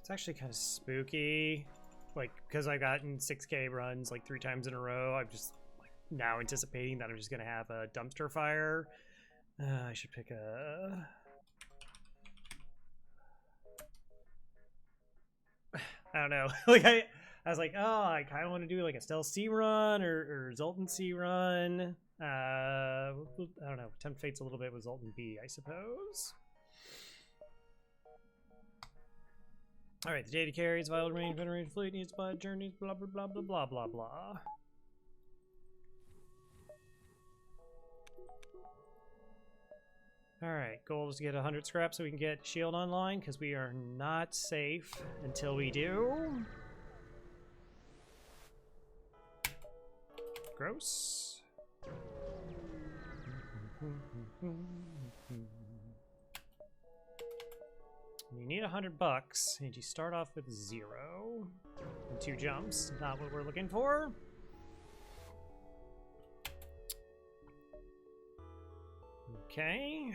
It's actually kind of spooky. Like, because I've gotten 6K runs like 3 times in a row, I'm just like now anticipating that I'm just going to have a dumpster fire. I should pick a... I don't know. Like I was like, oh, I kind of want to do like a stealth C run or Zoltan C run. I don't know. Tempt fate's a little bit with Zoltan B, I suppose. All right, the data carries vital range, venerated fleet needs by journeys, blah blah blah blah blah blah blah. All right, goal is to get 100 scraps so we can get shield online because we are not safe until we do. Gross. You need $100, and you start off with 0 and 2 jumps. Not what we're looking for. Okay.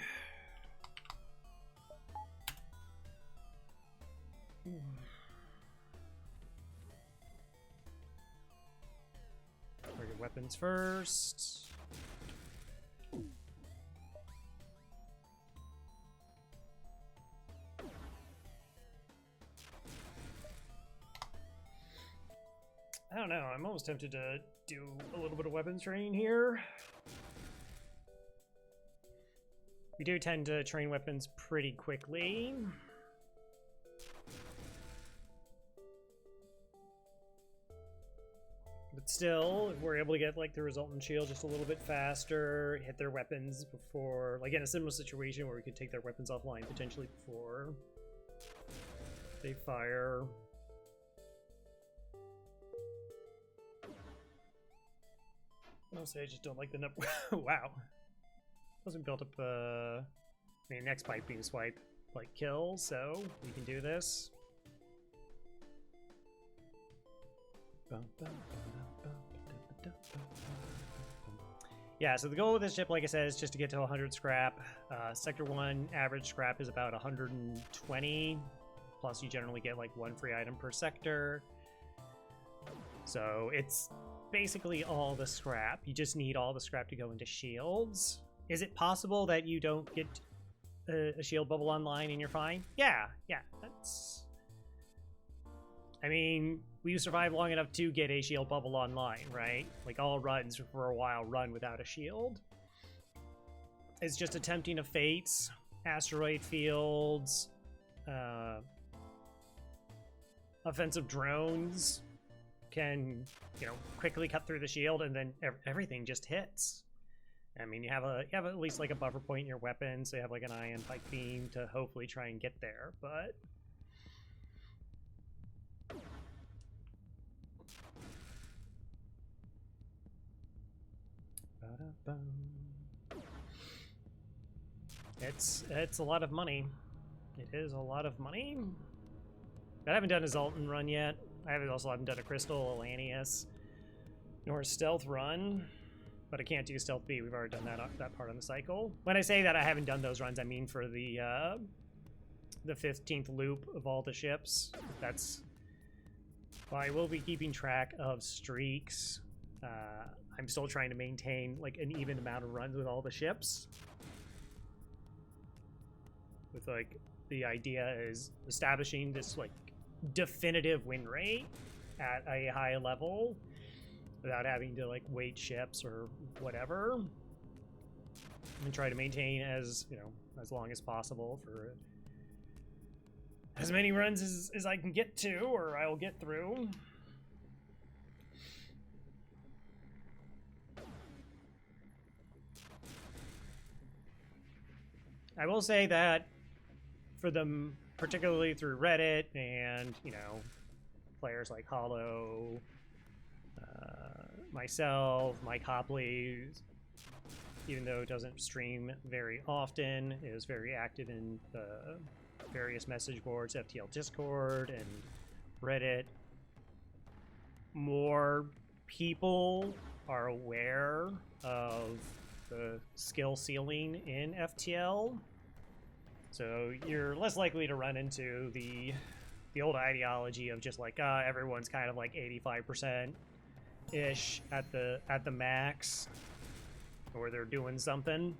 Target weapons first. I don't know, I'm almost tempted to do a little bit of weapons training here. We do tend to train weapons pretty quickly. But still, if we're able to get like the resultant shield just a little bit faster, hit their weapons before, like in a similar situation where we could take their weapons offline potentially before they fire. Mostly I just don't like the number. Wow. Wasn't built up, I mean, next pipe beam swipe, like, kill, so we can do this. Yeah, so the goal with this ship, like I said, is just to get to 100 scrap. Sector 1 average scrap is about 120, plus you generally get, like, 1 free item per sector. So it's basically all the scrap. You just need all the scrap to go into shields. Is it possible that you don't get a shield bubble online and you're fine? Yeah, that's... I mean, we survived long enough to get a shield bubble online, right? Like, all runs for a while run without a shield. It's just attempting of fates, asteroid fields, offensive drones can, you know, quickly cut through the shield, and then everything just hits. I mean, you have at least like a buffer point in your weapon, so you have like an ion pike beam to hopefully try and get there, but it's a lot of money. It is a lot of money. I haven't done a Zoltan run yet. I haven't done a Crystal, Elanius, nor a Stealth run, but I can't do Stealth B. We've already done that part on the cycle. When I say that I haven't done those runs, I mean for the 15th loop of all the ships. That's why I will be keeping track of streaks. I'm still trying to maintain like an even amount of runs with all the ships. With like the idea is establishing this like definitive win rate at a high level without having to like wait ships or whatever, and try to maintain as, you know, as long as possible for as many runs as I can get to, or I will get through. I will say that for them, particularly through Reddit and, you know, players like Hollow, myself, Mike Hopley, even though it doesn't stream very often, is very active in the various message boards, FTL Discord and Reddit. More people are aware of the skill ceiling in FTL. So you're less likely to run into the old ideology of just like everyone's kind of like 85% ish at the max, or they're doing something.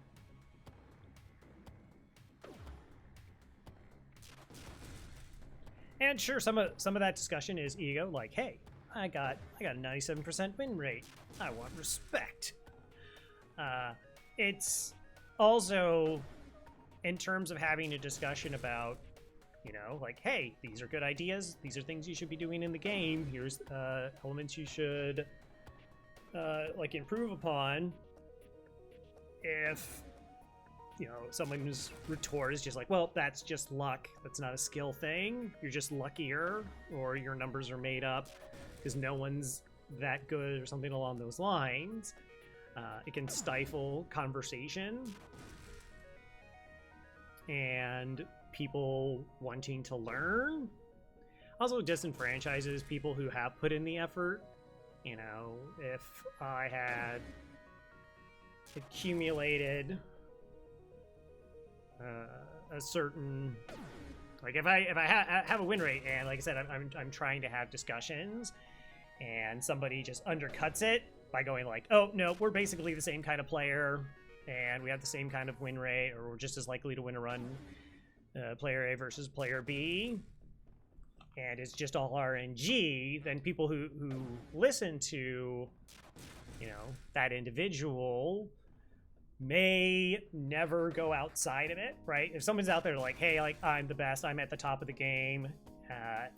And sure, some of that discussion is ego, like, hey, I got a 97% win rate. I want respect. It's also in terms of having a discussion about, you know, like, hey, these are good ideas. These are things you should be doing in the game. Here's elements you should like improve upon. If, you know, someone's retort is just like, well, that's just luck. That's not a skill thing. You're just luckier, or your numbers are made up because no one's that good, or something along those lines. It can stifle conversation and people wanting to learn. Also disenfranchises people who have put in the effort. You know, if I had accumulated a certain, like, if I have a win rate, and like I said, I'm trying to have discussions, and somebody just undercuts it by going like, oh no, we're basically the same kind of player, and we have the same kind of win rate, or we're just as likely to win a run, player A versus player B, and it's just all RNG, then people who listen to, you know, that individual may never go outside of it, right? If someone's out there like, hey, like, I'm the best, I'm at the top of the game,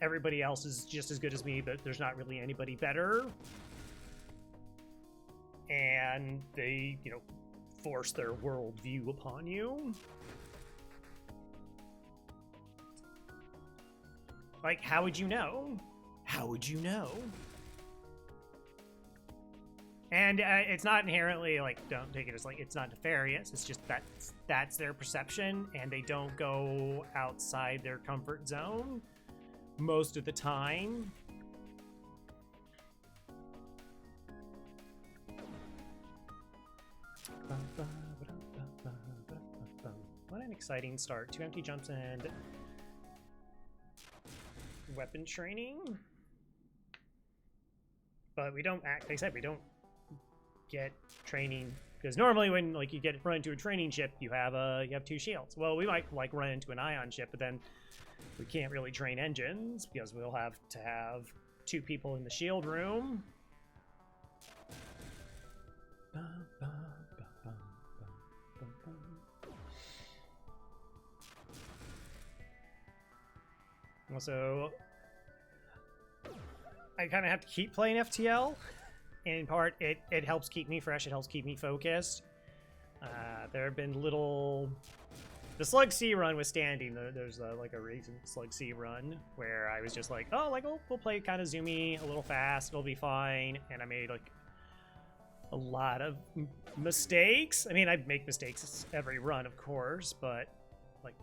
everybody else is just as good as me, but there's not really anybody better, and they, you know, force their worldview upon you, like, how would you know? How would you know? And it's not inherently, like, don't take it as, like, it's not nefarious. It's just that's their perception, and they don't go outside their comfort zone most of the time. What an exciting start. 2 empty jumps and weapon training. But we don't act, like I said, we don't get training, because normally when, like, you run into a training ship, you have 2 shields. Well, we might, like, run into an ion ship, but then we can't really train engines because we'll have to have 2 people in the shield room. Also, I kind of have to keep playing FTL. In part, it helps keep me fresh. It helps keep me focused. There have been little... The Slug C run was standing. There's like a recent Slug C run where I was just like, oh, like, we'll play kind of zoomy, a little fast, it'll be fine. And I made, like, a lot of mistakes. I mean, I make mistakes every run, of course, but, like,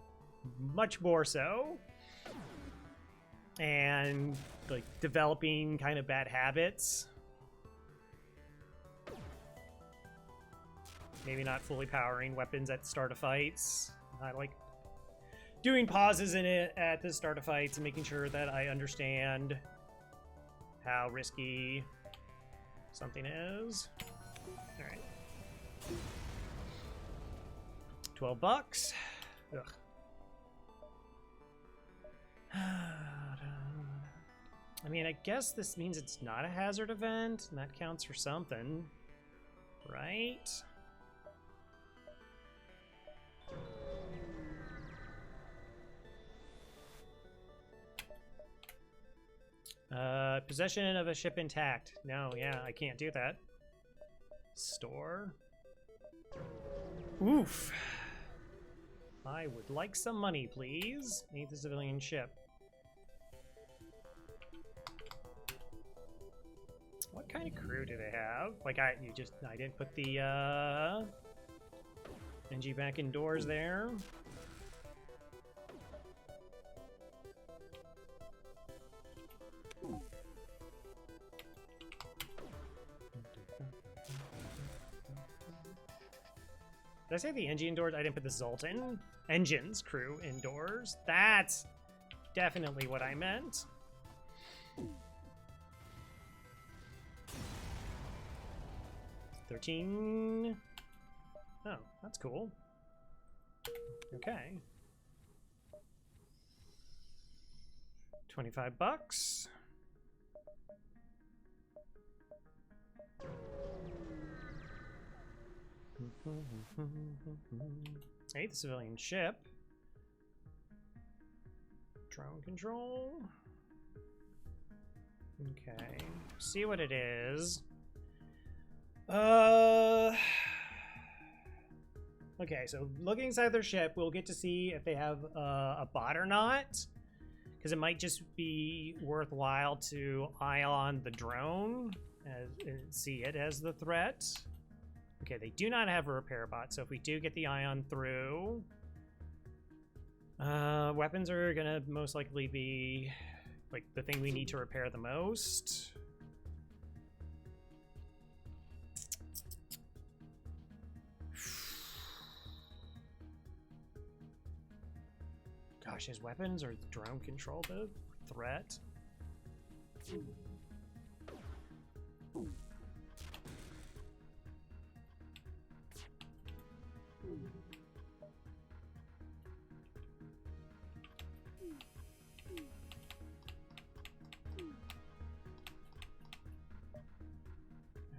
much more so. And, like, developing kind of bad habits. Maybe not fully powering weapons at the start of fights. Not, like, doing pauses in it at the start of fights and making sure that I understand how risky something is. All right. $12. Ugh. I mean, I guess this means it's not a hazard event, and that counts for something, right? Possession of a ship intact. No, yeah, I can't do that. Store. Oof. I would like some money, please. Need the civilian ship. What kind of crew do they have? Like, I didn't put the NG back indoors there. Did I say the NG indoors? I didn't put the Zoltan. Engines crew indoors. That's definitely what I meant. $13. Oh, that's cool. Okay. $25. Hey, the civilian ship. Drone control. Okay. See what it is. Okay, so looking inside their ship, we'll get to see if they have a bot or not. Because it might just be worthwhile to eye on the drone and see it as the threat. Okay, they do not have a repair bot, so if we do get the ion through, weapons are gonna most likely be like the thing we need to repair the most. Gosh, his weapons or drone control the threat?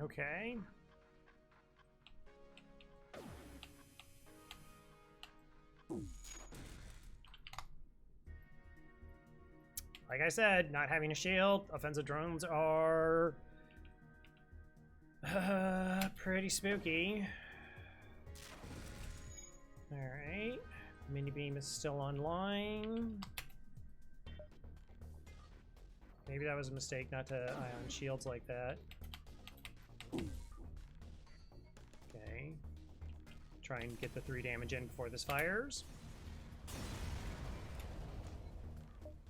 Okay. Like I said, not having a shield, offensive drones are pretty spooky. Alright. Mini beam is still online. Maybe that was a mistake not to eye on shields like that. Okay. Try and get the 3 damage in before this fires.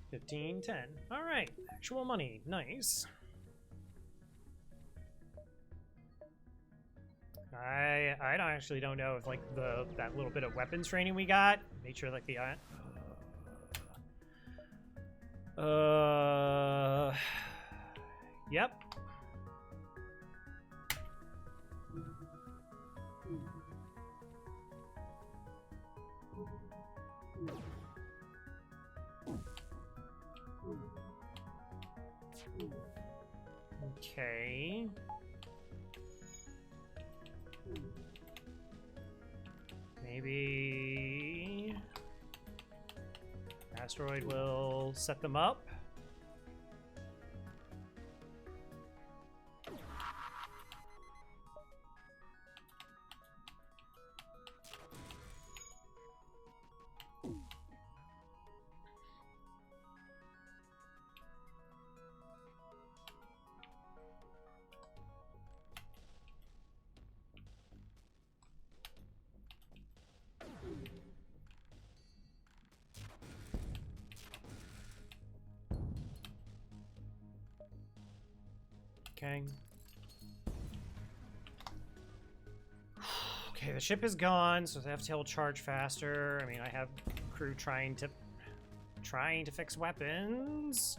15, 10. All right, actual money, nice. I actually don't know if like that little bit of weapons training we got made sure like the yep. Okay. Maybe asteroid will set them up. Okay. Okay, the ship is gone, so the FTL will charge faster. I mean, I have crew trying to fix weapons.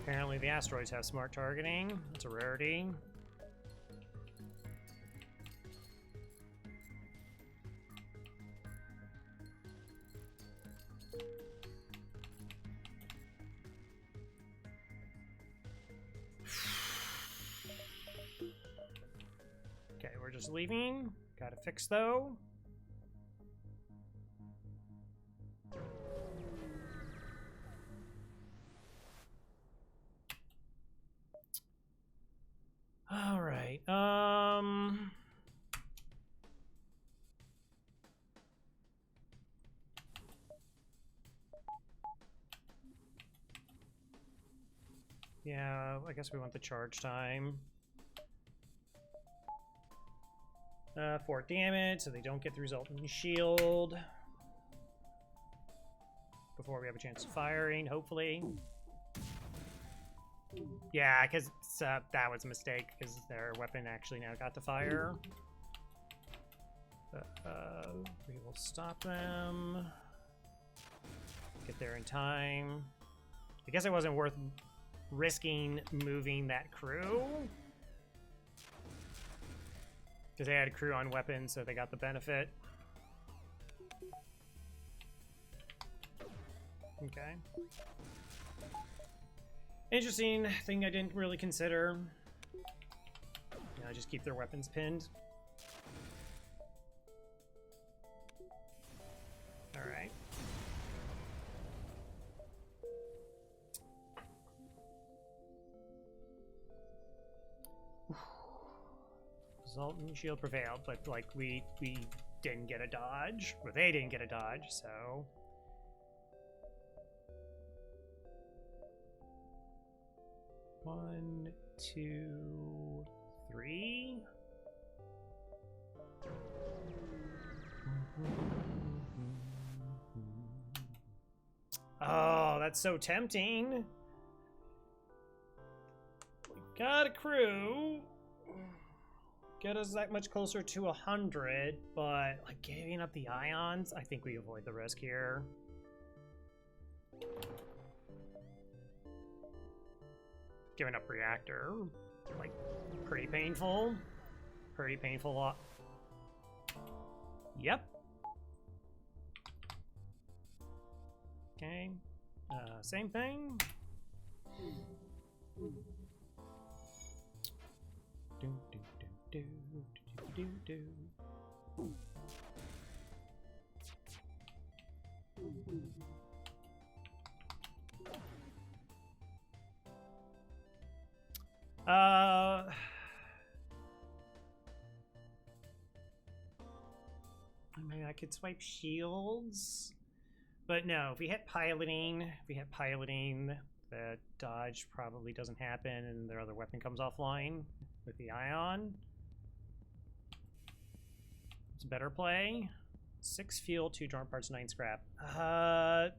Apparently the asteroids have smart targeting. That's a rarity. Okay, we're just leaving. Gotta fix though. All right. Yeah, I guess we want the charge time. 4 damage, so they don't get the resultant shield before we have a chance of firing, hopefully. Yeah, because that was a mistake, because their weapon actually now got to fire. We will stop them. Get there in time. I guess it wasn't worth risking moving that crew. Because they had a crew on weapons, so they got the benefit. Okay. Interesting thing I didn't really consider. Just keep their weapons pinned. Alright. Zoltan shield prevailed, but like we didn't get a dodge. Or they didn't get a dodge, so. One, two, three. Oh, that's so tempting. We got a crew. Get us that much closer to 100, but like giving up the ions, I think we avoid the risk here. Giving up reactor, like pretty painful. Pretty painful. Yep. Okay. Same thing. Do, do, do, do, do, do. I mean, I could swipe shields, but no, if we hit piloting, the dodge probably doesn't happen and their other weapon comes offline with the ion. It's a better play. 6 fuel, 2 drone parts, 9 scrap. I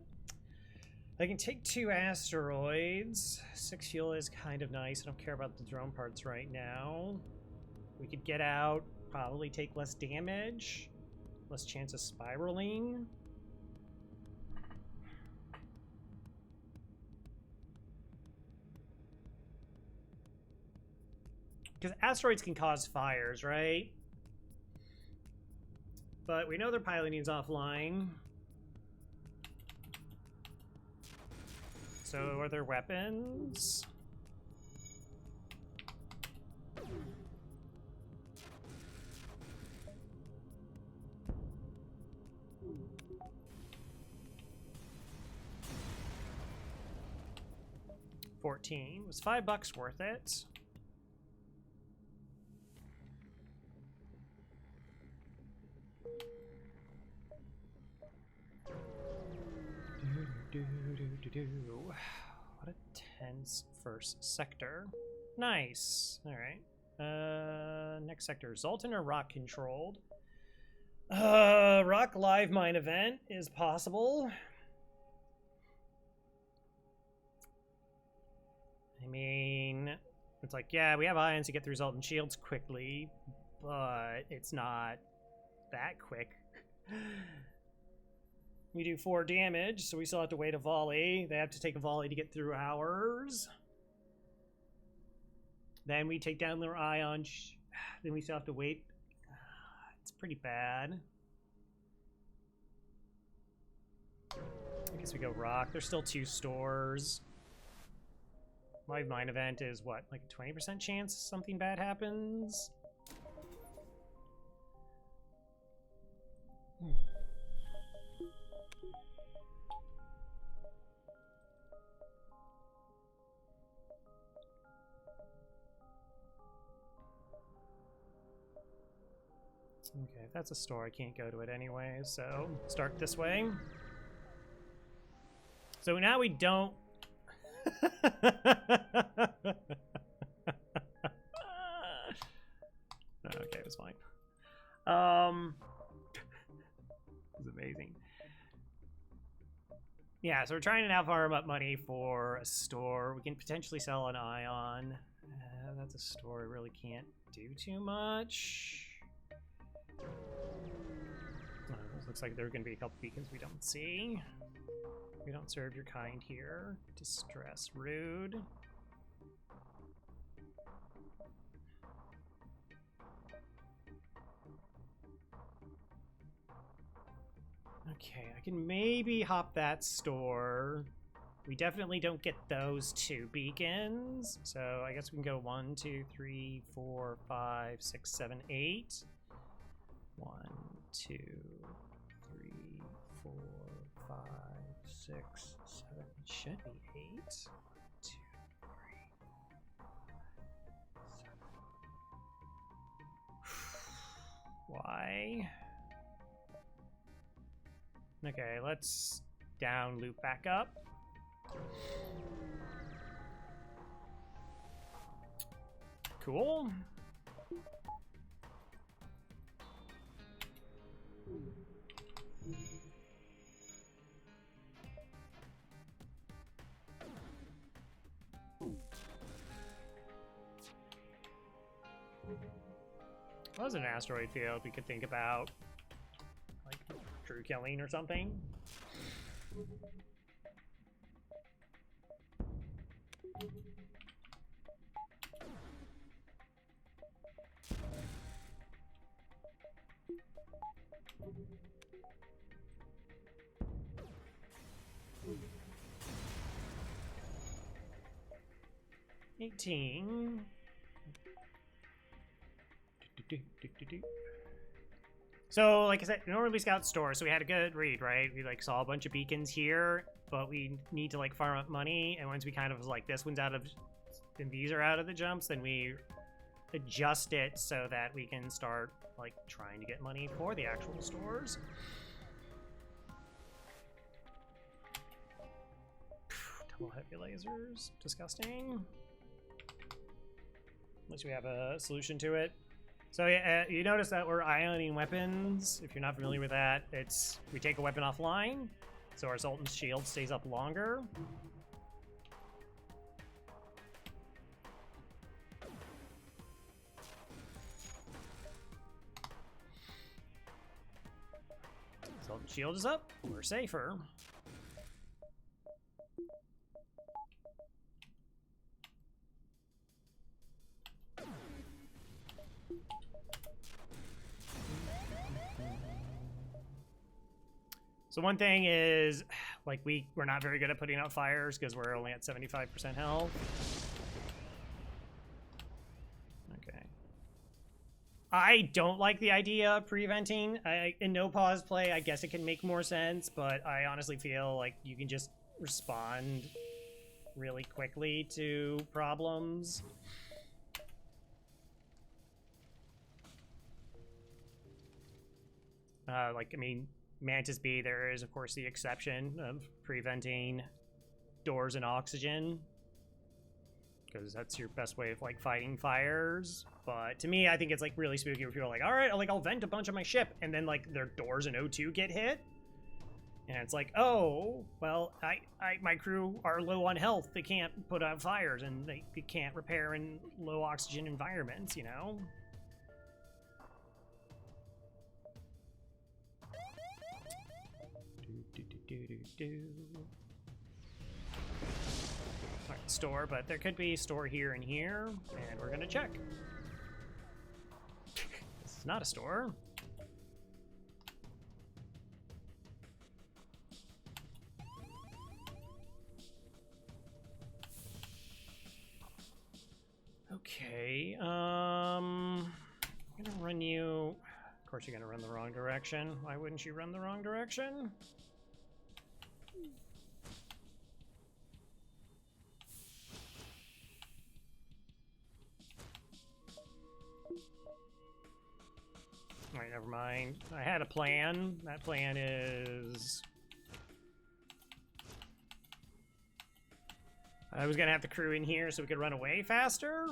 can take 2 asteroids. 6 fuel is kind of nice. I don't care about the drone parts right now. We could get out, probably take less damage, less chance of spiraling. Because asteroids can cause fires, right? But we know their piloting's offline. So are their weapons? $14. Was $5 worth it? What a tense first sector. Nice. All right. Next sector, Zoltan or rock controlled? Rock live mine event is possible. I mean, it's like, yeah, we have ions to get through Zoltan shields quickly, but it's not that quick. We do 4 damage, so we still have to wait a volley. They have to take a volley to get through ours. Then we take down their ion. Then we still have to wait. It's pretty bad. I guess we go rock. There's still 2 stores. My mine event is what, like a 20% chance something bad happens? Okay, if that's a store, I can't go to it anyway, so start this way. So now we don't... Okay, it was fine. It was amazing. Yeah, so we're trying to now farm up money for a store. We can potentially sell an ion. That's a store I really can't do too much. Looks like there are going to be a couple beacons we don't see. We don't serve your kind here. Distress, rude. Okay, I can maybe hop that store. We definitely don't get those 2 beacons. So I guess we can go 1, 2, 3, 4, 5, 6, 7, 8. 1, 2, 3, 4, 5, 6, 7. It should be 8. 1, 2, 3, 4, 5, 7. Why? Okay, let's down loop back up. Cool. That was an asteroid field we could think about, like Drew killing or something. So, like I said, normally we scout stores, so we had a good read, right? We like saw a bunch of beacons here, but we need to like farm up money, and once we kind of was like, this one's out of, and these are out of the jumps, then we adjust it so that we can start like trying to get money for the actual stores. Double heavy lasers, disgusting. Unless we have a solution to it. So yeah, you notice that we're ioning weapons. If you're not familiar with that, it's we take a weapon offline, so our Zoltan's shield stays up longer. Zoltan's shield is up, we're safer. So one thing is, like, we're not very good at putting out fires because we're only at 75% health. Okay. I don't like the idea of preventing. In no pause play, I guess it can make more sense, but I honestly feel like you can just respond really quickly to problems. Like, I mean, Mantis B, there is, of course, the exception of preventing doors and oxygen, because that's your best way of, like, fighting fires. But to me, I think it's, like, really spooky where people are like, all right, I'll vent a bunch of my ship, and then, like, their doors and O2 get hit. And it's like, oh, well, my crew are low on health. They can't put out fires, and they can't repair in low oxygen environments, you know? Alright, store, but there could be store here and here, and we're gonna check. This is not a store. Okay, I'm gonna run you. Of course, you're gonna run the wrong direction. Why wouldn't you run the wrong direction? Alright, never mind. I had a plan. That plan is... I was gonna have the crew in here so we could run away faster.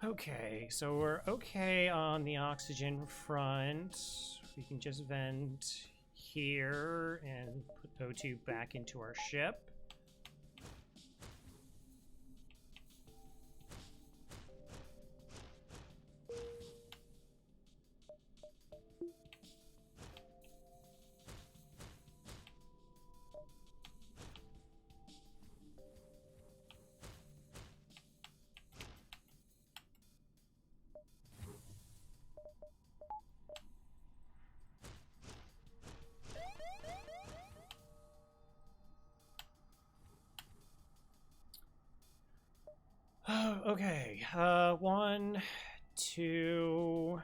Okay, so we're okay on the oxygen front. We can just vent here and put O2 back into our ship. Okay, 1, 2...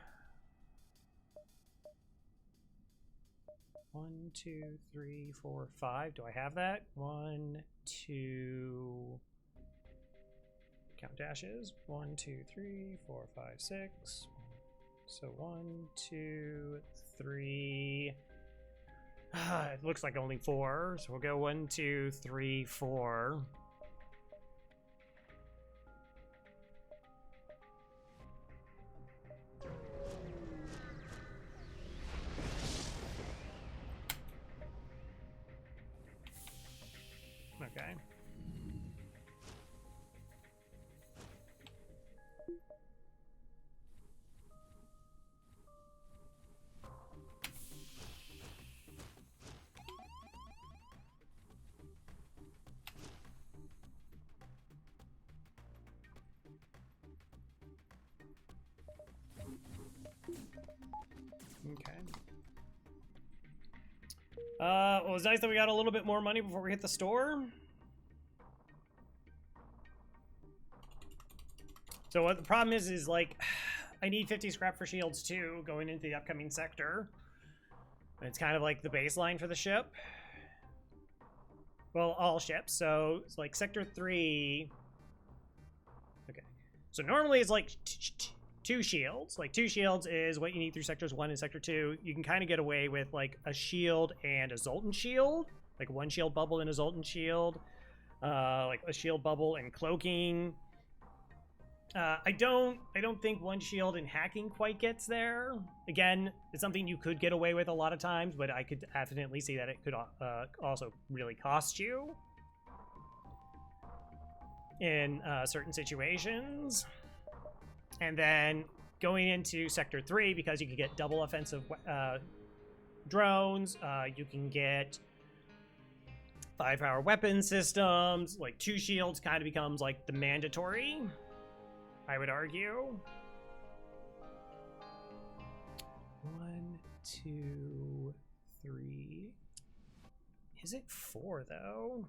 1, 2, 3, 4, 5. Do I have that? 1, 2... Count dashes. 1, 2, 3, 4, 5, 6. So 1, 2, 3... it looks like only 4, so we'll go 1, 2, 3, 4. Okay. Okay. Well, it was nice that we got a little bit more money before we hit the store. So what the problem is like, I need 50 scrap for shields too, going into the upcoming sector. And it's kind of like the baseline for the ship. Well, all ships. So it's like sector 3. Okay. So normally it's like 2 shields. Like 2 shields is what you need through sectors 1 and sector 2. You can kind of get away with like a shield and a Zoltan shield. Like 1 shield bubble and a Zoltan shield. Like a shield bubble and cloaking. I don't think 1 shield and hacking quite gets there. Again, it's something you could get away with a lot of times, but I could definitely see that it could also really cost you in certain situations. And then going into sector 3, because you can get double offensive drones, you can get 5-power weapon systems. Like 2 shields kind of becomes like the mandatory, I would argue. 1, 2, 3. Is it 4 though?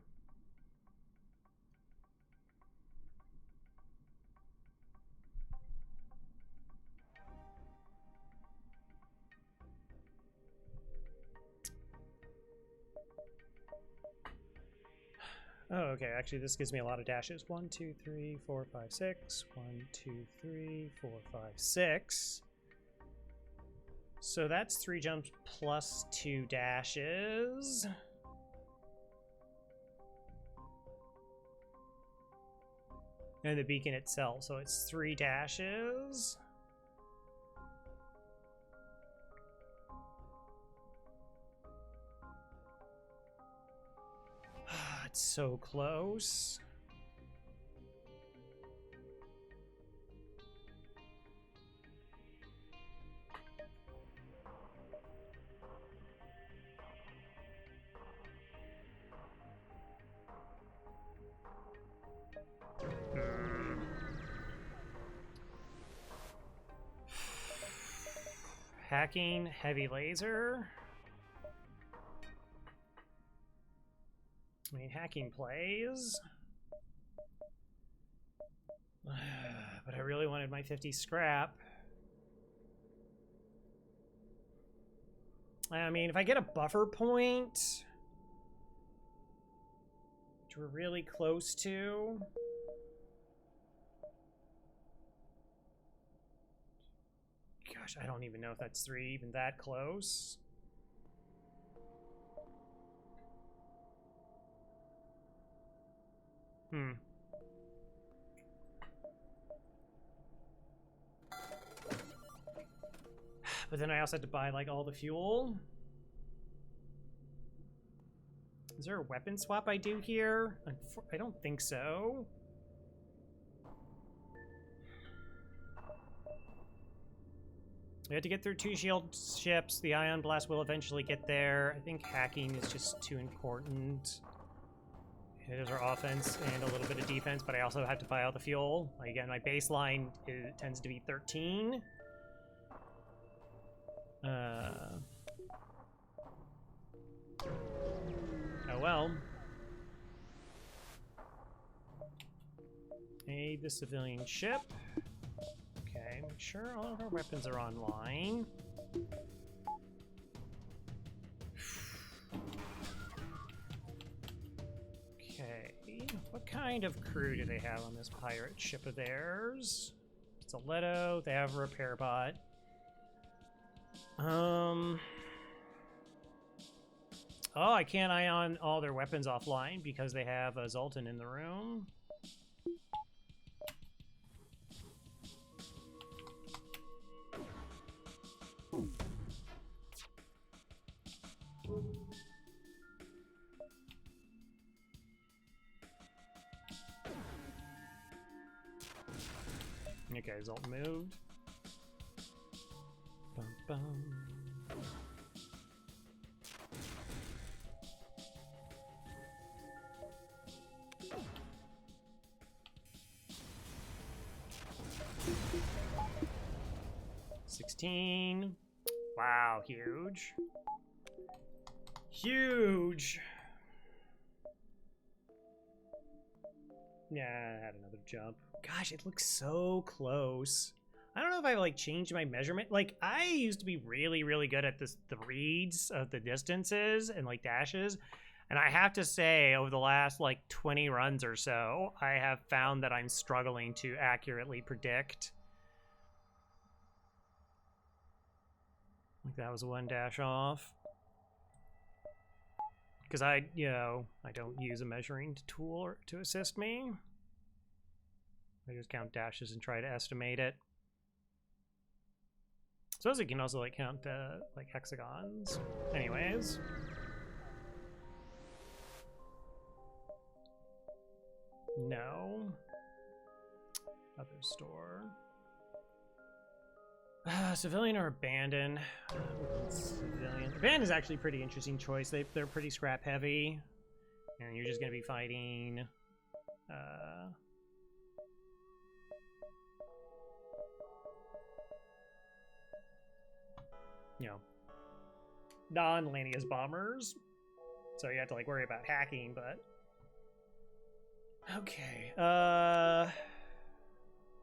Oh, okay. Actually, this gives me a lot of dashes. 1, 2, 3, 4, 5, 6. 1, 2, 3, 4, 5, 6. So that's 3 jumps plus 2 dashes. And the beacon itself. So it's 3 dashes. It's so close. Hacking, heavy laser. I mean, hacking plays. But I really wanted my 50 scrap. I mean, if I get a buffer point, which we're really close to. Gosh, I don't even know if that's 3 even that close. But then I also had to buy, like, all the fuel. Is there a weapon swap I do here? I don't think so. We have to get through 2 shield ships. The Ion Blast will eventually get there. I think hacking is just too important. It is our offense and a little bit of defense, but I also have to buy out the fuel. Again, my baseline tends to be 13. Oh well. Aid the civilian ship. Okay, make sure all of our weapons are online. Okay, what kind of crew do they have on this pirate ship of theirs? Stiletto, they have a repair bot. Oh, I can't ion all their weapons offline because they have a Zoltan in the room. Okay, Zoltan moved. Bum, bum. $16. Wow, huge. Huge. Yeah, I had another jump. Gosh, it looks so close. I don't know if I like changed my measurement. Like I used to be really, really good at the reads of the distances and like dashes. And I have to say over the last like 20 runs or so, I have found that I'm struggling to accurately predict. Like that was 1 dash off. Because I don't use a measuring tool to assist me. I just count dashes and try to estimate it. Suppose you can also like count like hexagons. Anyways. No. Other store. Civilian or abandon? Civilian. Abandon is actually a pretty interesting choice. They're pretty scrap heavy, and you're just gonna be fighting. You know, non-Lanius bombers. So you have to like worry about hacking, but okay.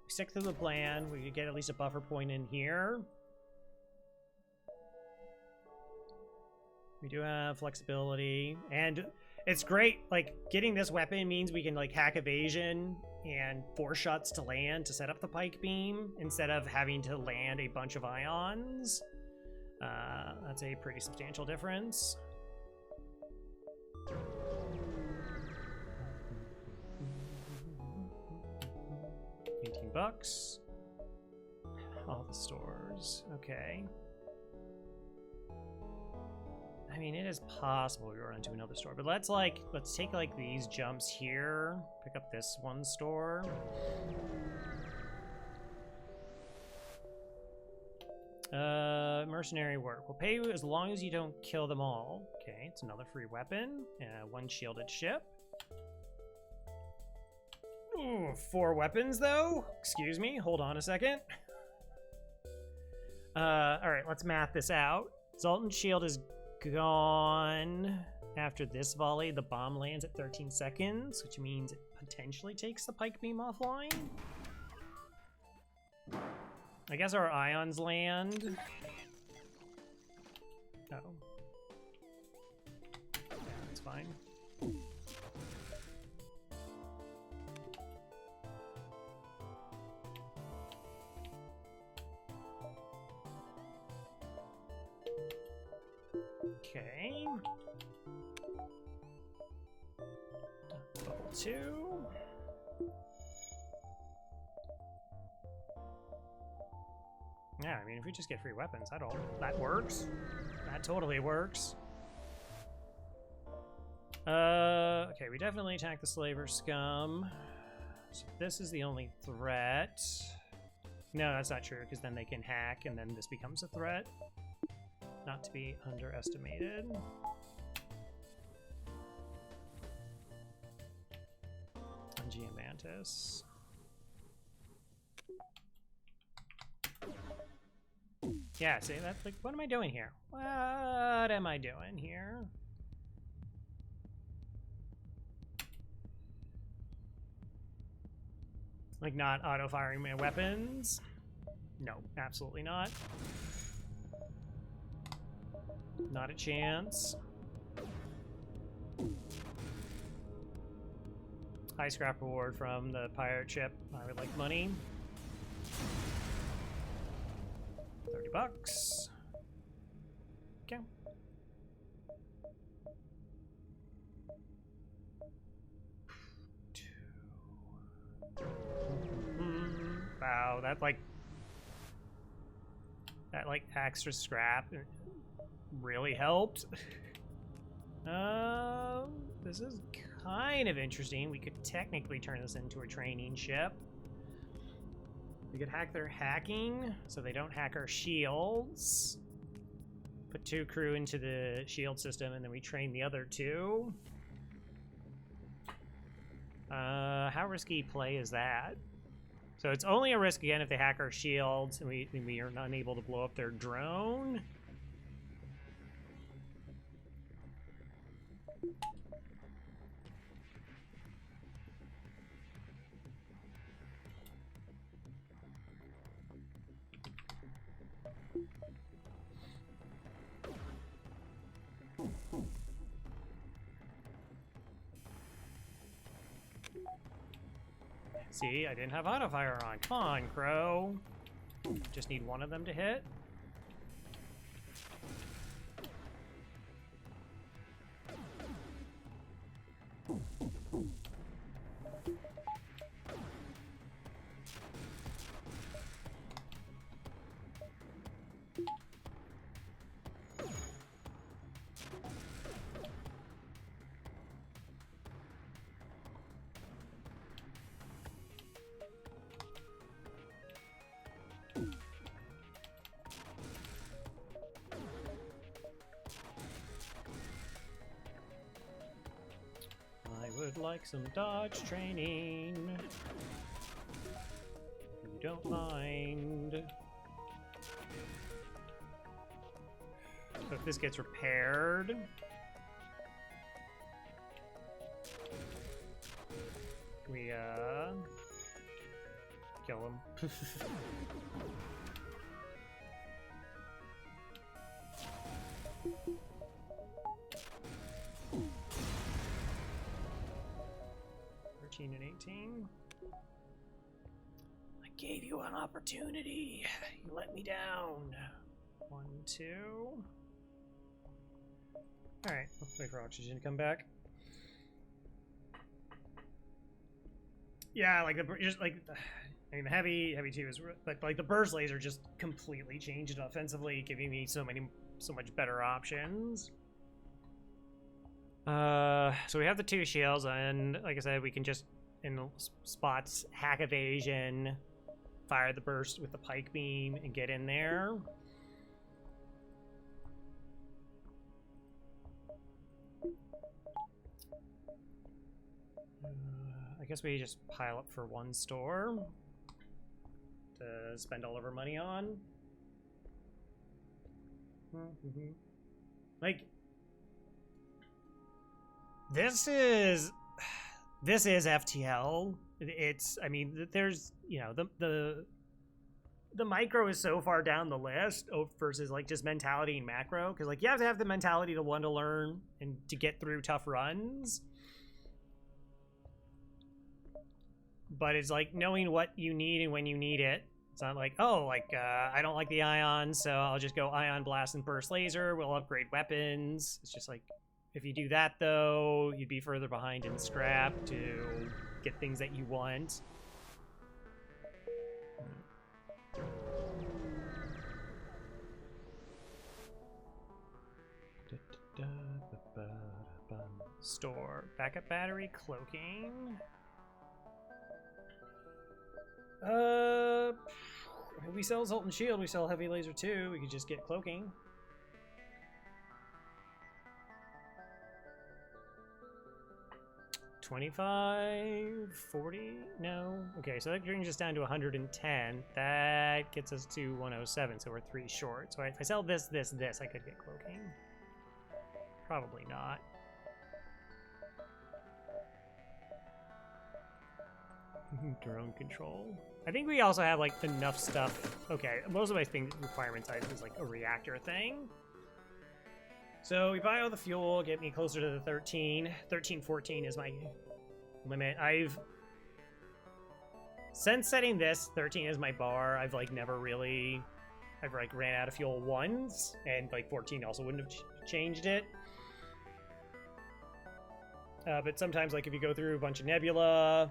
Stick to the plan. We could get at least a buffer point in here. We do have flexibility, and it's great. Like getting this weapon means we can like hack evasion and 4 shots to land to set up the pike beam instead of having to land a bunch of ions. That's a pretty substantial difference. $18. All the stores. Okay. I mean, it is possible we run into another store, but let's take like these jumps here, pick up this one store. Mercenary work. We'll pay you as long as you don't kill them all. Okay, it's another free weapon. 1 shielded ship. Ooh, 4 weapons though? Excuse me, hold on a second. Alright, let's math this out. Zoltan's shield is gone. After this volley, the bomb lands at 13 seconds, which means it potentially takes the pike beam offline. I guess our ions land. Oh. Yeah, that's fine. Okay. Level 2. Yeah, I mean, if we just get free weapons, that works. That totally works. Okay, we definitely attack the slaver scum. So this is the only threat. No, that's not true, because then they can hack, and then this becomes a threat. Not to be underestimated. Geomantis. Yeah, see, that's like, what am I doing here? What am I doing here? Like, not auto-firing my weapons? No, absolutely not. Not a chance. High scrap reward from the pirate ship. I would like money. 30 bucks. Okay. Wow, that extra scrap really helped. This is kind of interesting. We could technically turn this into a training ship. We could hack their hacking so they don't hack our shields. Put 2 crew into the shield system and then we train the other 2. How risky play is that? So it's only a risk again if they hack our shields and we are unable to blow up their drone. See, I didn't have auto-fire on. Come on, Crow. Just need one of them to hit. Would like some dodge training. You don't mind. So if this gets repaired, we kill him. And 18. I gave you an opportunity. You let me down. 1, 2. Alright, let's wait for oxygen to come back. Yeah, like just like I mean the heavy 2 is but like the burst laser just completely changed offensively, giving me so much better options. So we have the 2 shields, and like I said, we can just, in spots, hack evasion, fire the burst with the pike beam, and get in there. I guess we just pile up for 1 store to spend all of our money on. Like, This is FTL. It's, I mean, there's, you know, the micro is so far down the list versus like just mentality and macro, because like you have to have the mentality to want to learn and to get through tough runs. But it's like knowing what you need and when you need it. It's not like, oh, like I don't like the ion, so I'll just go ion blast and burst laser. We'll upgrade weapons. It's just like, if you do that, though, you'd be further behind in scrap to get things that you want. Store. Backup battery, cloaking. If we sell Zoltan Shield, we sell Heavy Laser too. We could just get cloaking. $25, $40? No. Okay, so that brings us down to 110. That gets us to 107, so we're 3 short. So if I sell this, I could get cloaking. Probably not. Drone control. I think we also have like enough stuff. Okay, most of my requirements is like a reactor thing. So we buy all the fuel, get me closer to the 13. 13, 14 is my limit. Since setting this, 13 is my bar. I've like ran out of fuel once, and like 14 also wouldn't have changed it. But sometimes, like if you go through a bunch of nebula,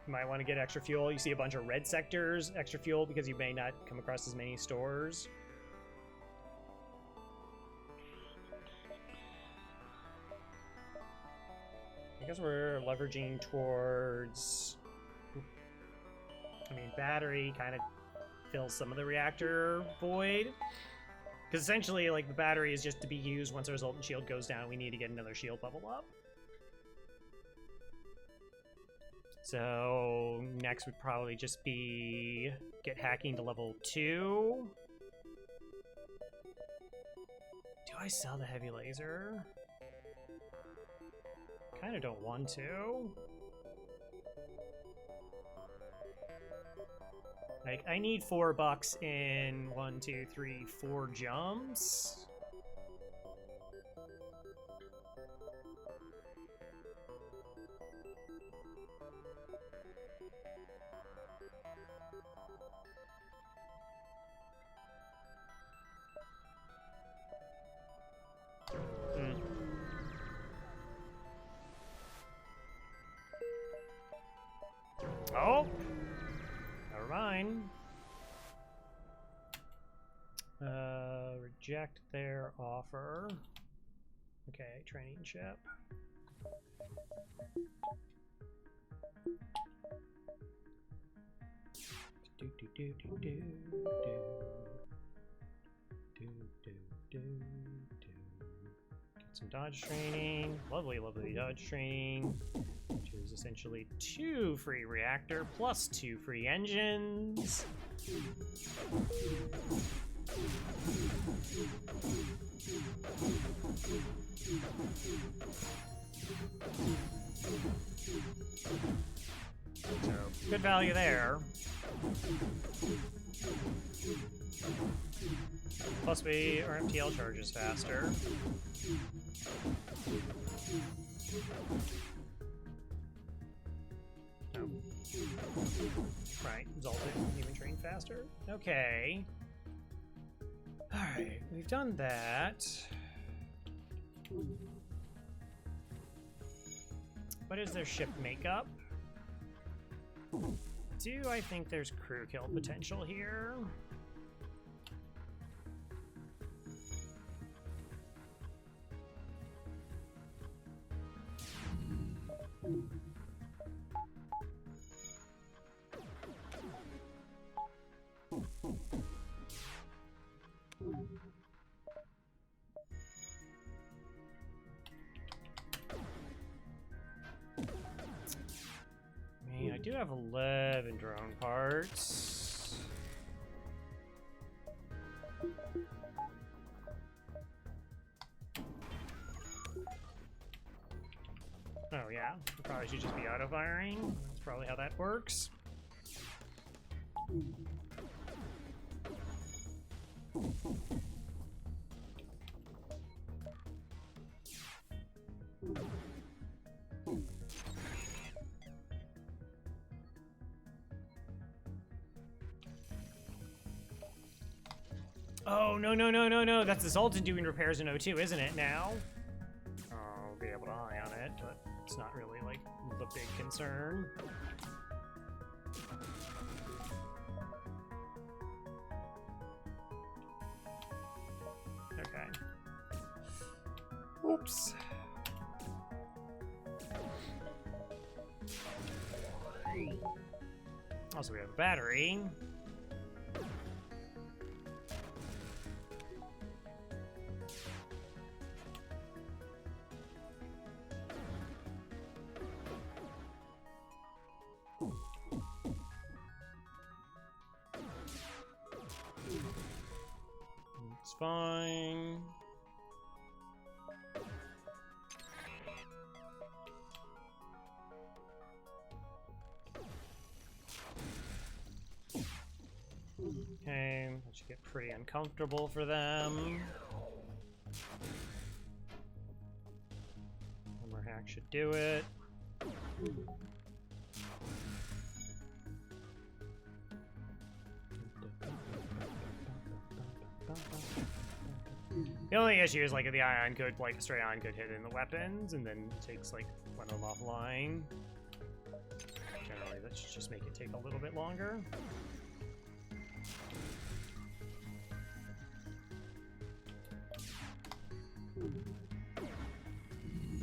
you might want to get extra fuel. You see a bunch of red sectors, extra fuel, because you may not come across as many stores. I guess we're leveraging towards... I mean, battery kind of fills some of the reactor void. Because essentially, like, the battery is just to be used once our Zoltan shield goes down. We need to get another shield bubble up. So next would probably just be get hacking to level 2. Do I sell the heavy laser? Kind of don't want to. Like, I need $4 in 1, 2, 3, 4 jumps. Oh! Never mind. Reject their offer. Okay, training ship. Get some dodge training. Lovely, lovely dodge training. Which is essentially 2 free reactor plus 2 free engines. So, good value there. Plus our FTL charges faster. Oh. Right, Zoltan even train faster. Okay. Alright, we've done that. What is their ship makeup? Do I think there's crew kill potential here? I do have 11 drone parts. Oh yeah, it probably should just be auto-firing. That's probably how that works. Oh, no. That's the Zoltan doing repairs in O2, isn't it, now? I'll be able to eye on it, but it's not really, like, the big concern. Okay. Oops. Also, we have a battery. fine. Okay, that should get pretty uncomfortable for them. Hammer hack should do it. The only issue is like the ion could, like straight ion could hit in the weapons and then it takes like one of them offline. Generally, that should just make it take a little bit longer.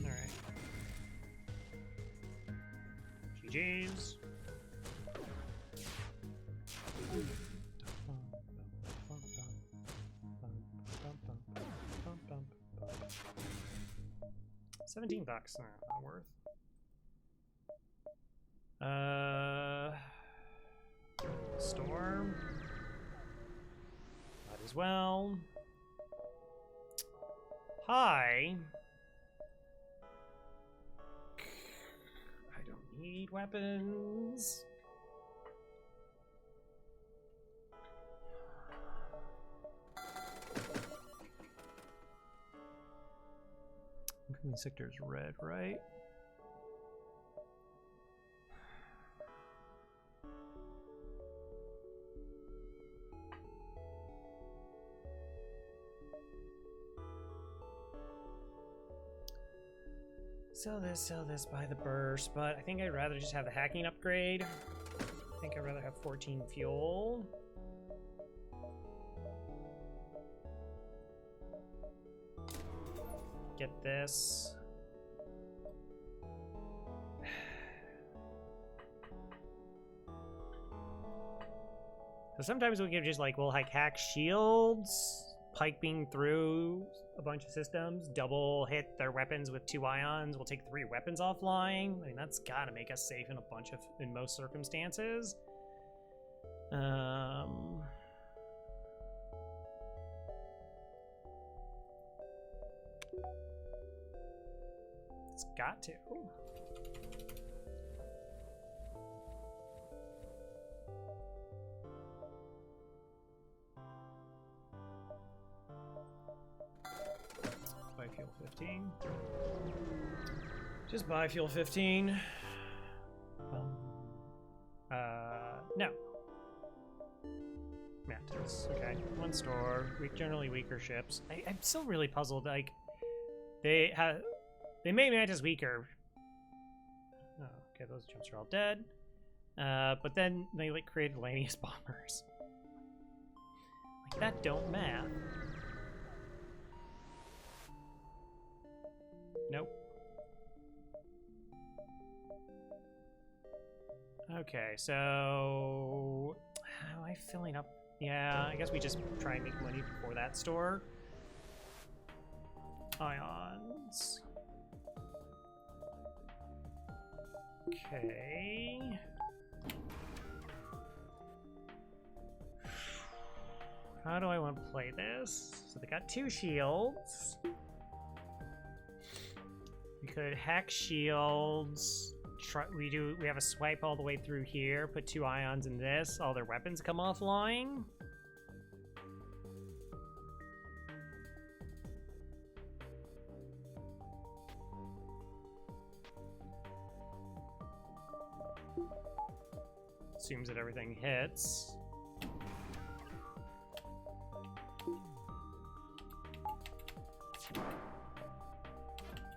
Alright. GG's. $17. Not worth. Storm. Might as well. Hi. I don't need weapons. Incoming sector is red, right? Sell this, buy the burst, but I think I'd rather just have the hacking upgrade. I think I'd rather have 14 fuel. Get this. So sometimes we can just like, we'll like hack shields, piping through a bunch of systems, double hit their weapons with 2 ions. We'll take 3 weapons offline. I mean, that's gotta make us safe in most circumstances. It's got to. Buy fuel 15. Just buy fuel 15. No. Mantis. Okay. 1 store. Generally weaker ships. I'm still really puzzled. Like, they made Mantis weaker. Oh, okay, those jumps are all dead. But then they like created Lanius bombers. Like, that don't math. Nope. Okay, so how am I filling up? Yeah, I guess we just try and make money before that store. Ions. Okay. How do I want to play this? So they got 2 shields. We could hack shields. We have a swipe all the way through here. Put 2 ions in this. All their weapons come offline. Assumes that everything hits.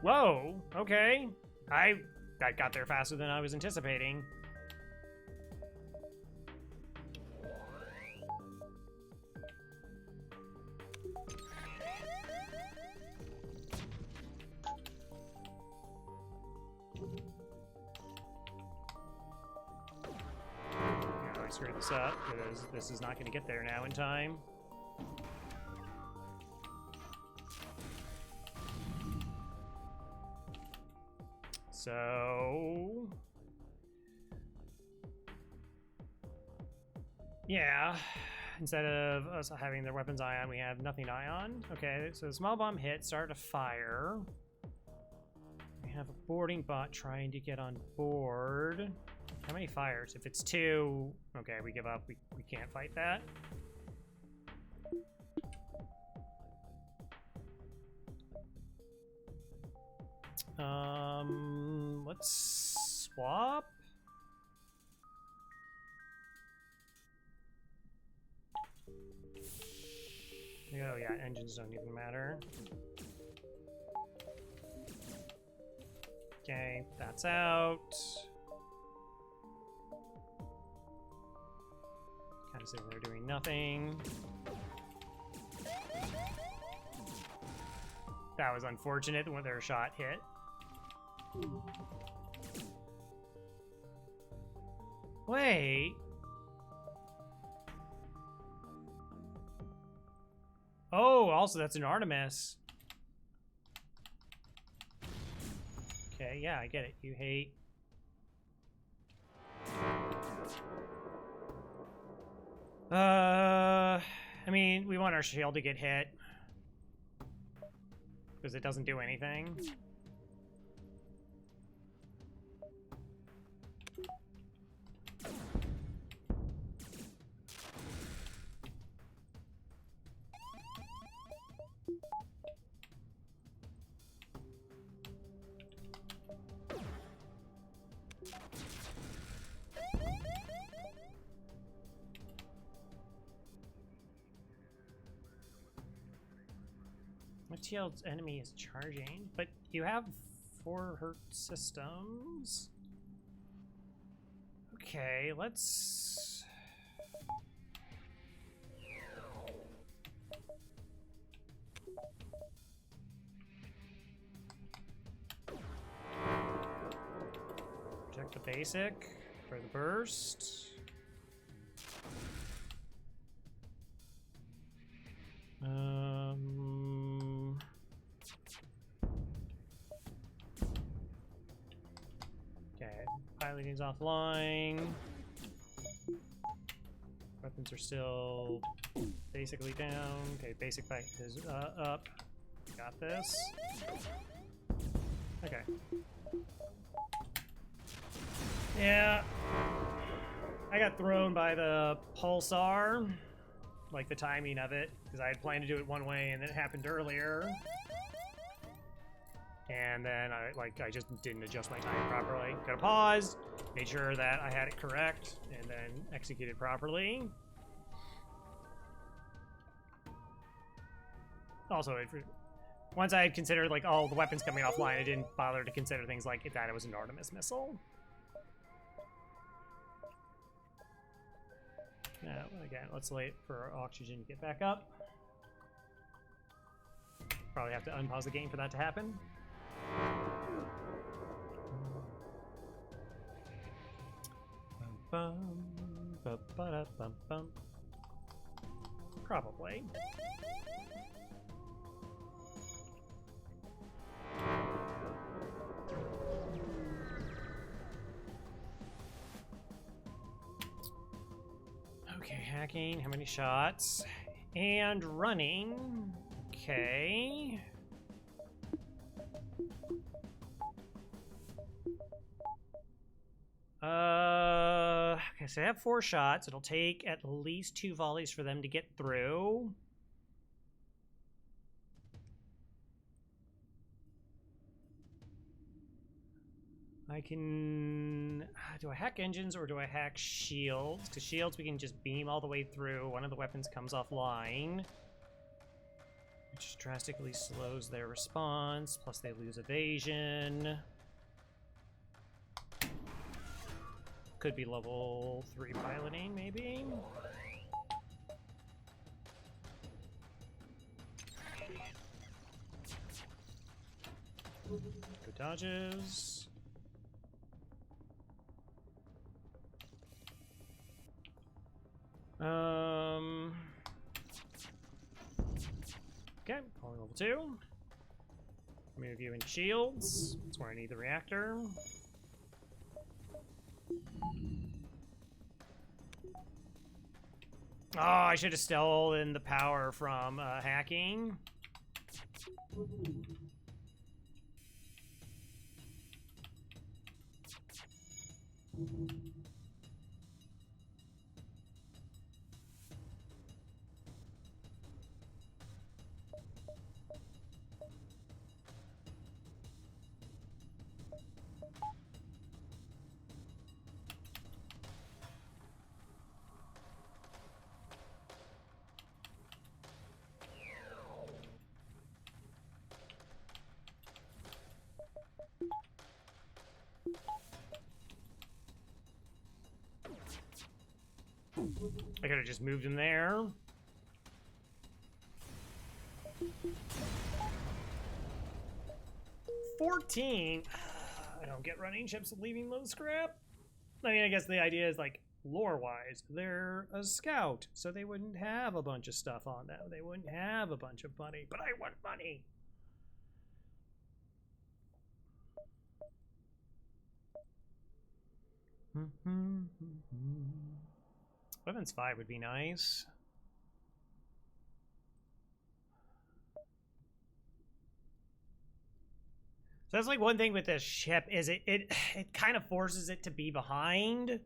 Whoa, okay. That got there faster than I was anticipating. I screwed this up because this is not going to get there now in time. So, yeah, instead of us having their weapons ion, we have nothing ion. Okay, so the small bomb hit, started a fire. We have a boarding bot trying to get on board. How many fires? If it's 2, okay, we give up. We can't fight that. Let's swap. Oh yeah, engines don't even matter. Okay, that's out. Kind of sitting there doing nothing. That was unfortunate when their shot hit. Wait. Oh, also that's an Artemis. Okay, yeah, I get it. You hate. I mean, we want our shield to get hit. Because it doesn't do anything. FTL's enemy is charging, but you have 4 hurt systems. Okay, let's... Protect the basic for the burst. Okay, piloting's offline. Weapons are still basically down. Okay, basic fight is up. Got this. Okay. Yeah. I got thrown by the pulsar. Like the timing of it, because I had planned to do it one way and it happened earlier. And then I just didn't adjust my timing properly. Got to pause, made sure that I had it correct, and then executed properly. Also, once I had considered like all the weapons coming offline, I didn't bother to consider things like that it was an Artemis missile. Now, again, let's wait for our oxygen to get back up. Probably have to unpause the game for that to happen. Probably. Okay, hacking, how many shots? And running. Okay. Okay, so I have 4 shots. It'll take at least 2 volleys for them to get through. I can... Do I hack engines or do I hack shields? Because shields we can just beam all the way through. One of the weapons comes offline, which drastically slows their response. Plus they lose evasion. Could be level 3 piloting, maybe? Good dodges. Okay, calling level 2. Move you into shields. That's where I need the reactor. Oh, I should have stolen the power from hacking. I could have just moved him there. $14. I don't get running ships leaving low scrap. I mean, I guess the idea is like lore-wise, they're a scout, so they wouldn't have a bunch of stuff on them. They wouldn't have a bunch of money, but I want money. Weapons 5 would be nice. So that's like one thing with this ship is it kind of forces it to be behind,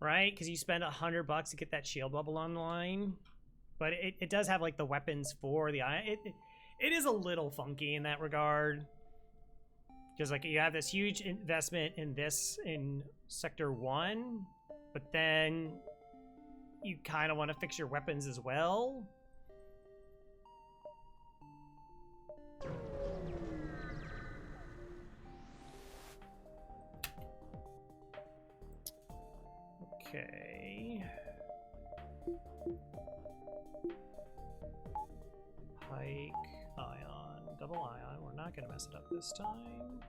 right? Because you spend $100 to get that shield bubble online, but it does have like the weapons for the it is a little funky in that regard. Because like you have this huge investment in this in Sector 1, but then you kind of want to fix your weapons as well. Okay. Pike, ion, double ion. We're not going to mess it up this time.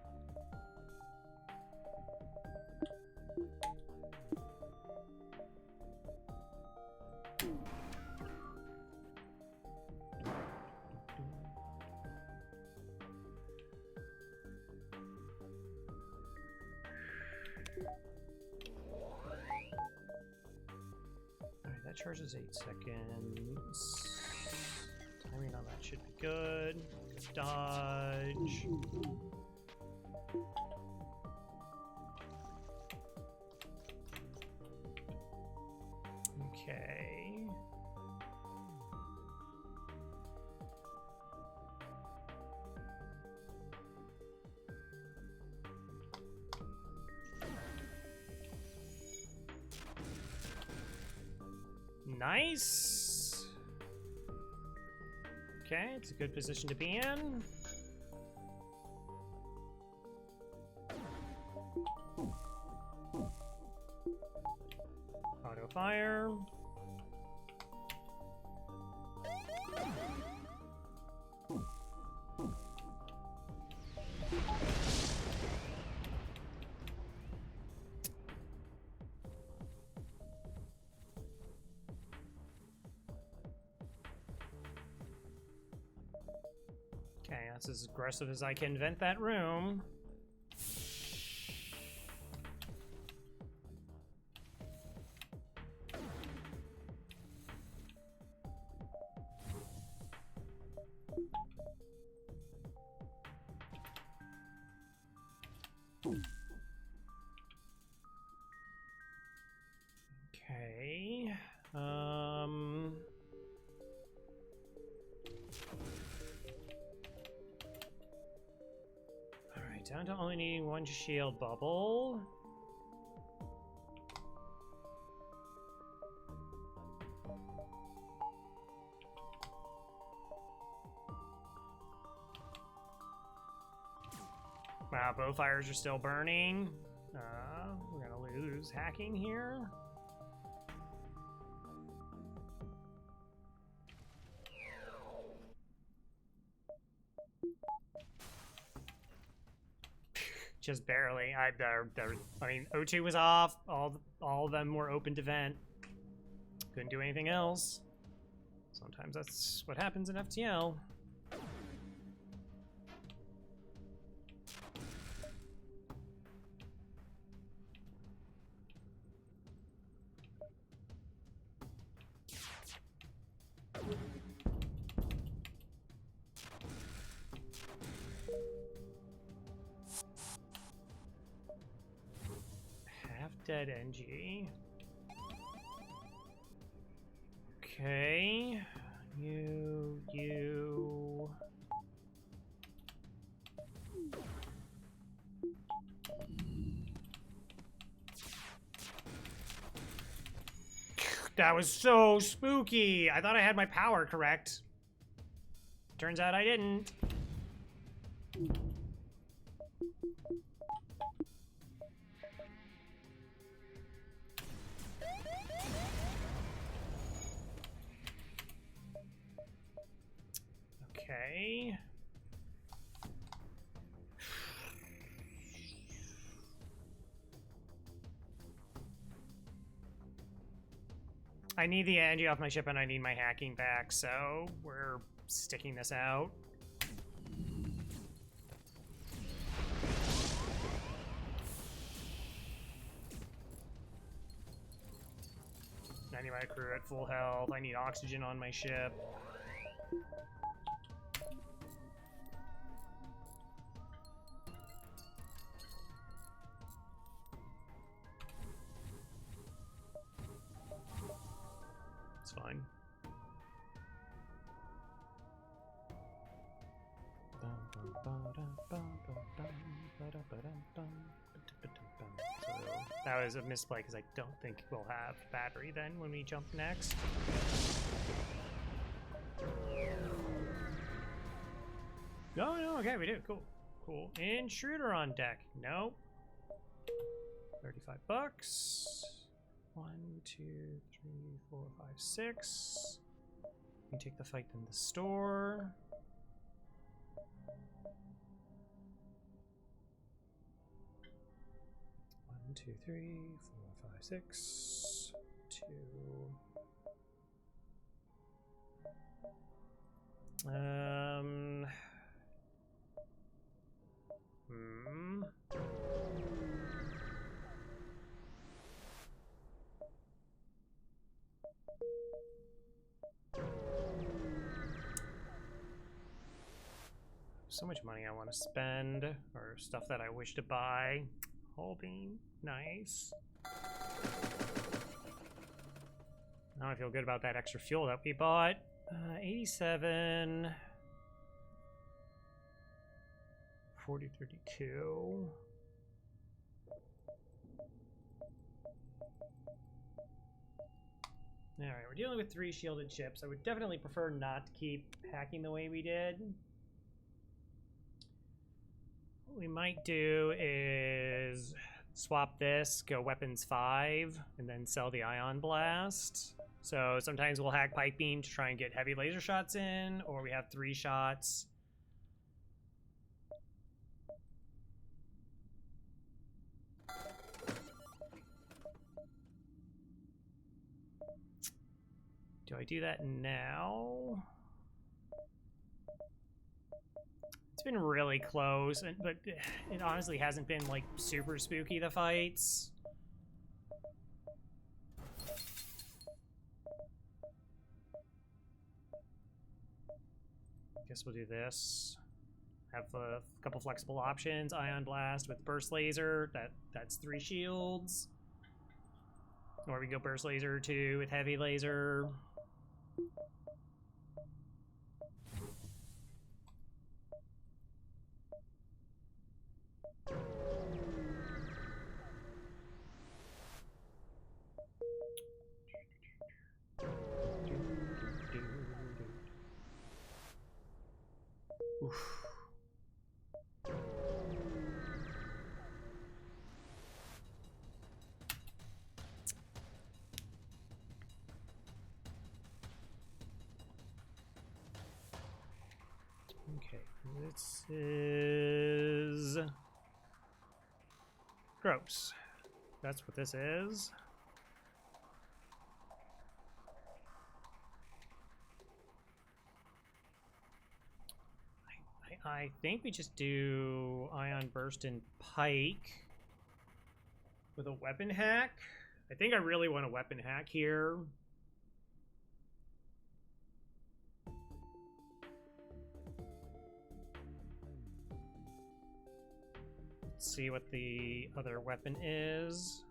That charges 8 seconds. Timing on that should be good. Dodge. Okay. Nice. Okay, it's a good position to be in. Auto fire. Okay, that's as aggressive as I can vent that room. Okay. Alright, down to only needing one shield bubble. Wow, bow fires are still burning. We're gonna lose hacking here. Just barely. I mean, O2 was off. All of them were open to vent. Couldn't do anything else. Sometimes that's what happens in FTL. Dead NG. Okay. You. That was so spooky. I thought I had my power correct. Turns out I didn't. Okay. I need the energy off my ship and I need my hacking back, so we're sticking this out. I need my crew at full health. I need oxygen on my ship. It's fine. So that was a misplay because I don't think we'll have battery then when we jump next. No, okay, we do. Cool. Intruder on deck. Nope. 35 bucks. 1, 2, 3, 4, 5, 6. We can take the fight in the store. 1, 2, 3, 4, 5, 6. 2. So much money I want to spend, or stuff that I wish to buy. Holding, nice. Now I feel good about that extra fuel that we bought. 87. 40, 32. Alright, we're dealing with 3 shielded ships. I would definitely prefer not to keep hacking the way we did. What we might do is swap this, go weapons 5, and then sell the ion blast. So sometimes we'll hack pipe beam to try and get heavy laser shots in, or we have 3 shots. Do I do that now? It's been really close, but it honestly hasn't been like super spooky, the fights. Guess we'll do this. Have a couple flexible options. Ion blast with burst laser. That's 3 shields. Or we go burst laser 2 with heavy laser. Oof. Okay, this is gross. That's what this is. I think we just do ion burst and pike with a weapon hack. I think I really want a weapon hack here. Let's see what the other weapon is.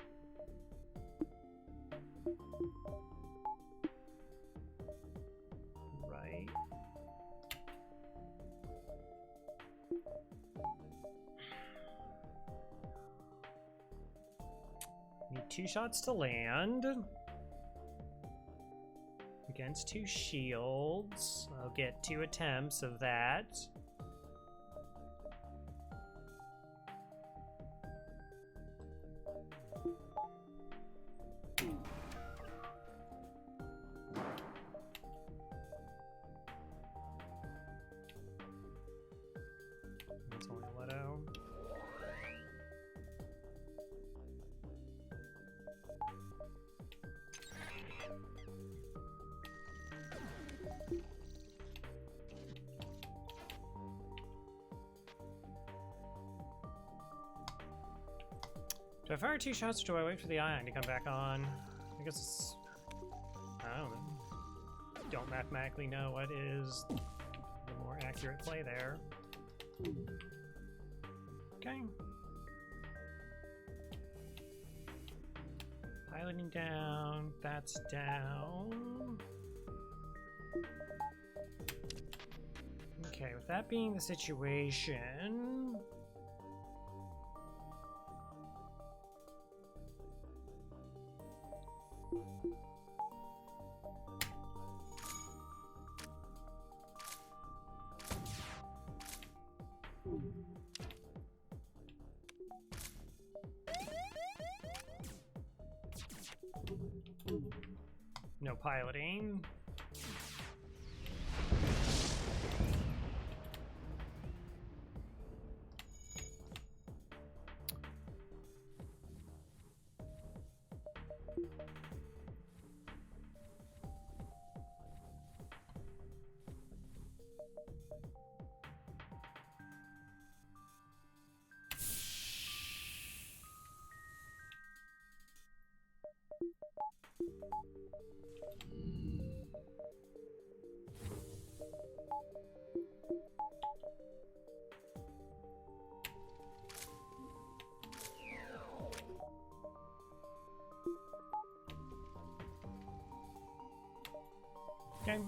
Need 2 shots to land. Against 2 shields. I'll get 2 attempts of that. That's only Leto. Do I fire 2 shots or do I wait for the ion to come back on? I guess it's... I don't know. Don't mathematically know what is the more accurate play there. Okay. Piloting down, that's down. Okay, with that being the situation... No piloting. Okay.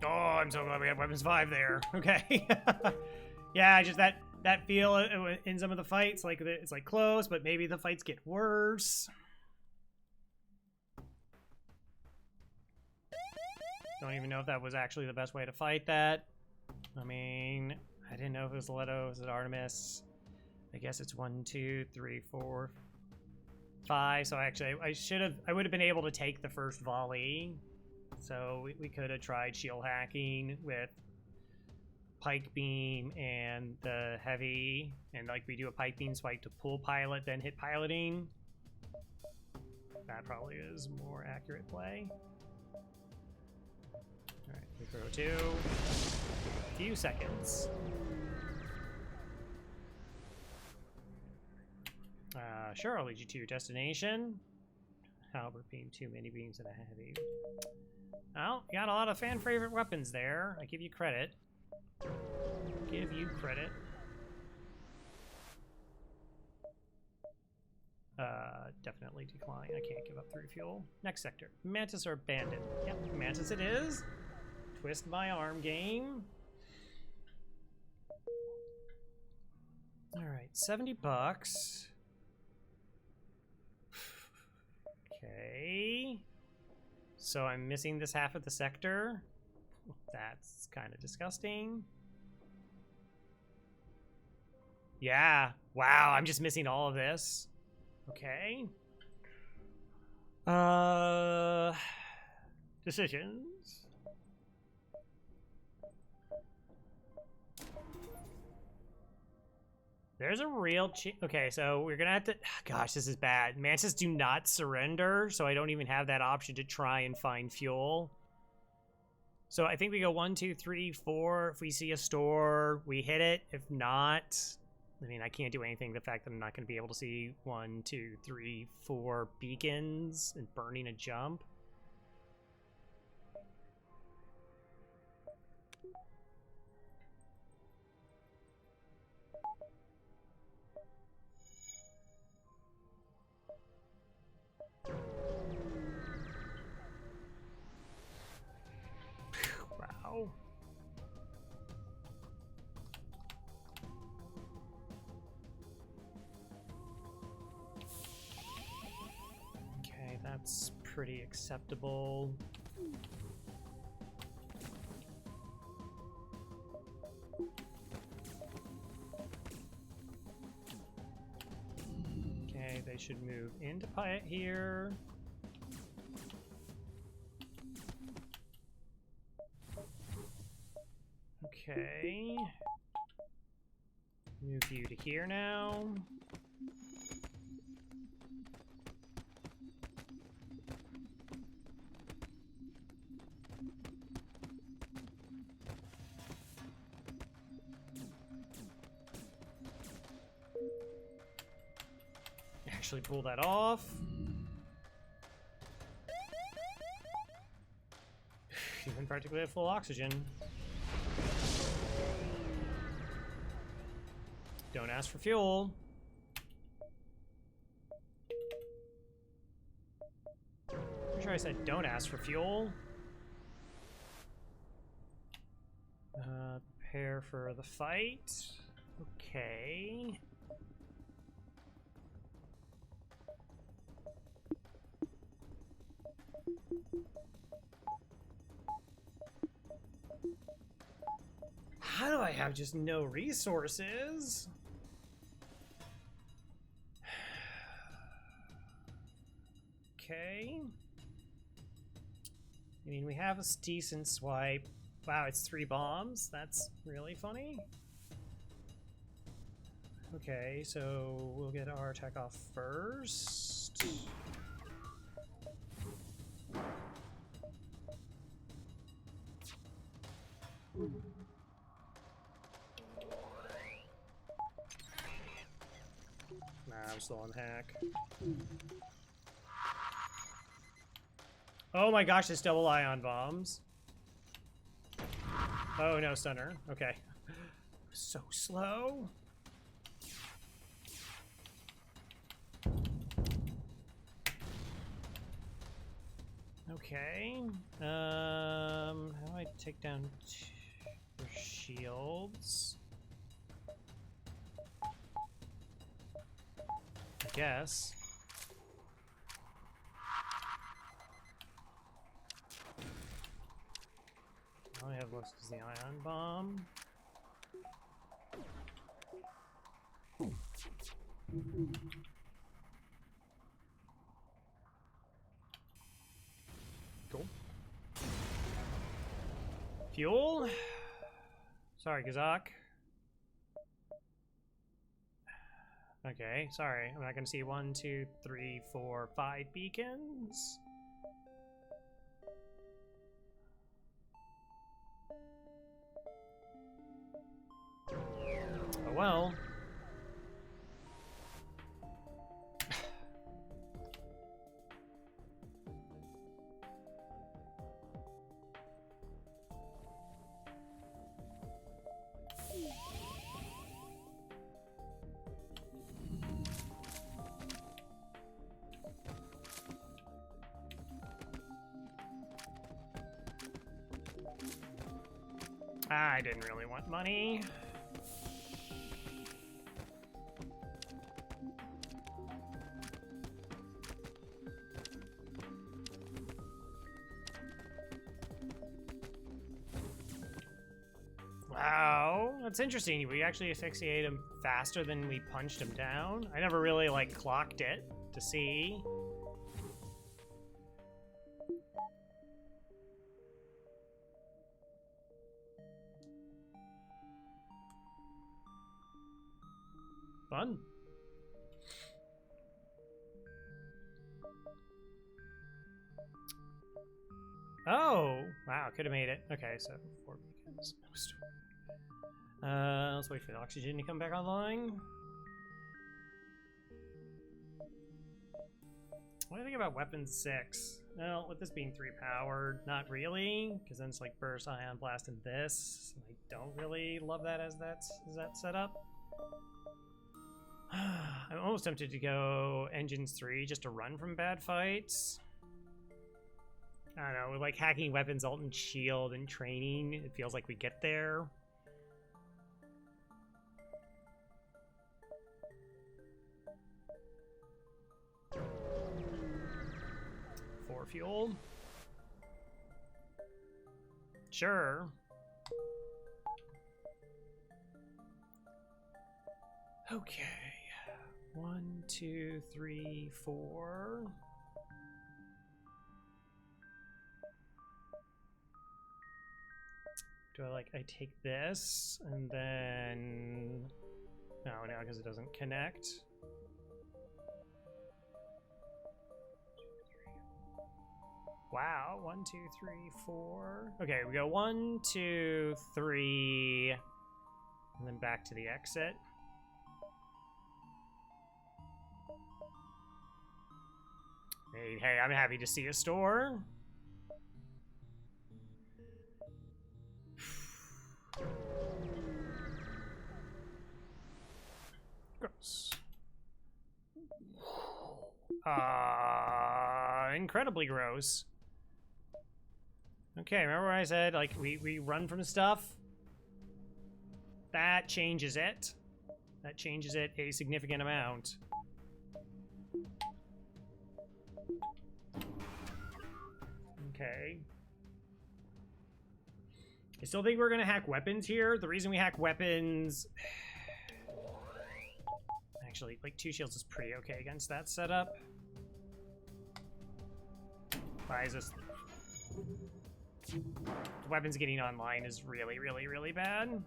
Oh, I'm so glad we have weapons 5 there. Okay. Yeah, just that feel in some of the fights, like it's like close, but maybe the fights get worse. Don't even know if that was actually the best way to fight that. I mean, I didn't know if it was Leto, was it Artemis? I guess it's 1, 2, 3, 4, 5. So actually, I would have been able to take the first volley. So we could have tried shield hacking with pike beam and the heavy, and like we do a pike beam swipe to pull pilot, then hit piloting. That probably is more accurate play. All right, we throw 2. A few seconds. Sure, I'll lead you to your destination. Halberd beam, 2 mini beams, and a heavy. Well, you got a lot of fan favorite weapons there. I give you credit. Give you credit. Definitely decline. I can't give up 3 fuel. Next sector. Mantis or Bandit? Yep, Mantis it is. Twist my arm game. Alright, 70 bucks. Okay. So I'm missing this half of the sector. That's kind of disgusting. Yeah. Wow, I'm just missing all of this. Okay. Decisions. There's a real okay, so we're gonna have to... Gosh, this is bad. Mantis do not surrender, so I don't even have that option to try and find fuel. So I think we go 1, 2, 3, 4. If we see a store, we hit it. If not, I mean, I can't do anything. The fact that I'm not going to be able to see 1, 2, 3, 4 beacons and burning a jump. Wow. That's pretty acceptable. Okay, they should move into Pyatt here. Okay. Move you to here now. Actually pull that off. Even practically at full oxygen. Don't ask for fuel. Pretty sure I said don't ask for fuel. Prepare for the fight. Okay. How do I have just no resources? Okay. I mean, we have a decent swipe. Wow, it's 3 bombs? That's really funny. Okay, so we'll get our attack off first. Nah, I'm still on hack. Oh my gosh, it's double ion bombs. Oh no, stunner. Okay. So slow. Okay. How do I take down their shields? I guess. All I have left is the ion bomb. Cool. Fuel? Sorry, Gazak. Okay, sorry. I'm not gonna see 1, 2, 3, 4, 5 beacons. Oh well. I didn't really want money. Wow, that's interesting. We actually asphyxiate him faster than we punched him down. I never really, like, clocked it to see. Fun. Oh, wow, could have made it. Okay, so 4 beacons. Let's wait for the oxygen to come back online. What do you think about weapon 6? Well, with this being 3 powered, not really, because then it's like burst, ion blast, and this. I don't really love that as that set up. I'm almost tempted to go engines 3 just to run from bad fights. I don't know, with like hacking weapons, Zoltan shield, and training, it feels like we get there. 4 fuel. Sure. Okay. 1, 2, 3, 4. Do I take this and then... No, because it doesn't connect. Wow, 1, 2, 3, 4. Okay, we go 1, 2, 3, and then back to the exit. Hey, I'm happy to see a store. Gross. Incredibly gross. Okay, remember when I said, like, we run from stuff? That changes it. That changes it a significant amount. Okay. I still think we're gonna hack weapons here. The reason we hack weapons... Actually, like, 2 shields is pretty okay against that setup. Why is this... The weapons getting online is really, really, really bad.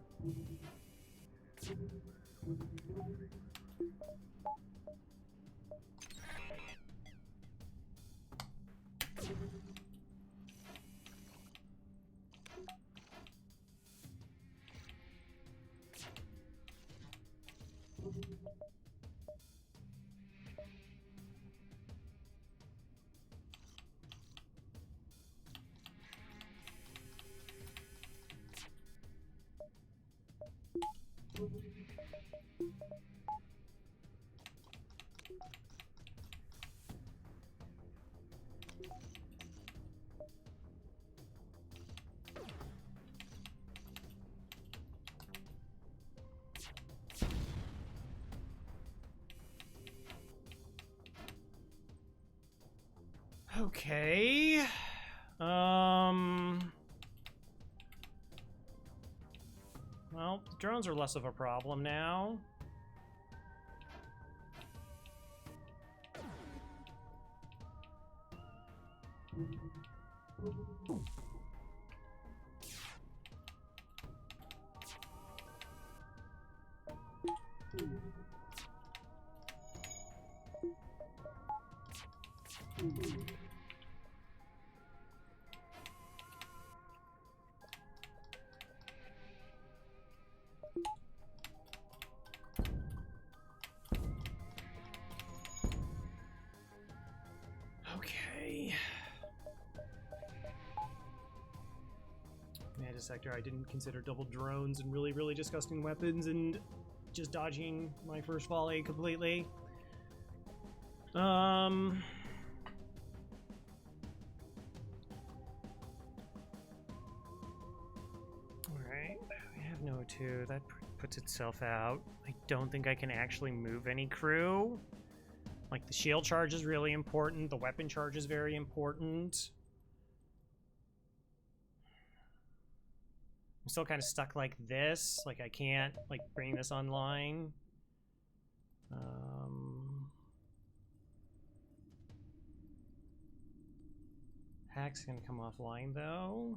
Okay. Well, the drones are less of a problem now. Okay. Meta sector, I didn't consider double drones and really, really disgusting weapons and just dodging my first volley completely. Alright, we have no 2. That puts itself out. I don't think I can actually move any crew. Like, the shield charge is really important. The weapon charge is very important. I'm still kind of stuck like this. Like, I can't, like, bring this online. Hack's gonna come offline, though.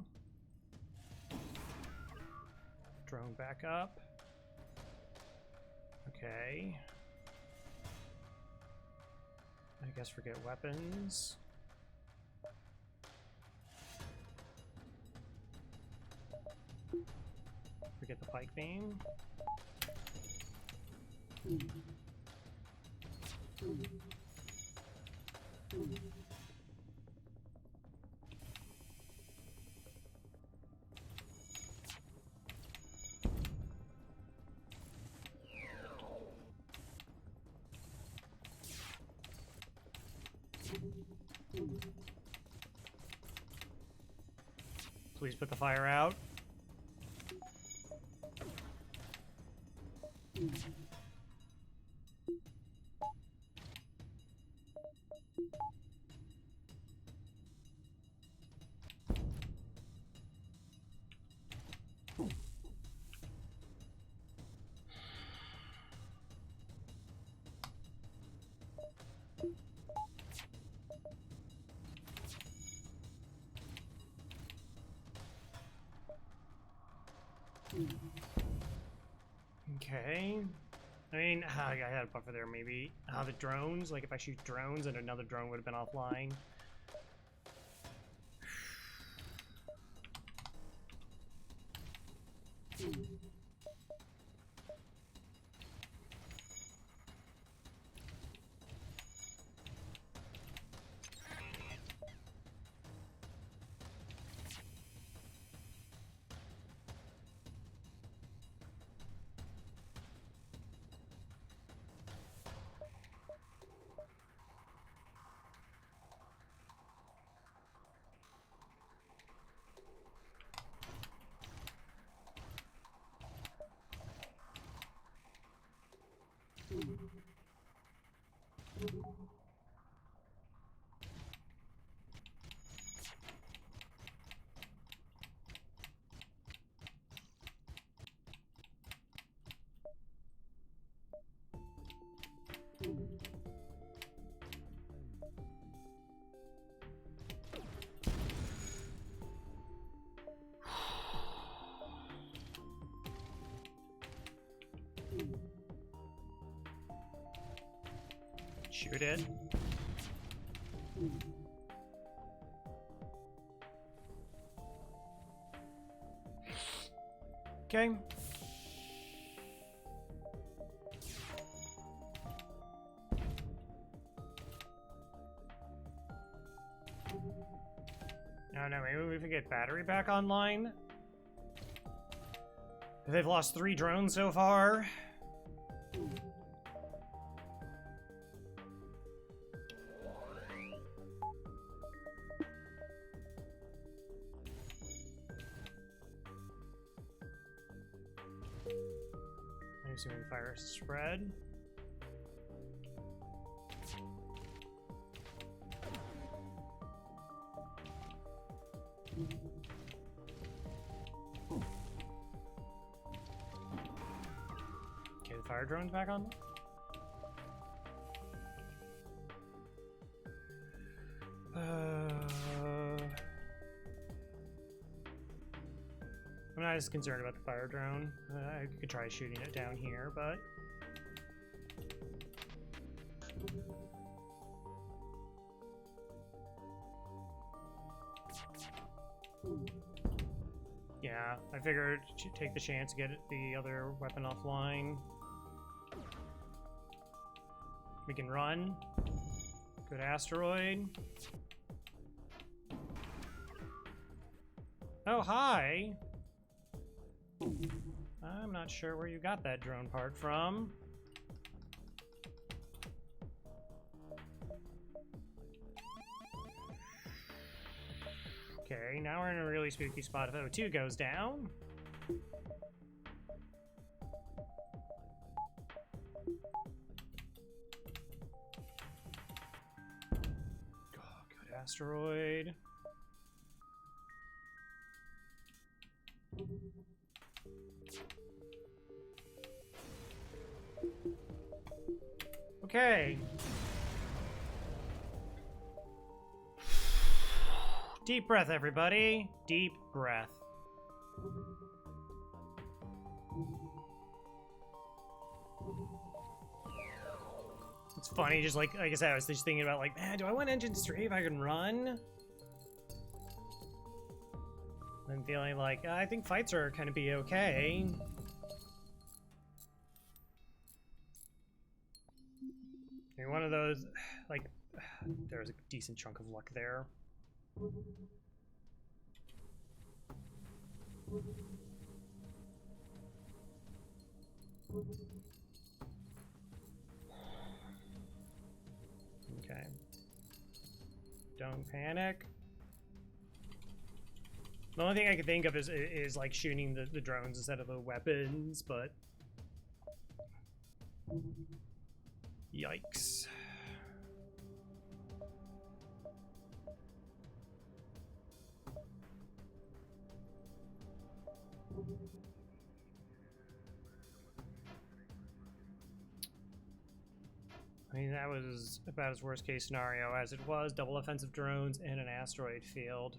Drone back up. Okay. I guess forget weapons. Forget the pike beam. Please put the fire out. Okay. I mean, I had a buffer there, maybe. The drones, like if I shoot drones and another drone would have been offline. Shoot it. Okay. No, maybe we can get battery back online. They've lost 3 drones so far. I'm assuming fire spread. Okay, the fire drone's back on. I'm not as concerned about the fire drone. I could try shooting it down here, but... yeah, I figured take the chance to get the other weapon offline. We can run. Good asteroid. Oh, hi! I'm not sure where you got that drone part from. Okay, now we're in a really spooky spot if O2 goes down. Oh, good asteroid. Okay. Deep breath, everybody. Deep breath. It's funny, just like I said, I was just thinking about like, man, do I want engine 3 if I can run? I'm feeling like, I think fights are kind of be okay. I mean, one of those, like, there's a decent chunk of luck there. Okay. Don't panic. The only thing I can think of is like shooting the drones instead of the weapons, but yikes. I mean, that was about as worst case scenario as it was. Double offensive drones and an asteroid field.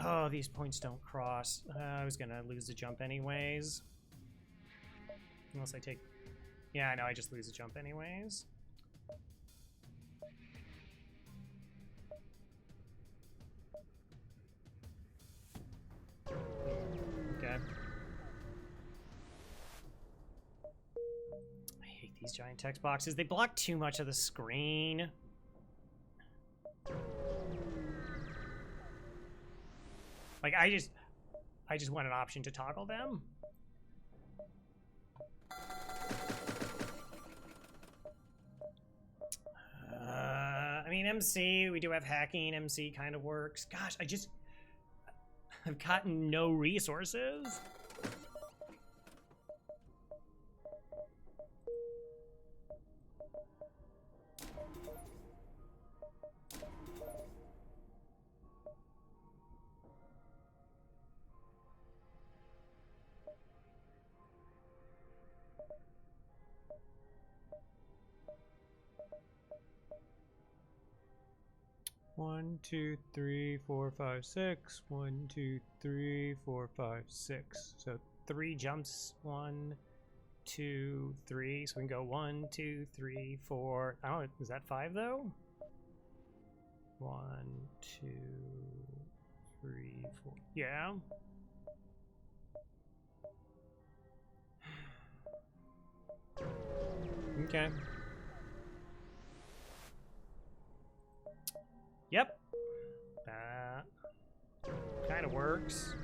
Oh, these points don't cross. I was gonna lose the jump anyways. Unless I take... Yeah, I know, I just lose the jump anyways. Okay. I hate these giant text boxes. They block too much of the screen. Like, I just want an option to toggle them. I mean, MC, we do have hacking. MC kind of works. Gosh, I've gotten no resources. One, two, three, four, five, six. 1, 2, 3, 4, 5, 6. So 3 jumps. 1, 2, 3. So we can go 1, 2, 3, 4. I don't know. Is that 5 though? 1, 2, 3, 4. Yeah. Okay. Yep. That kind of works.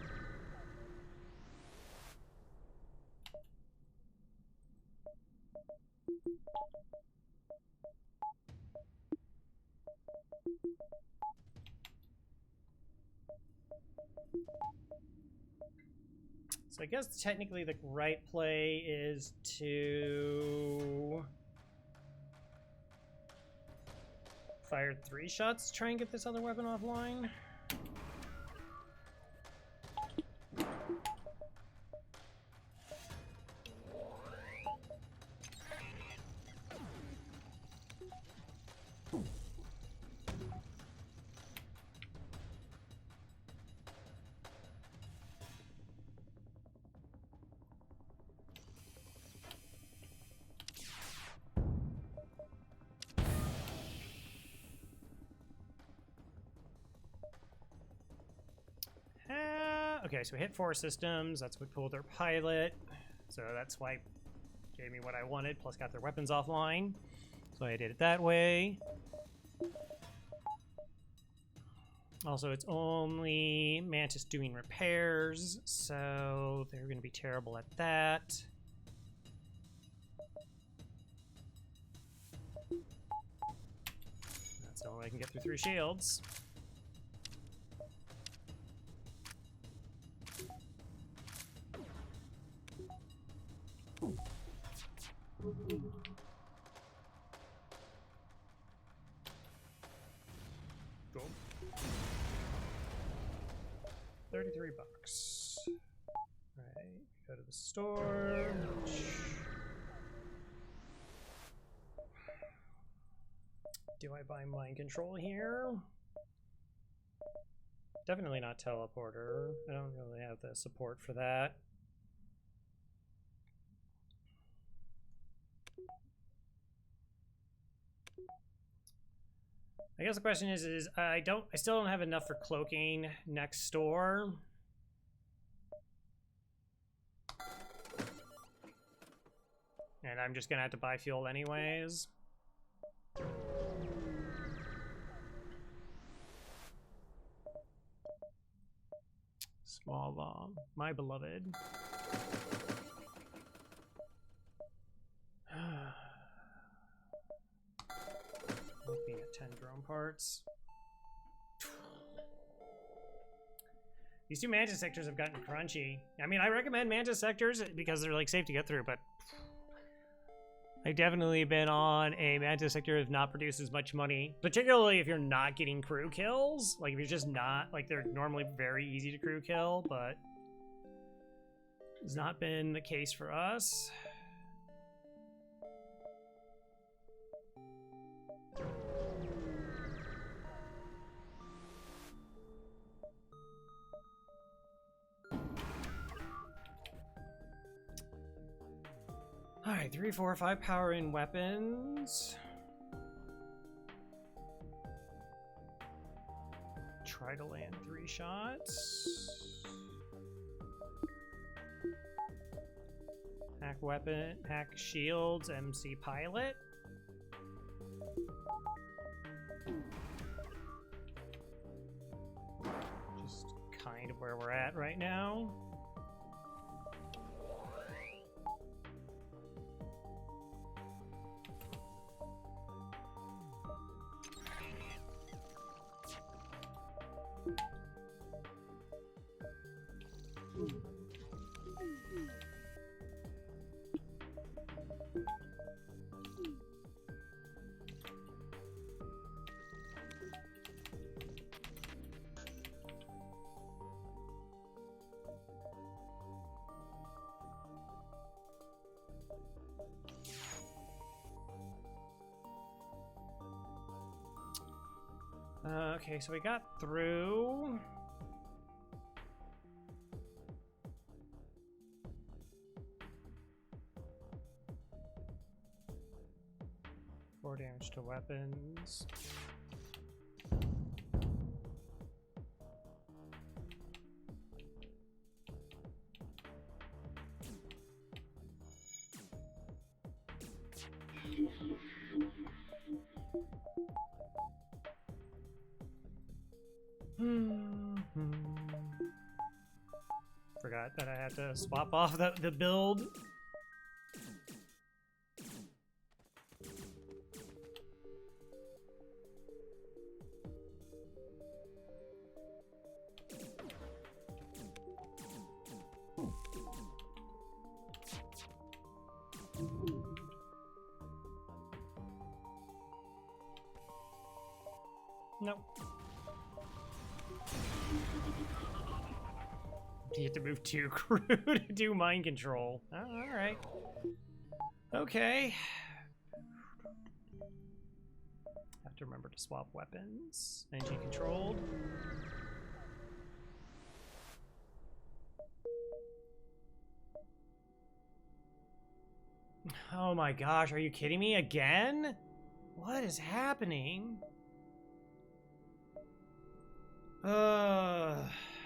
So I guess technically the right play is to fire 3 shots to try and get this other weapon offline. Okay, so we hit 4 systems. That's what pulled their pilot. So that's why it gave me what I wanted, plus got their weapons offline. So I did it that way. Also, it's only Mantis doing repairs, so they're going to be terrible at that. That's the only way I can get through 3 shields. Cool. $33. Right, go to the store. Do I buy mind control here? Definitely not teleporter. I don't really have the support for that. I guess the question is I still don't have enough for cloaking next store. And I'm just gonna have to buy fuel anyways. Small bomb, my beloved. Being at 10 drone parts. These 2 Mantis sectors have gotten crunchy. I mean, I recommend Mantis sectors because they're like safe to get through, but I've definitely been on a Mantis sector that has not produced as much money, particularly if you're not getting crew kills. Like if you're just not, like they're normally very easy to crew kill, but it's not been the case for us. Alright, 3, 4, 5 power in weapons. Try to land 3 shots. Hack weapon, hack shields, MC pilot. Just kind of where we're at right now. Okay, so we got through. Four damage to weapons. Forgot that I had to swap off the build. Nope. You have to move 2 crew to do mind control. Oh, all right. Okay. Have to remember to swap weapons. Engine controlled. Oh my gosh, are you kidding me again? What is happening?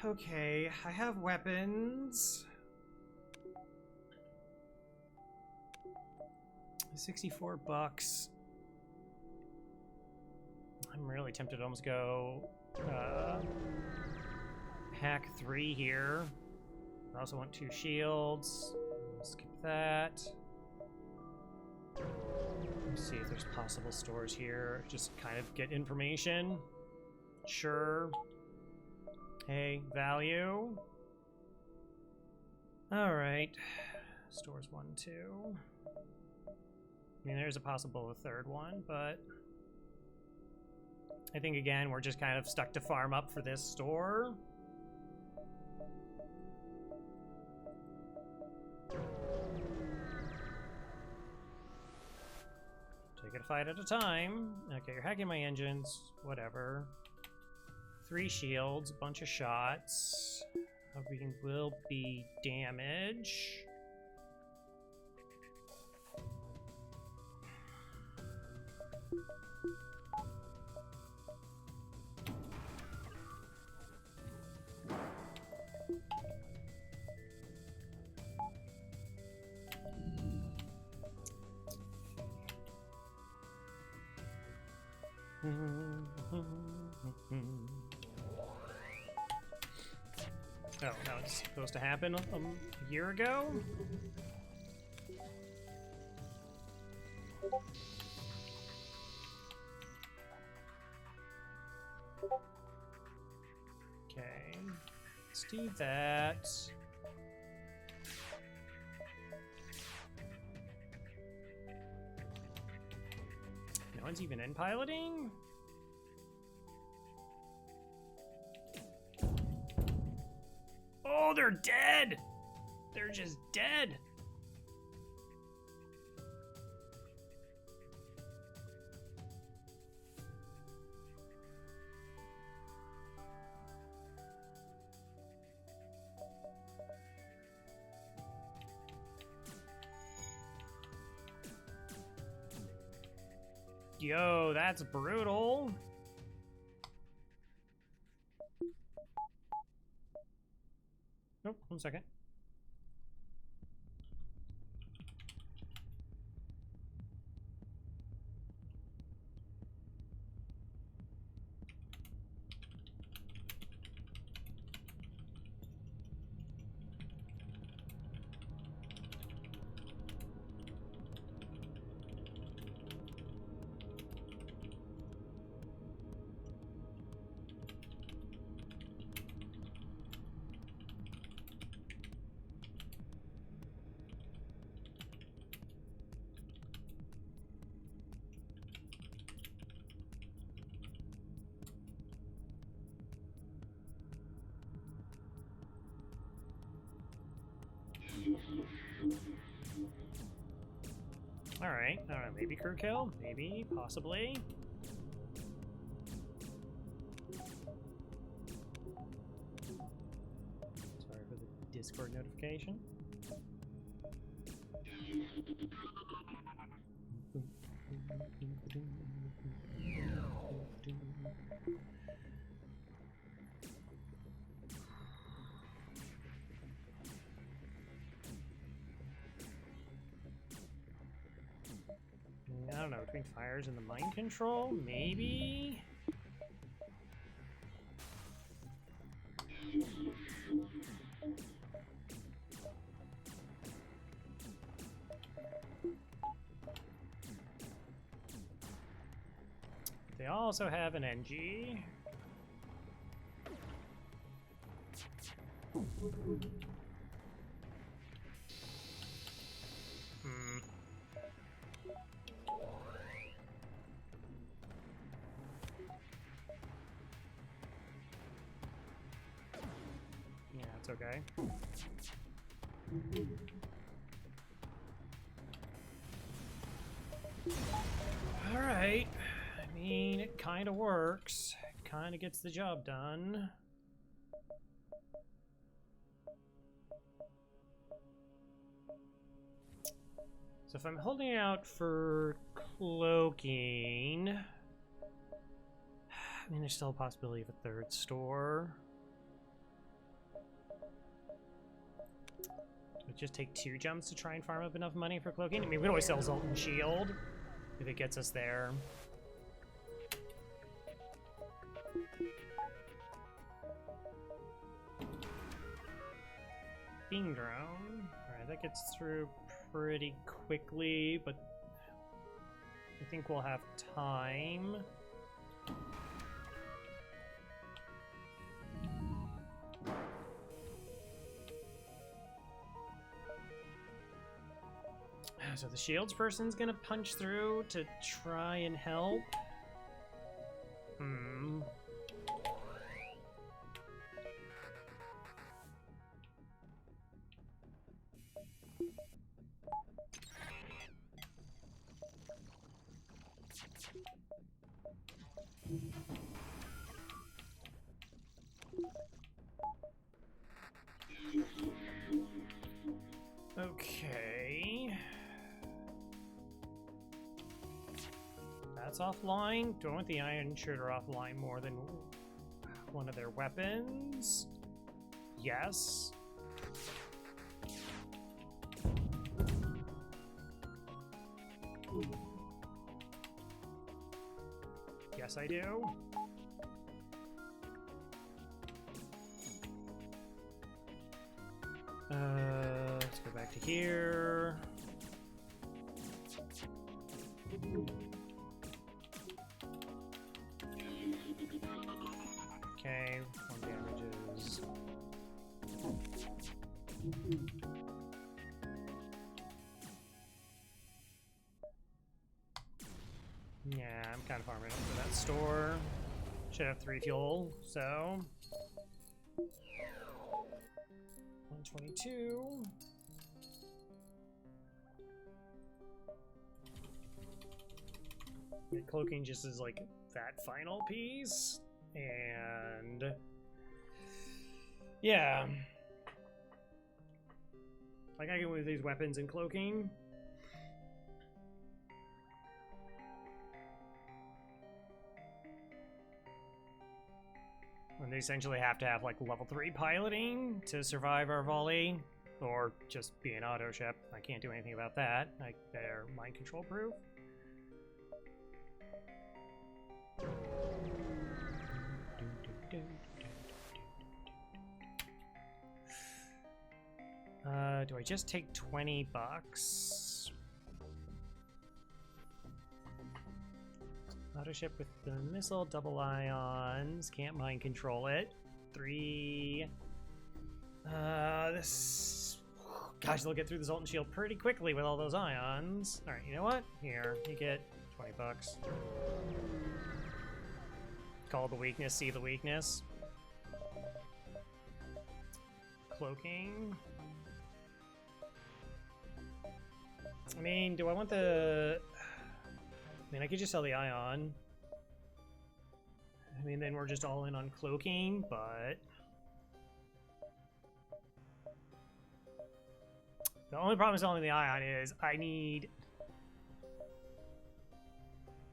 Okay, I have weapons. 64 bucks. I'm really tempted to almost go hack 3 here. I also want 2 shields. Skip that. Let's see if there's possible stores here. Just kind of get information. Sure. Hey, value. All right. Stores 1, 2. I mean, there's a possible third one, but I think, again, we're just kind of stuck to farm up for this store. Take it a fight at a time. Okay, you're hacking my engines. Whatever. 3 shields, a bunch of shots. Hoping will be damage. Oh, no, it's supposed to happen a year ago? Okay, let's do that. No one's even in piloting? Oh, they're dead! They're just dead! Yo, that's brutal. Nope, 1 second. Alright, I don't know, maybe crew kill? Maybe, possibly. Sorry for the Discord notification. I don't know, between fires and the mind control, maybe? They also have an NG. Yeah, it's okay. All right. I mean, it kind of works. It kind of gets the job done. So if I'm holding out for cloaking, I mean, there's still a possibility of a third store. Do we just take 2 jumps to try and farm up enough money for cloaking? I mean, we can always sell Zoltan Shield if it gets us there. Beam drone. Alright, that gets through pretty quickly, but I think we'll have time. So the shields person's gonna punch through to try and help. Okay. That's offline. Don't want the Iron Shooter offline more than one of their weapons. Yes. Yes, I do. Let's go back to here. Okay, 1 damages. Yeah, I'm kind of farming up for that store. Should have 3 fuel, so 122. The cloaking just is like that final piece, and yeah, like I can with these weapons and cloaking. And they essentially have to have like level 3 piloting to survive our volley, or just be an auto ship. I can't do anything about that. Like, they're mind control proof. Do I just take 20 bucks? Auto ship with the missile, double ions, can't mind control it. 3. This. Gosh, they'll get through the Zoltan shield pretty quickly with all those ions. Alright, you know what? Here, you get 20 bucks. Call the weakness, see the weakness. Cloaking. I mean, do I want the... I mean, I could just sell the ion. I mean, then we're just all in on cloaking, but... The only problem with selling the ion is I need...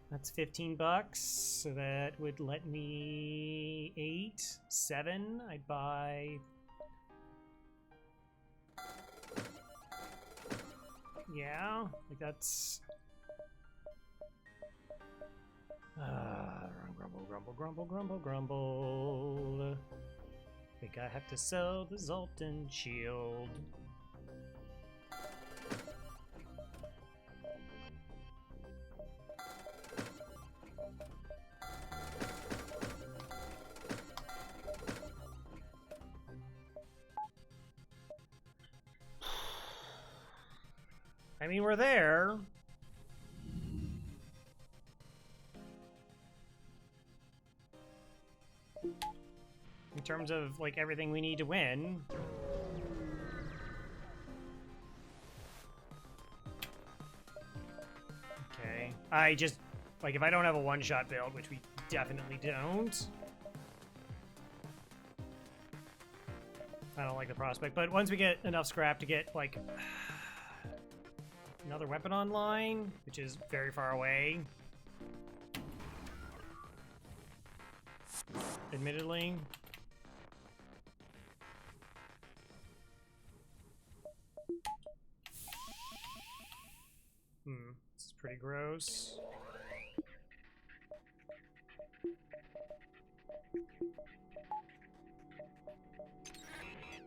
That's 15 bucks, so that would let me 8, 7. I'd buy... Yeah, like that's... Grumble, grumble, grumble, grumble, grumble. Think I have to sell the Zoltan shield. I mean, we're there. In terms of, like, everything we need to win. Okay. I just, like, if I don't have a one-shot build, which we definitely don't. I don't like the prospect, but once we get enough scrap to get, like... another weapon online, which is very far away. Admittedly. This is pretty gross.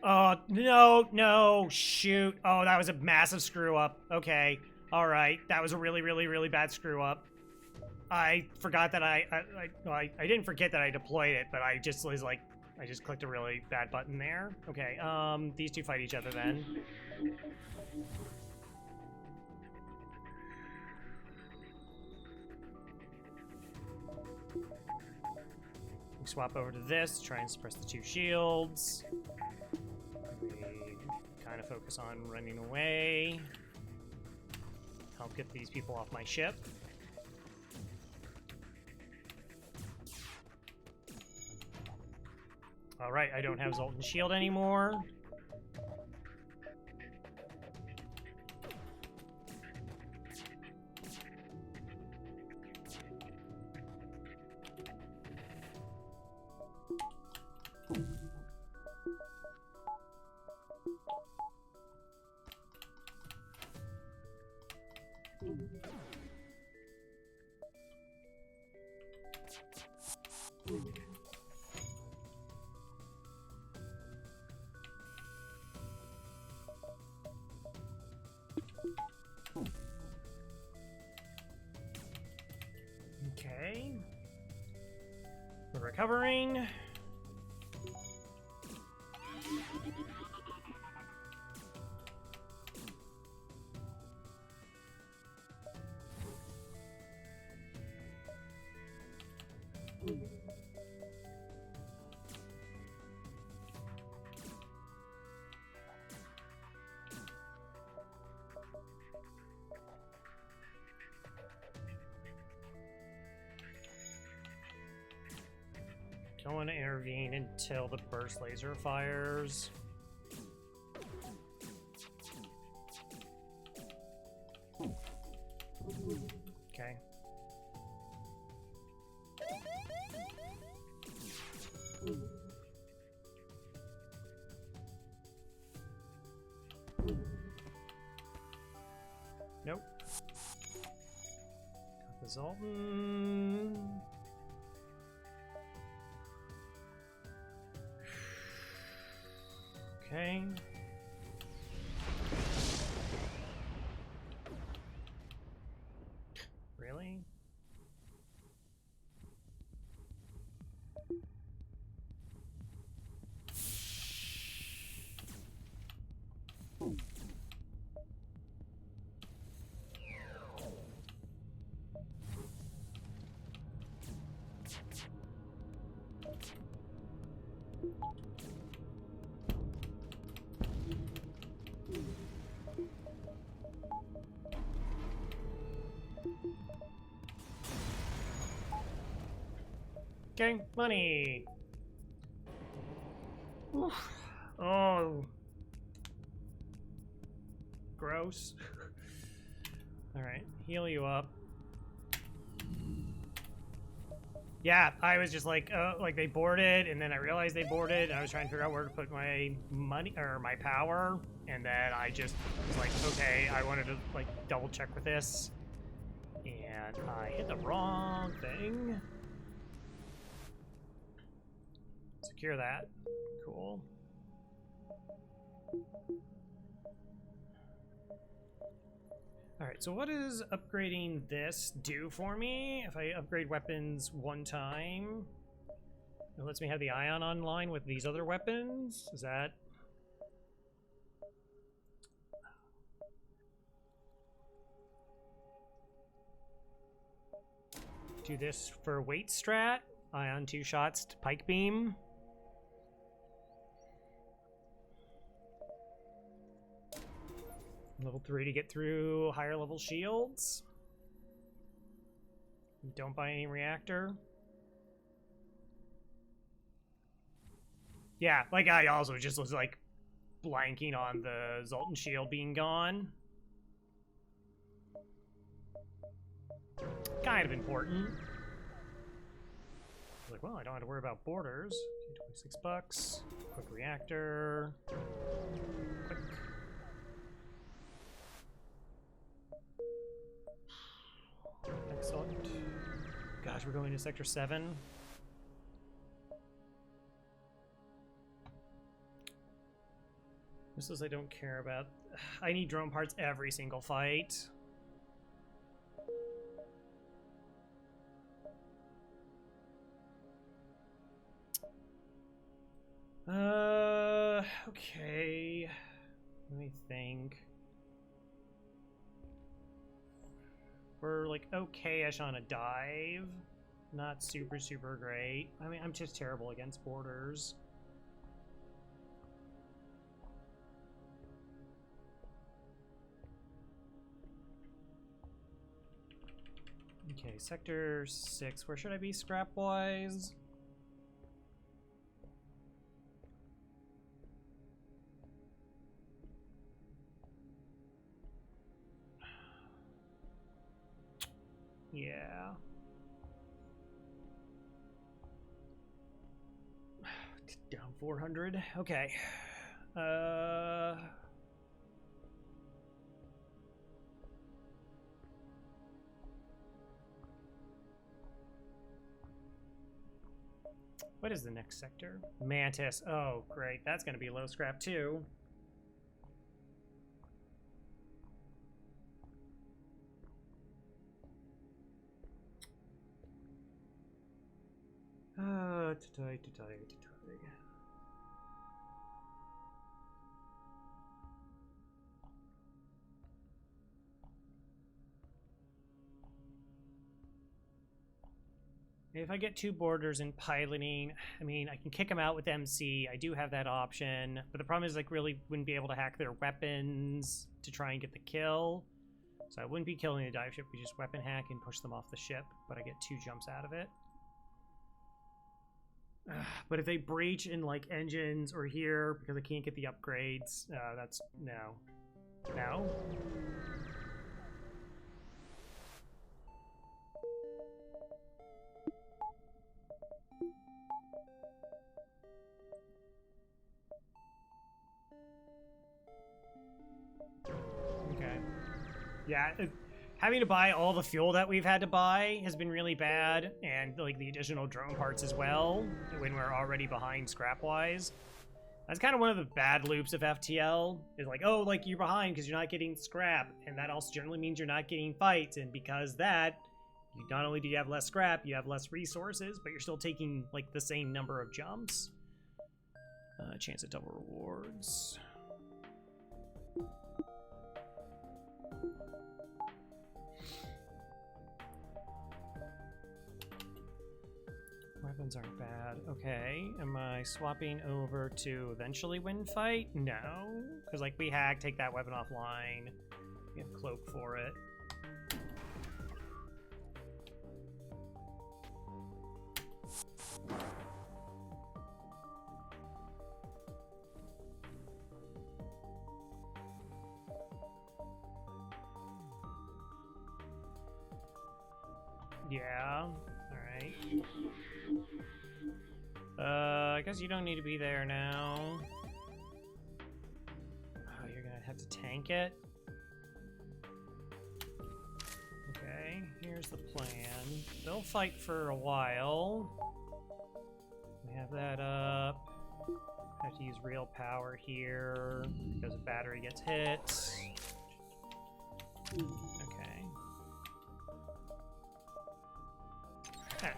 Oh, no, no, shoot. Oh, that was a massive screw up. Okay, all right. That was a really, really, really bad screw up. I forgot that I didn't forget that I deployed it, but I just was like, I just clicked a really bad button there. Okay, these two fight each other then. We swap over to this, try and suppress the two shields. We kind of focus on running away. Help get these people off my ship. Alright, I don't have Zoltan shield anymore. Okay. We're recovering. Don't want to intervene until the burst laser fires. Okay. Nope. Got the Zoltan. Okay. Really? Okay, money. Oof. Oh. Gross. Alright, heal you up. Yeah, I was just like they boarded, and then I realized they boarded, and I was trying to figure out where to put my money, or my power, and then I just was like, okay, I wanted to, like, double check with this, and I hit the wrong thing. Secure that. Cool. Alright, so what does upgrading this do for me? If I upgrade weapons one time, it lets me have the ion online with these other weapons? Is that... Do this for weight strat? Ion 2 shots to pike beam. Level 3 to get through higher level shields. Don't buy any reactor. Yeah, like I also just was like blanking on the Zoltan shield being gone. Kind of important. Like, well, I don't have to worry about borders. Okay, $26. Quick reactor. Quick. Excellent. Gosh, we're going to Sector 7. Missiles I don't care about. I need drone parts every single fight. Okay. Let me think. We're like okay-ish on a dive. Not super, super great. I mean, I'm just terrible against borders. Okay, Sector 6. Where should I be scrap-wise? Yeah. Down 400. Okay. What is the next sector? Mantis. Oh, great. That's going to be low scrap, too. To-tie. If I get 2 borders in piloting, I mean, I can kick them out with MC. I do have that option. But the problem is, like, really wouldn't be able to hack their weapons to try and get the kill. So I wouldn't be killing the dive ship. We just weapon hack and push them off the ship. But I get 2 jumps out of it. But if they breach in, like, engines or here because I can't get the upgrades, that's... no. No? Yeah, having to buy all the fuel that we've had to buy has been really bad, and like the additional drone parts as well, when we're already behind scrap-wise. That's kind of one of the bad loops of FTL, is like, oh, like you're behind because you're not getting scrap, and that also generally means you're not getting fights, and because that, you not only do you have less scrap, you have less resources, but you're still taking like the same number of jumps. Chance at double rewards. Weapons aren't bad. Okay, am I swapping over to eventually win fight? No, because like we hack, take that weapon offline. We have cloak for it. Yeah, alright. I guess you don't need to be there now. Oh, you're gonna have to tank it? Okay, here's the plan. They'll fight for a while. We have that up. Have to use real power here because the battery gets hit. Okay. Hey.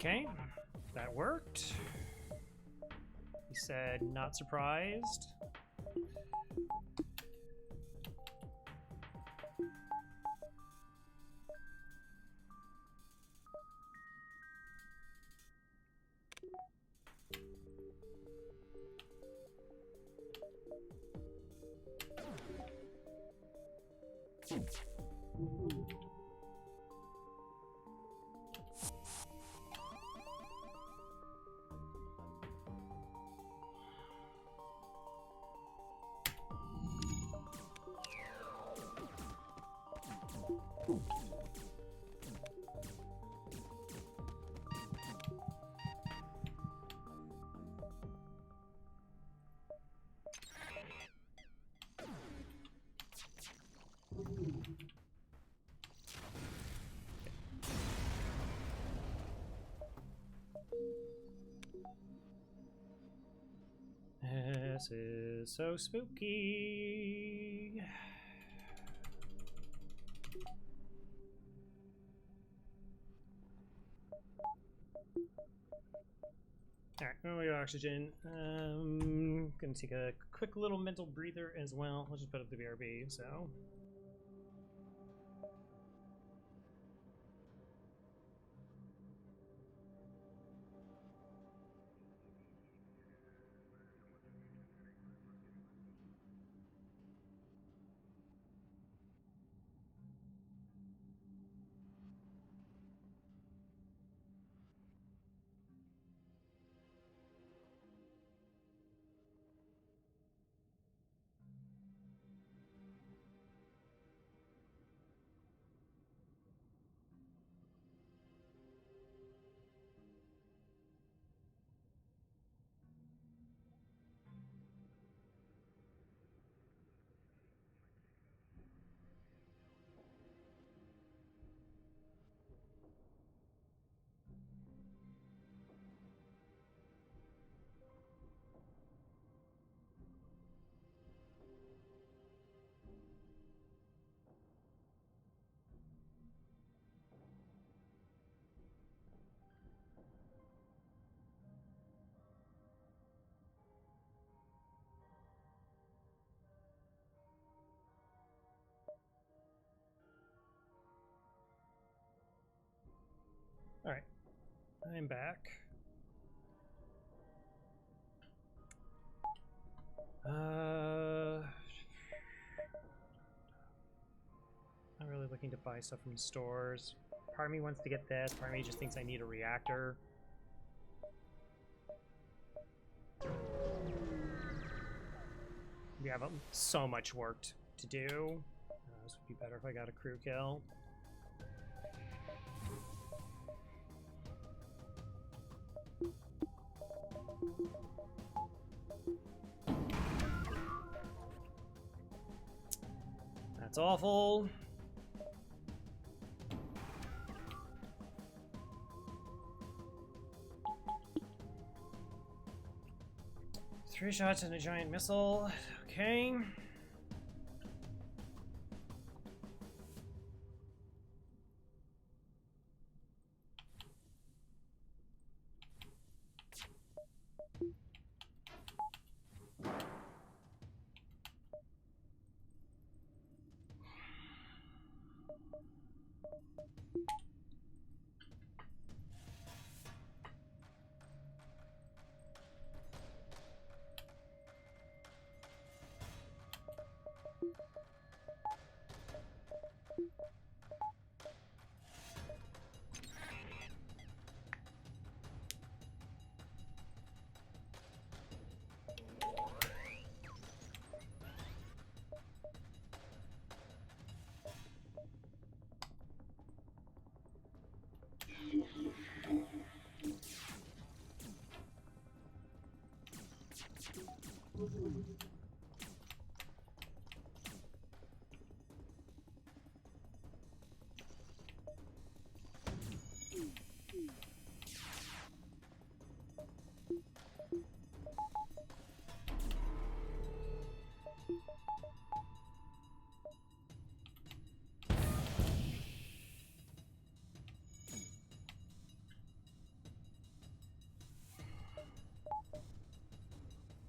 Okay, that worked. He said, not surprised. This is so spooky. Alright, well, we got oxygen. Gonna take a quick little mental breather as well. Let's just put up the BRB, so. Alright, I'm back. I'm really looking to buy stuff from stores. Part of me wants to get this, part of me just thinks I need a reactor. We have so much work to do. This would be better if I got a crew kill. That's awful. Three shots and a giant missile. Okay.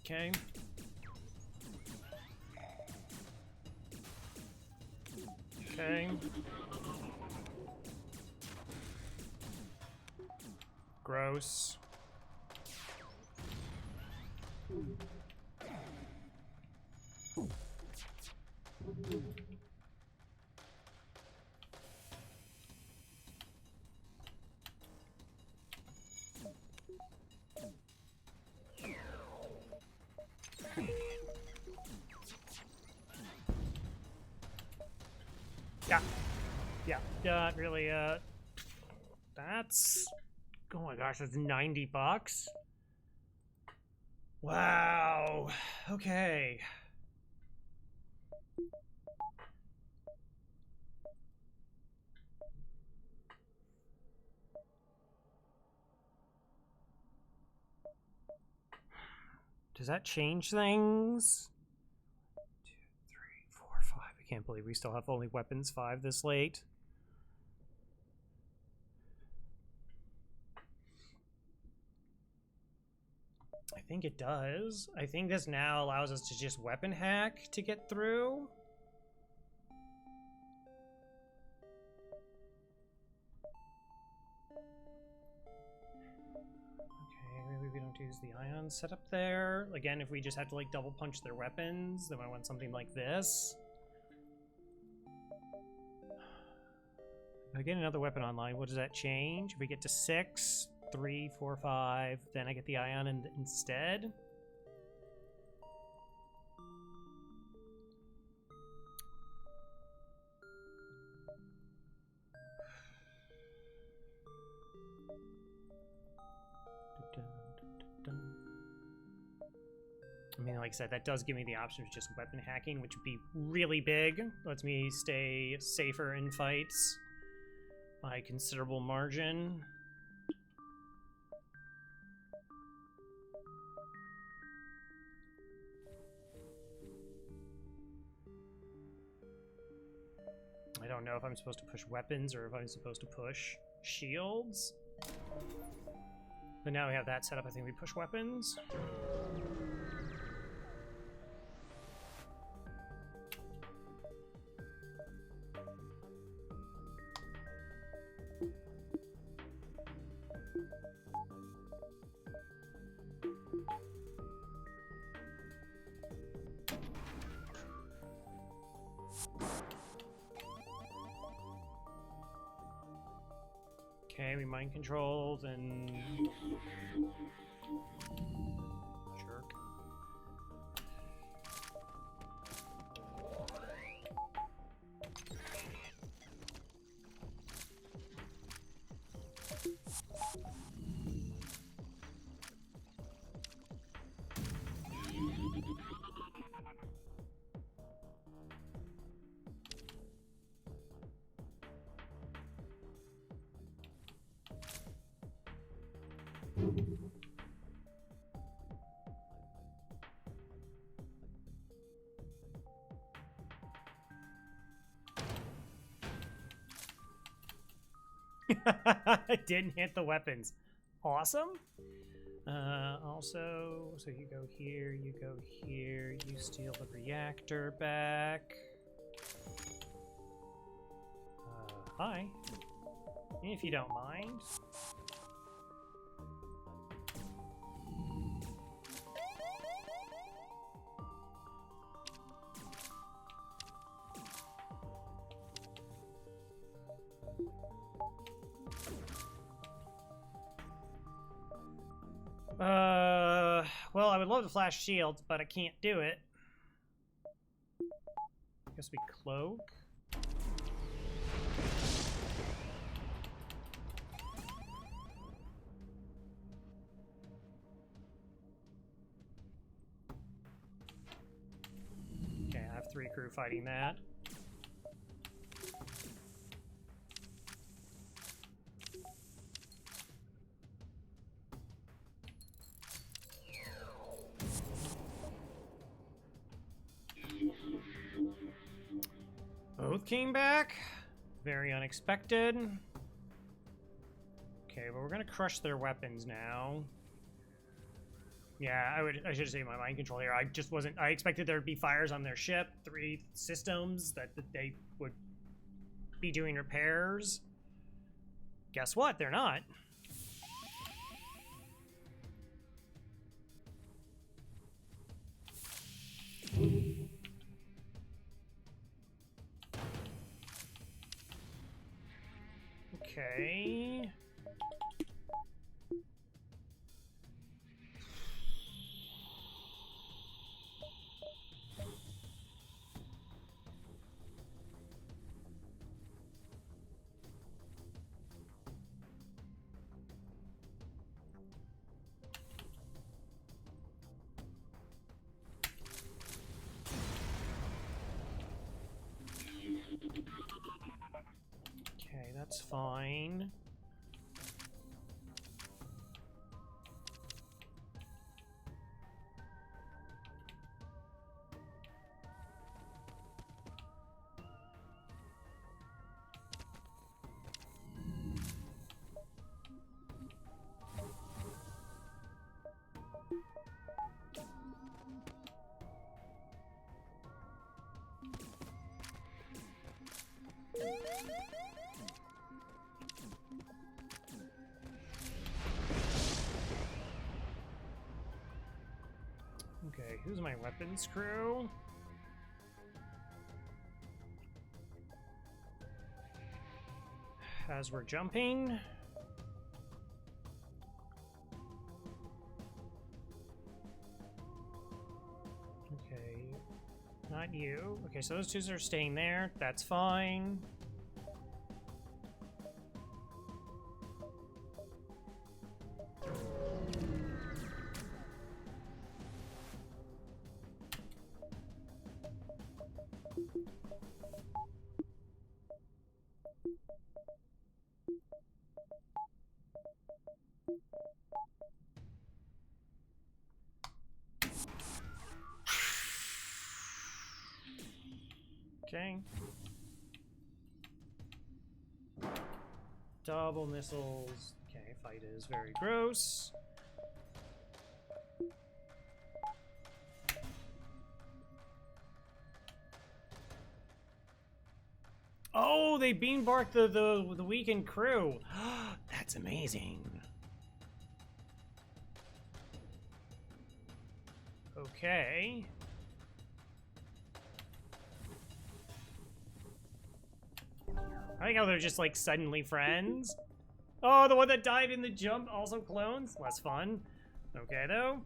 Okay. Okay. Gross. Yeah, really, that's... Oh my gosh, that's $90? Wow. Okay. Does that change things? 1, 2, 3, 4, 5. I can't believe we still have only weapons 5 this late. I think it does. I think this now allows us to just weapon hack to get through. Okay, maybe we don't use the ion setup there. Again, if we just have to like double punch their weapons, then I want something like this. If I get another weapon online, what does that change? If we get to 6, 3, 4, 5, then I get the ion instead. I mean, like I said, that does give me the option of just weapon hacking, which would be really big. Lets me stay safer in fights by a considerable margin. I don't know if I'm supposed to push weapons or if I'm supposed to push shields. But now we have that set up, I think we push weapons. Okay, we mind controlled and... Jerk. Didn't hit the weapons. Awesome. Also, so you go here, you go here, you steal the reactor back. Hi. If you don't mind. Well, I would love to flash shields, but I can't do it. I guess we cloak. Okay, I have 3 crew fighting that. Both came back. Very unexpected. Okay, well, we're gonna crush their weapons now. Yeah, I should say my mind control here. I just wasn't. I expected there to be fires on their ship, 3 systems that they would be doing repairs. Guess what? They're not. Okay. Okay, that's fine. Okay, who's my weapons crew? As we're jumping. Okay, not you. Okay, so those 2 are staying there. That's fine. Okay. Double missiles. Okay, fight is very gross. Oh, they beambarked the weakened crew. That's amazing. Okay. I like how they're just like suddenly friends. Oh, the one that died in the jump also clones? Less fun. Okay, though.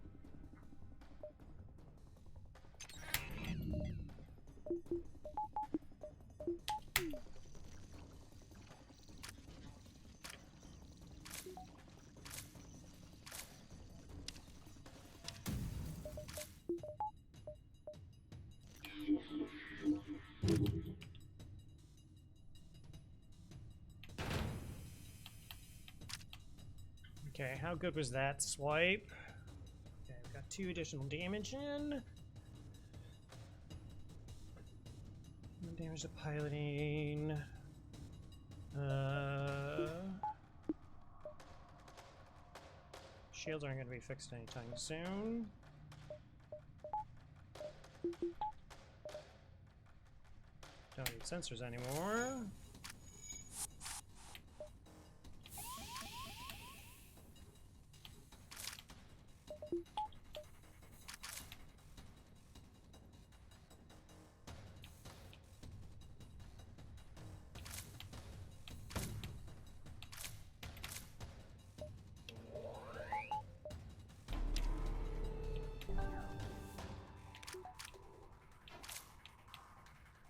Okay, how good was that swipe? Okay, we've got 2 additional damage in. Damage to piloting. Shields aren't going to be fixed anytime soon. Don't need sensors anymore.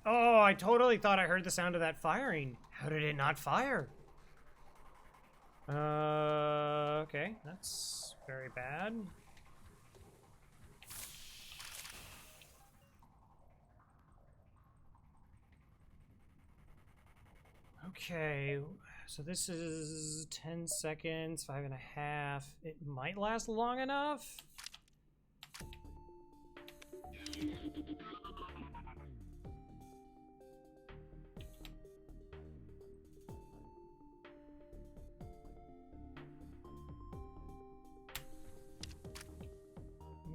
Oh, I totally thought I heard the sound of that firing. How did it not fire? Okay, that's very bad. Okay, so this is 10 seconds, 5.5. It might last long enough.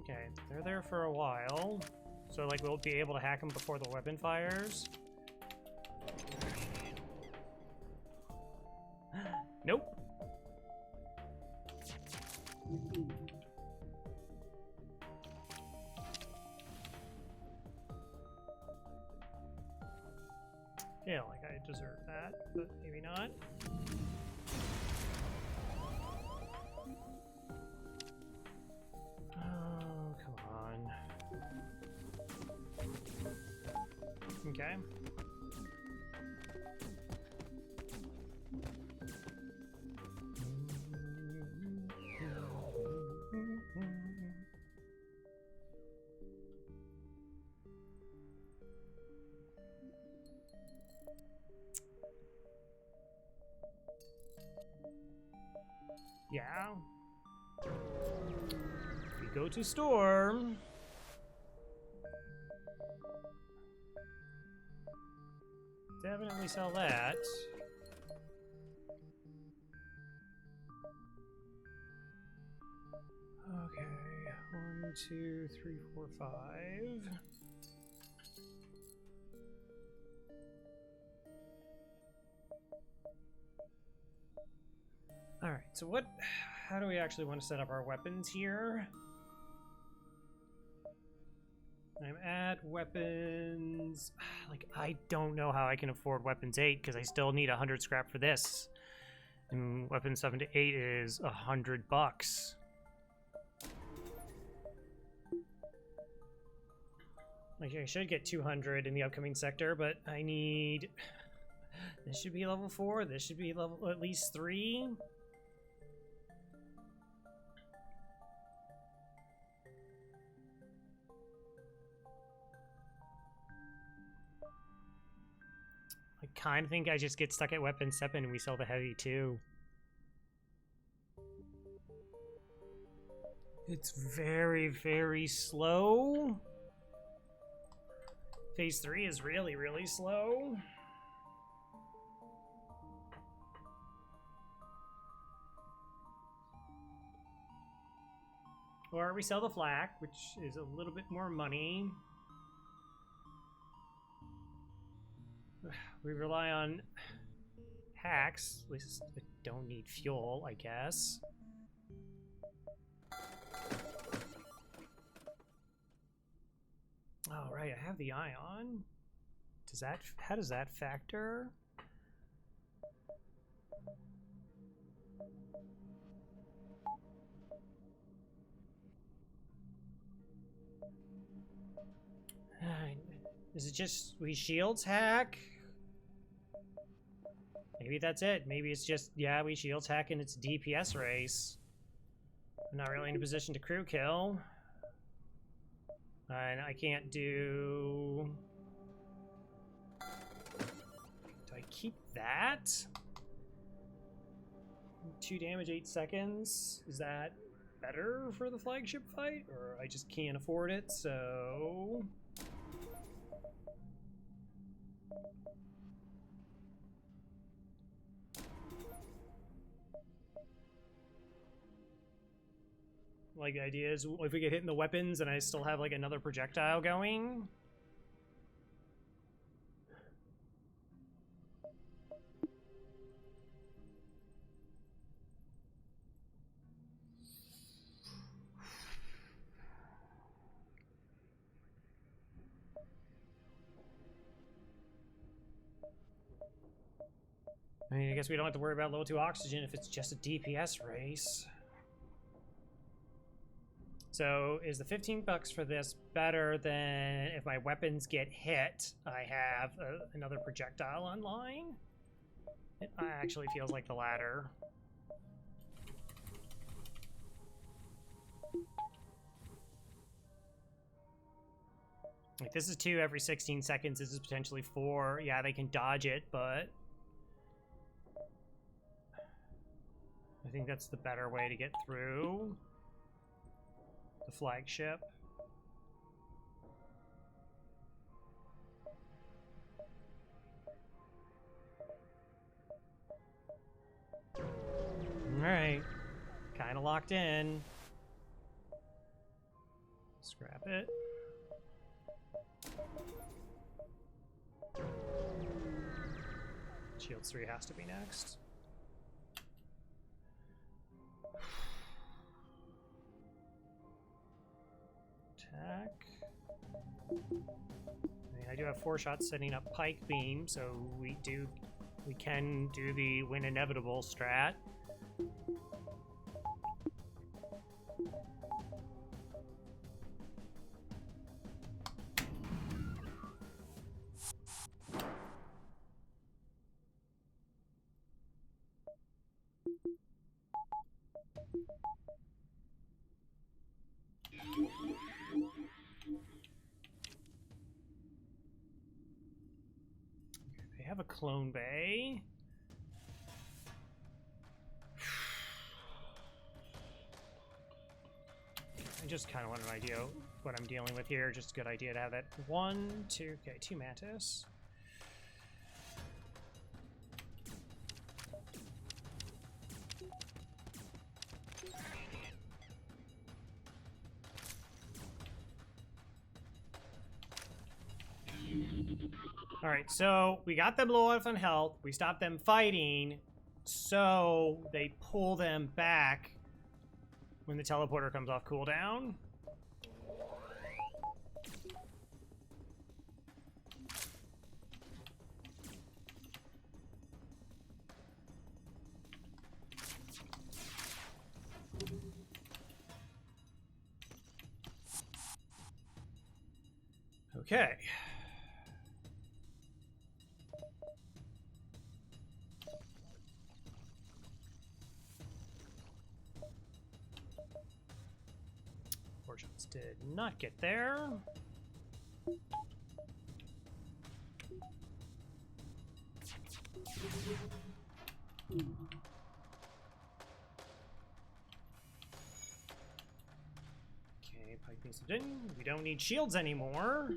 Okay, they're there for a while. So, like, we'll be able to hack them before the weapon fires. Nope. Yeah, like I deserve that, but maybe not. Oh, come on. Okay. Yeah. We go to store. Definitely sell that. Okay. 1, 2, 3, 4, 5. Alright, so how do we actually want to set up our weapons here? I'm at weapons. Like, I don't know how I can afford weapons 8 because I still need 100 scrap for this. And weapons 7 to 8 is $100. Like, I should get 200 in the upcoming sector, but I need. This should be level 4. This should be level at least 3. I kind of think I just get stuck at weapon 7 and we sell the heavy too. It's very, very slow. Phase 3 is really, really slow. Or we sell the flak, which is a little bit more money. We rely on hacks. At least I don't need fuel, I guess. Oh, right, I have the ion. How does that factor? Is it just we shields hack? Maybe that's it. Maybe it's just, yeah, we shields hack and it's a DPS race. I'm not really in a position to crew kill. And I can't do... Do I keep that? 2 damage, 8 seconds. Is that better for the flagship fight? Or I just can't afford it, so... Like, the idea is if we get hit in the weapons and I still have, like, another projectile going. I mean, I guess we don't have to worry about level 2 oxygen if it's just a DPS race. So, is the $15 for this better than if my weapons get hit, I have another projectile online? It actually feels like the latter. Like, this is 2 every 16 seconds. This is potentially 4. Yeah, they can dodge it, but I think that's the better way to get through the flagship. Alright. Kind of locked in. Scrap it. Shields 3 has to be next. Attack. I mean, I do have 4 shots setting up Pike Beam, so we can do the win inevitable strat. They have a clone bay. I just kind of want an idea what I'm dealing with here. Just a good idea to have that 1, 2, okay, 2 Mantis. All right, so we got them low off on health. We stopped them fighting, so they pull them back when the teleporter comes off cooldown. Okay. Fortunes did not get there. Okay, Pike Beam slipped in. We don't need shields anymore.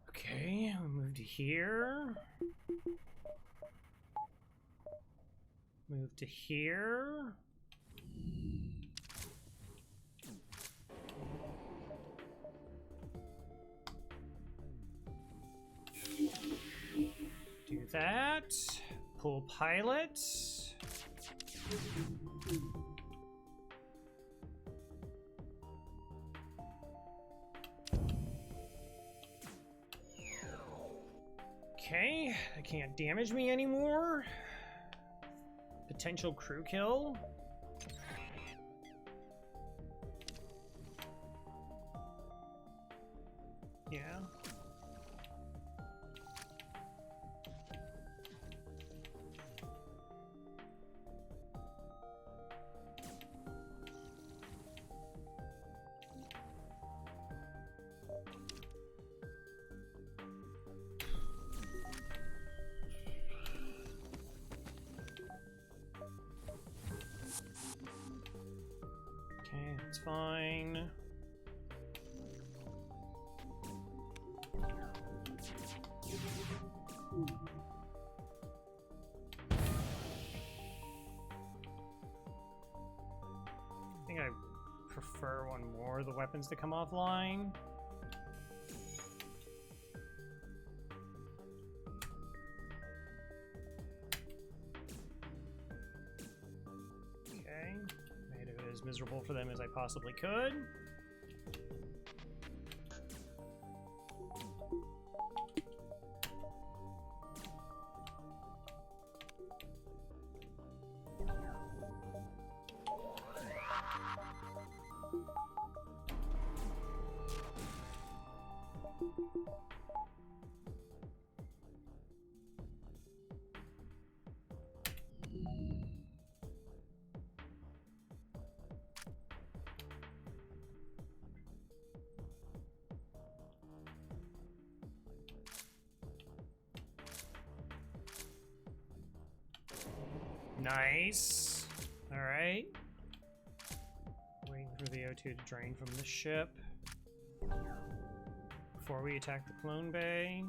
Okay, we move to here. Move to here. Do that. Pull pilot. Okay, that can't damage me anymore. Potential crew kill. Yeah. Okay, that's fine. I think I prefer one more of the weapons to come offline. Okay, made it as miserable for them as I possibly could. Nice. All right. Waiting for the O2 to drain from the ship before we attack the clone bay.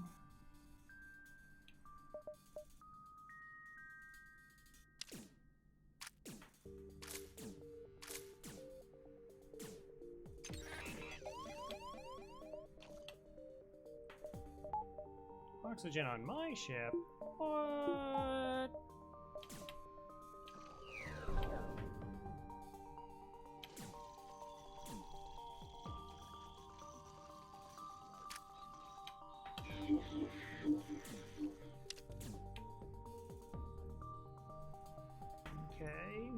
Oxygen on my ship? What? Okay.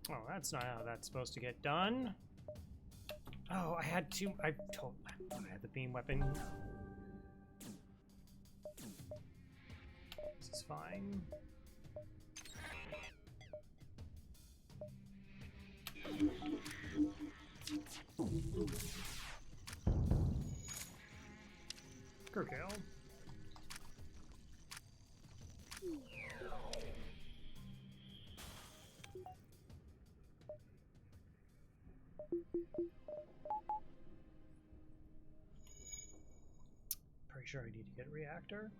Oh, that's not how that's supposed to get done. Oh, I had two. I had the beam weapon. This is fine. Crew kill. Pretty sure I need to get a reactor.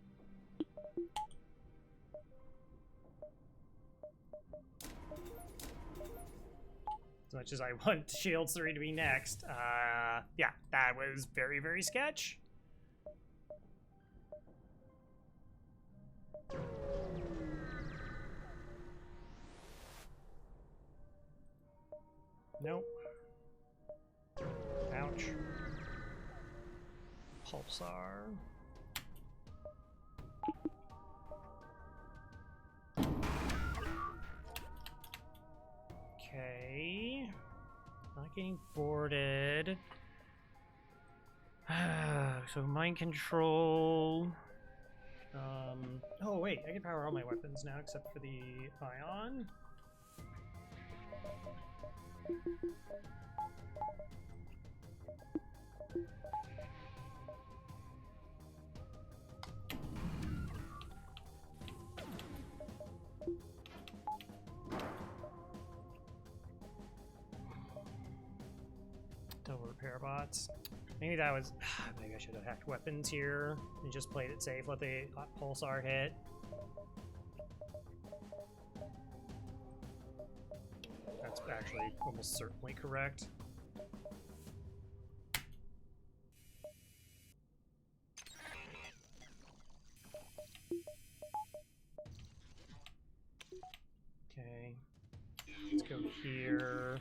As much as I want Shields 3 to be next, yeah, that was very, very sketch. Nope. Ouch. Pulsar. Okay. Not getting boarded. So mind control. Oh wait, I can power all my weapons now except for the ion. repair bots. Maybe that was... Maybe I should have hacked weapons here and just played it safe, let the pulsar hit. That's actually almost certainly correct. Okay. Let's go here.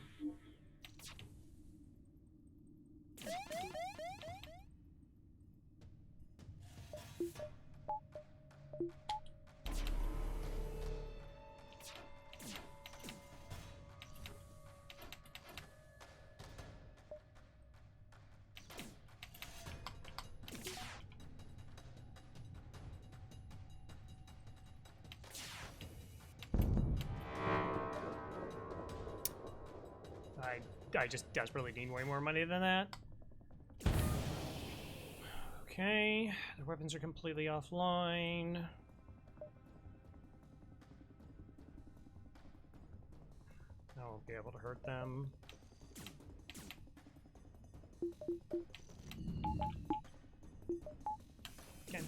I just desperately need way more money than that. Okay, the weapons are completely offline. I won't be able to hurt them. Okay.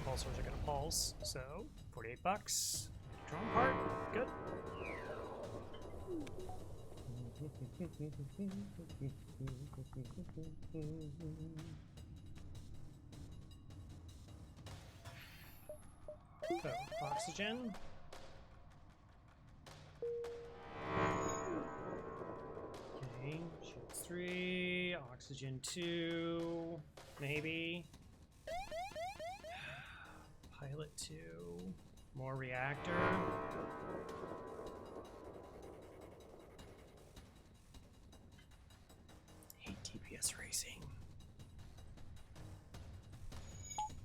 Pulsars are gonna pulse, so 48 bucks. Drone part, good. So, oxygen. Okay, shields 3, oxygen 2, maybe. Pilot 2, more reactor. Hate TPS racing.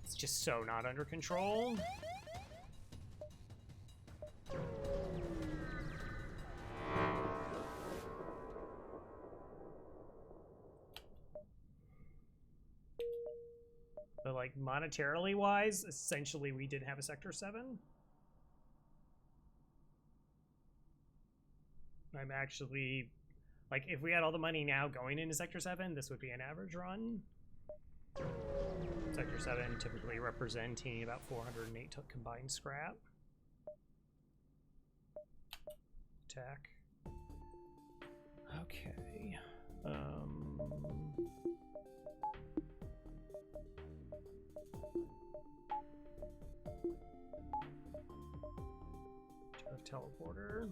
It's just so not under control. But like monetarily wise, essentially we did have a Sector 7. I'm actually, like, if we had all the money now going into Sector 7, this would be an average run. Sector 7 typically representing about 408 combined scrap. Attack. Okay. Teleporter.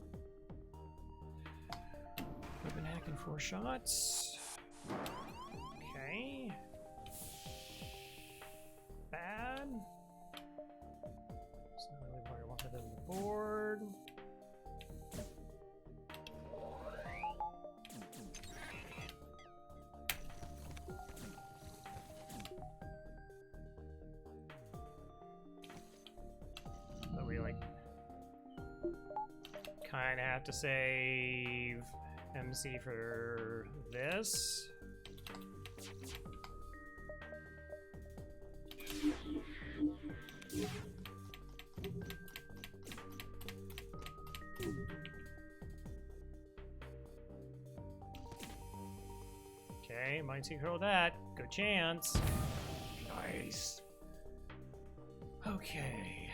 Weapon hack in 4 shots. Okay. Bad. It's not really where I wanted on the board. But we like kind of have to save MC for this. Okay, mind synchro that. Good chance. Nice. Okay.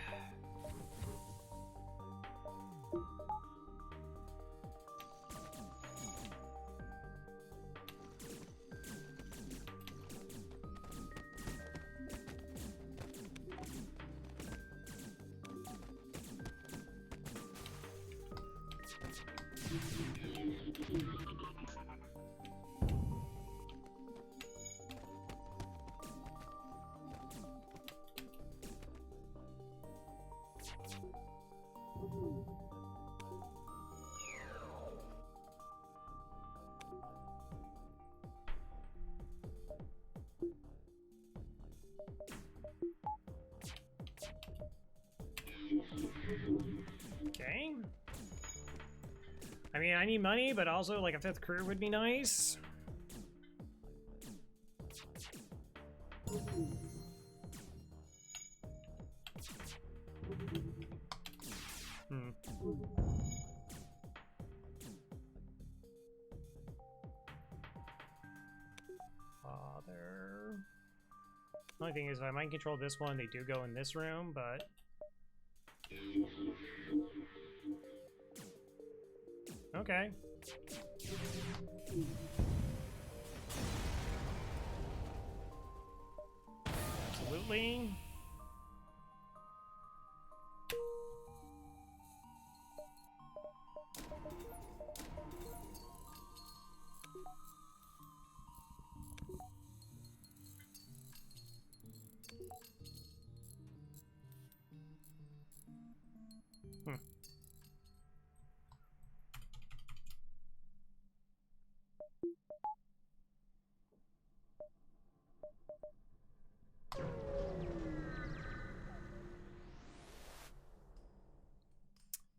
Okay. I mean, I need money, but also like a 5th career would be nice. Father. Only thing is, if I mind control this one, they do go in this room, but... Okay. Absolutely.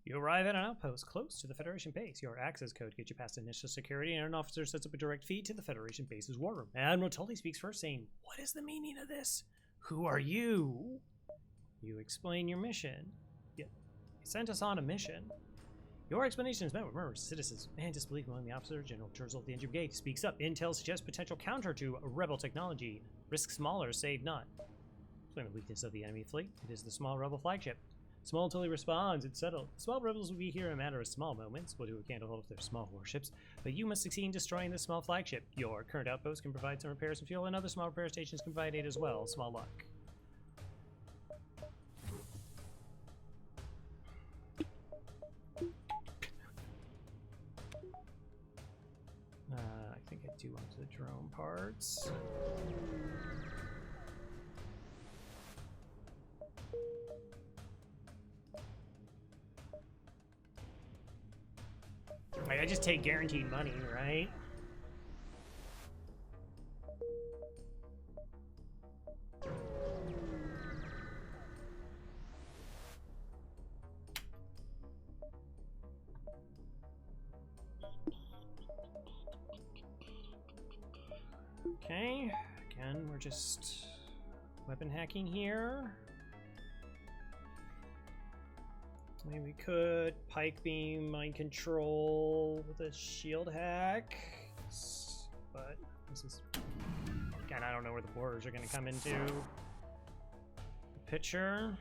You arrive at an outpost close to the Federation base. Your access code gets you past initial security, and an officer sets up a direct feed to the Federation base's war room. Admiral Tully speaks first, saying, "What is the meaning of this? Who are you?" You explain your mission. You sent us on a mission. Your explanation is met with murmurs, citizens, and disbelief among the officers. General Turzel of the Engine Brigade speaks up. Intel suggests potential counter to rebel technology. Risk smaller, save none. Explain the weakness of the enemy fleet. It is the small rebel flagship. Small until he responds, it's settled. Small rebels will be here in a matter of small moments. We'll do a candle hold if they're small warships, but you must succeed in destroying this small flagship. Your current outpost can provide some repairs and fuel, and other small repair stations can provide aid as well. Small luck. I think I do want the drone parts. I just take guaranteed money, right? Okay, again, we're just weapon hacking here. Maybe we could pike beam, mind control with a shield hack, but this is, again, I don't know where the borders are going to come into the picture.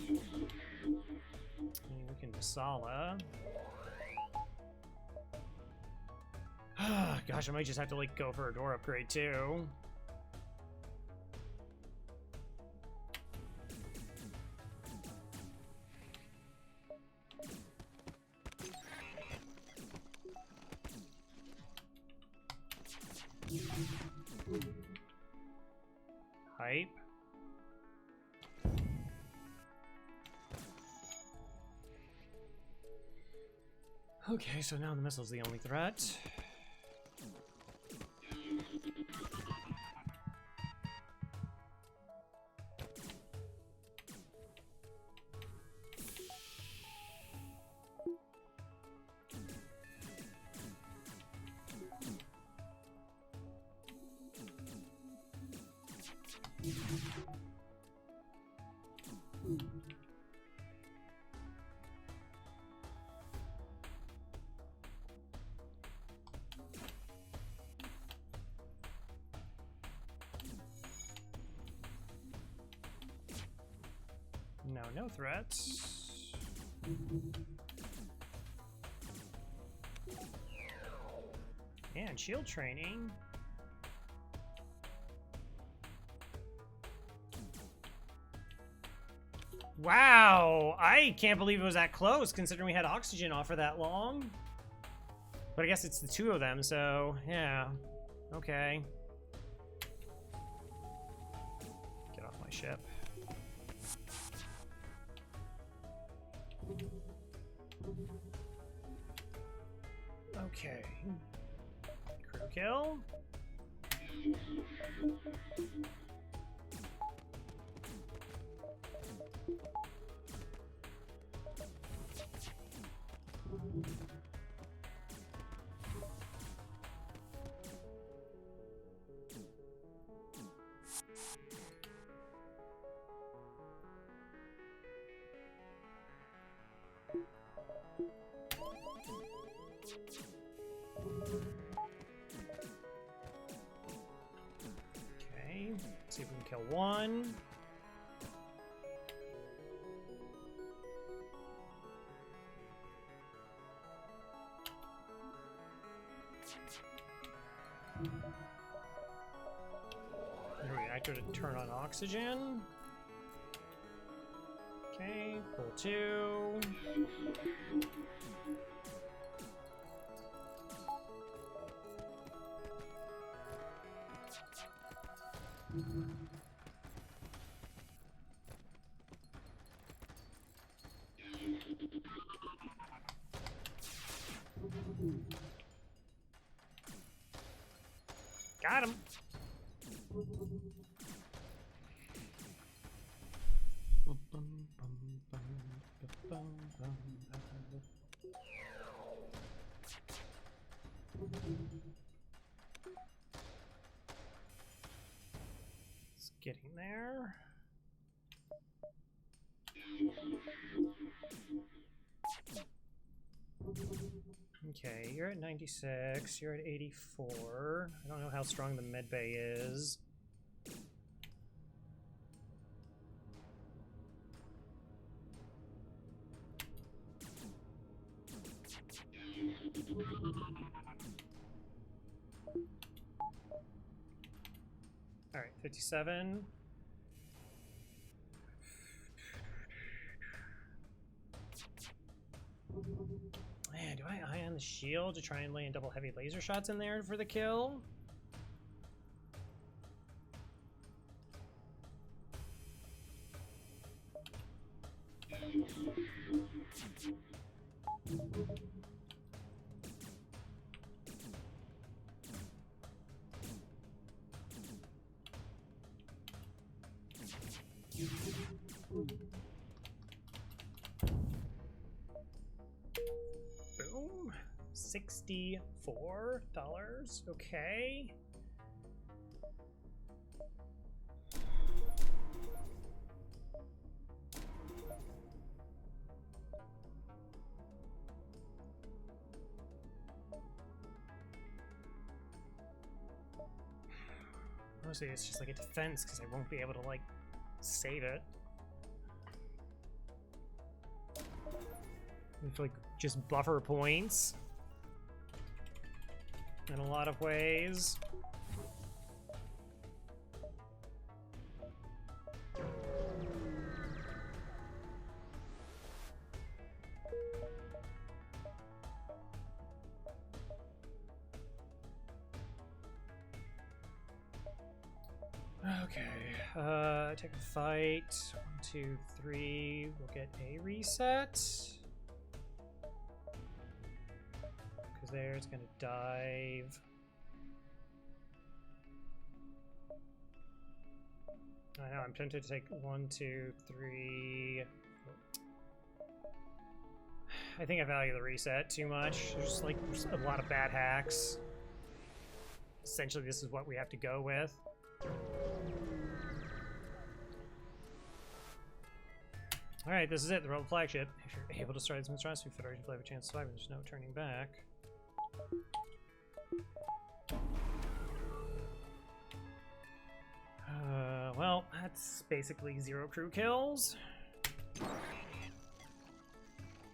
We can Masala. Gosh, I might just have to like go for a door upgrade too. Hype. Okay, so now the missile's the only threat. No, no threats. And shield training. Wow, I can't believe it was that close considering we had oxygen off for that long. But I guess it's the two of them, so yeah. Okay. Get off my ship. Okay. Crew kill. Okay, see if we can kill one. Reactor to turn on oxygen. Okay, pull 2. Got him. It's getting there. Okay, you're at 96, you're at 84. I don't know how strong the med bay is. All right, 57. Man, do I eye on the shield to try and land double heavy laser shots in there for the kill? Boom. $64. Okay. Mostly it's just like a defense because I won't be able to like save it. It's like just buffer points in a lot of ways. Okay, take a fight. 1, 2, 3. We'll get a reset. Because there it's gonna dive. I know, I'm tempted to take 1, 2, 3. I think I value the reset too much. There's like a lot of bad hacks. Essentially, this is what we have to go with. Alright, this is it, the Rebel Flagship. If you're able to start this monstrosity, Federation will have a chance to survive, and there's no turning back. Well, that's basically 0 crew kills.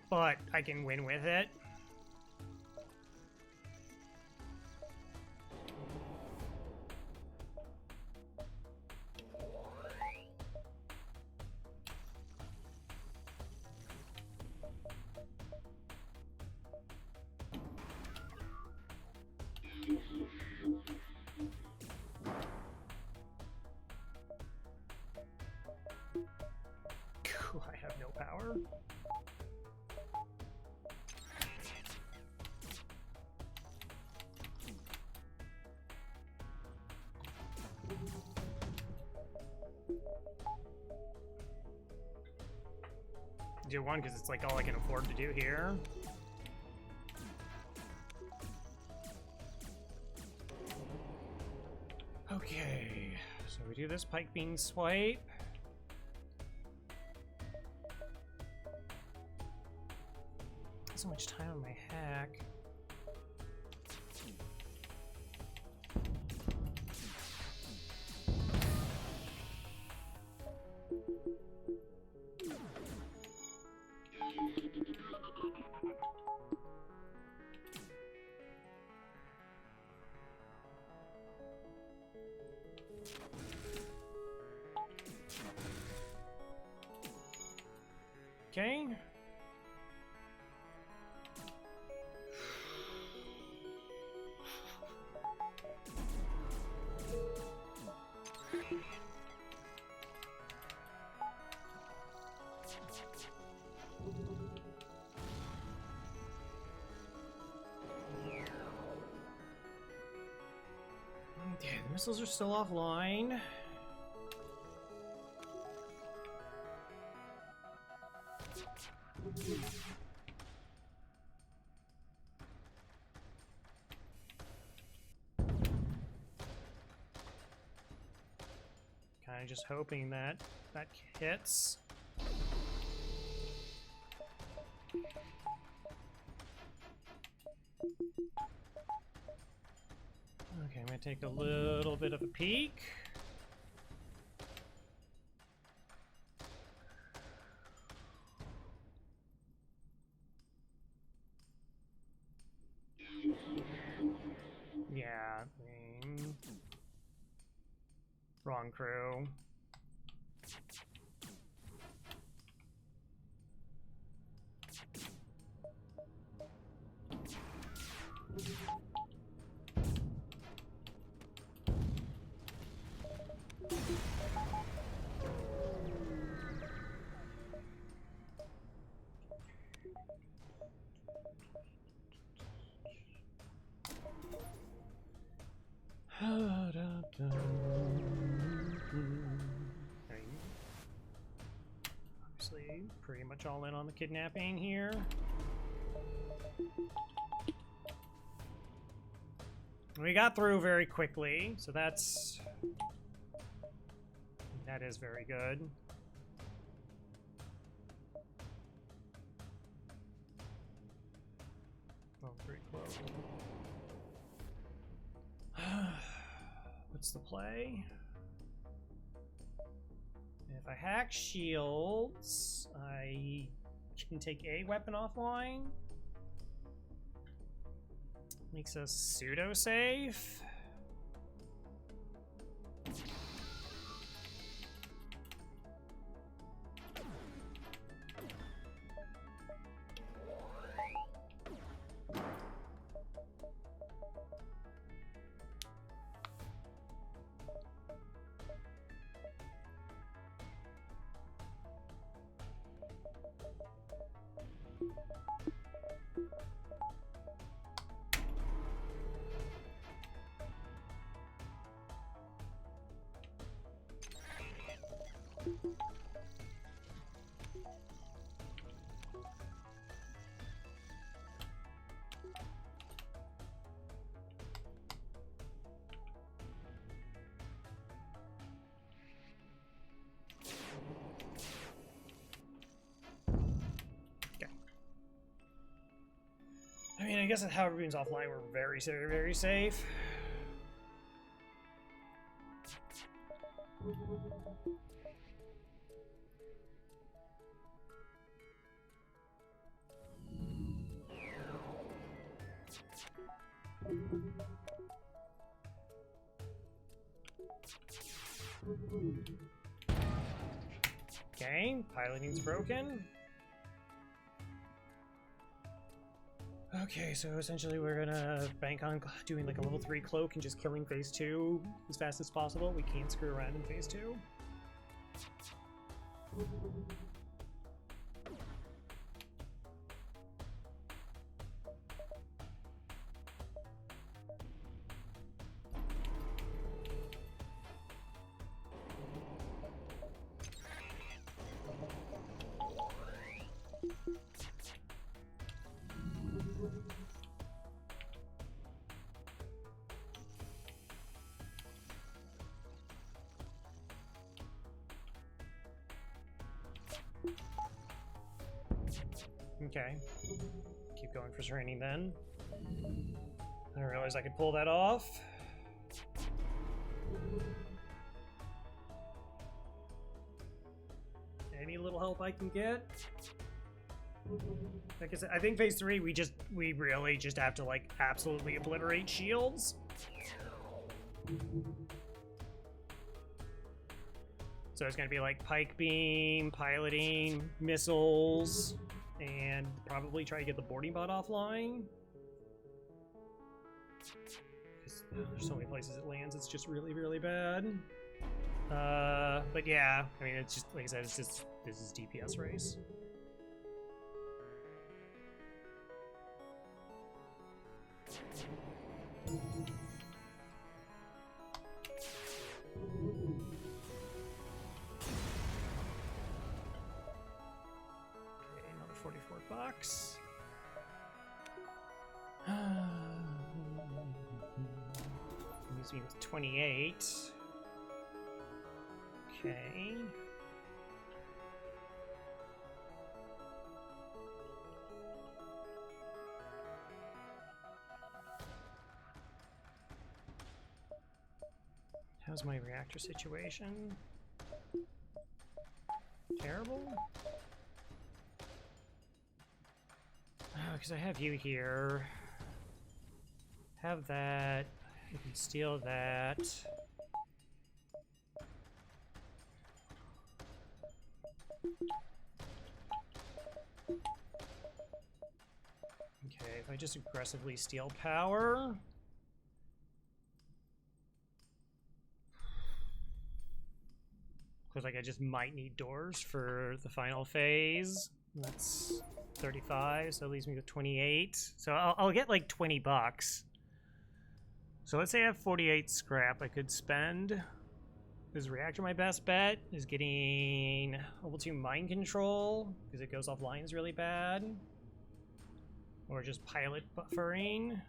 But I can win with it. I have no power. Do one because it's like all I can afford to do here. Okay, so we do this pike beam swipe. So much time on my hack. Okay. Okay, the missiles are still offline. Kind of just hoping that that hits. Okay, I'm gonna take a little bit of a peek. Yeah, wrong crew. Obviously, pretty much all in on the kidnapping here. We got through very quickly, so that is very good. Oh, pretty close. What's the play? If I hack shields, I can take a weapon offline. Makes us pseudo-safe. I mean, I guess at how everyone's offline, we're very, very safe. Okay, piloting's broken. Okay, so essentially we're gonna bank on doing like a level 3 cloak and just killing phase 2 as fast as possible. We can't screw around in phase 2. Okay. Keep going for training then. I didn't realize I could pull that off. Any little help I can get? Like I said, I think phase 3 we really just have to like absolutely obliterate shields. So it's gonna be like pike beam, piloting, missiles, and probably try to get the boarding bot offline. There's so many places it lands, it's just really, really bad. But yeah, I mean, it's just, like I said, it's just, this is DPS race. Okay, another 44 bucks. Leaves me with 28. Okay. How's my reactor situation? Terrible? Oh, because I have you here. Have that. You can steal that. Okay, if I just aggressively steal power. Looks like I just might need doors for the final phase. That's 35, so that leaves me with 28. So I'll get like 20 bucks. So let's say I have 48 scrap I could spend. Is reactor my best bet? Is getting level 2 mind control, because it goes offline is really bad. Or just pilot buffering.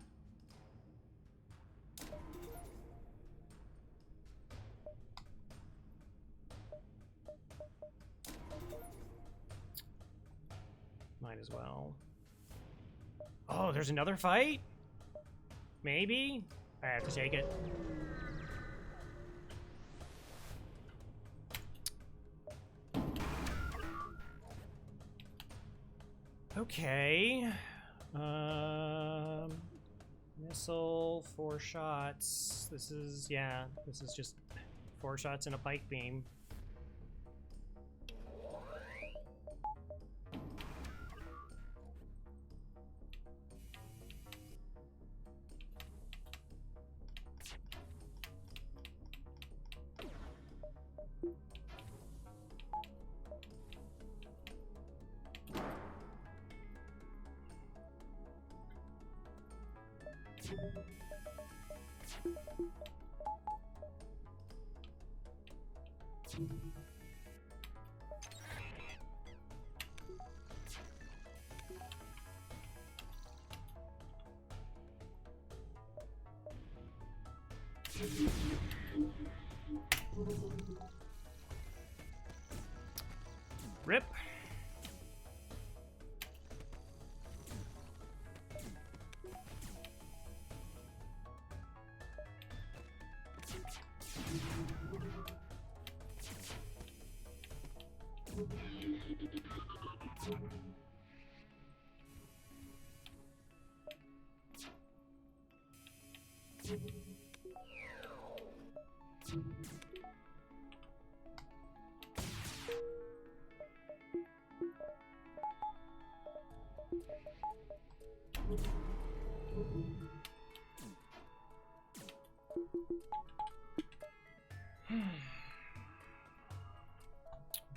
Might as well. Oh, there's another fight? Maybe? I have to take it. Okay. Missile, 4 shots. This is, yeah, this is just 4 shots and a pike beam. Rip.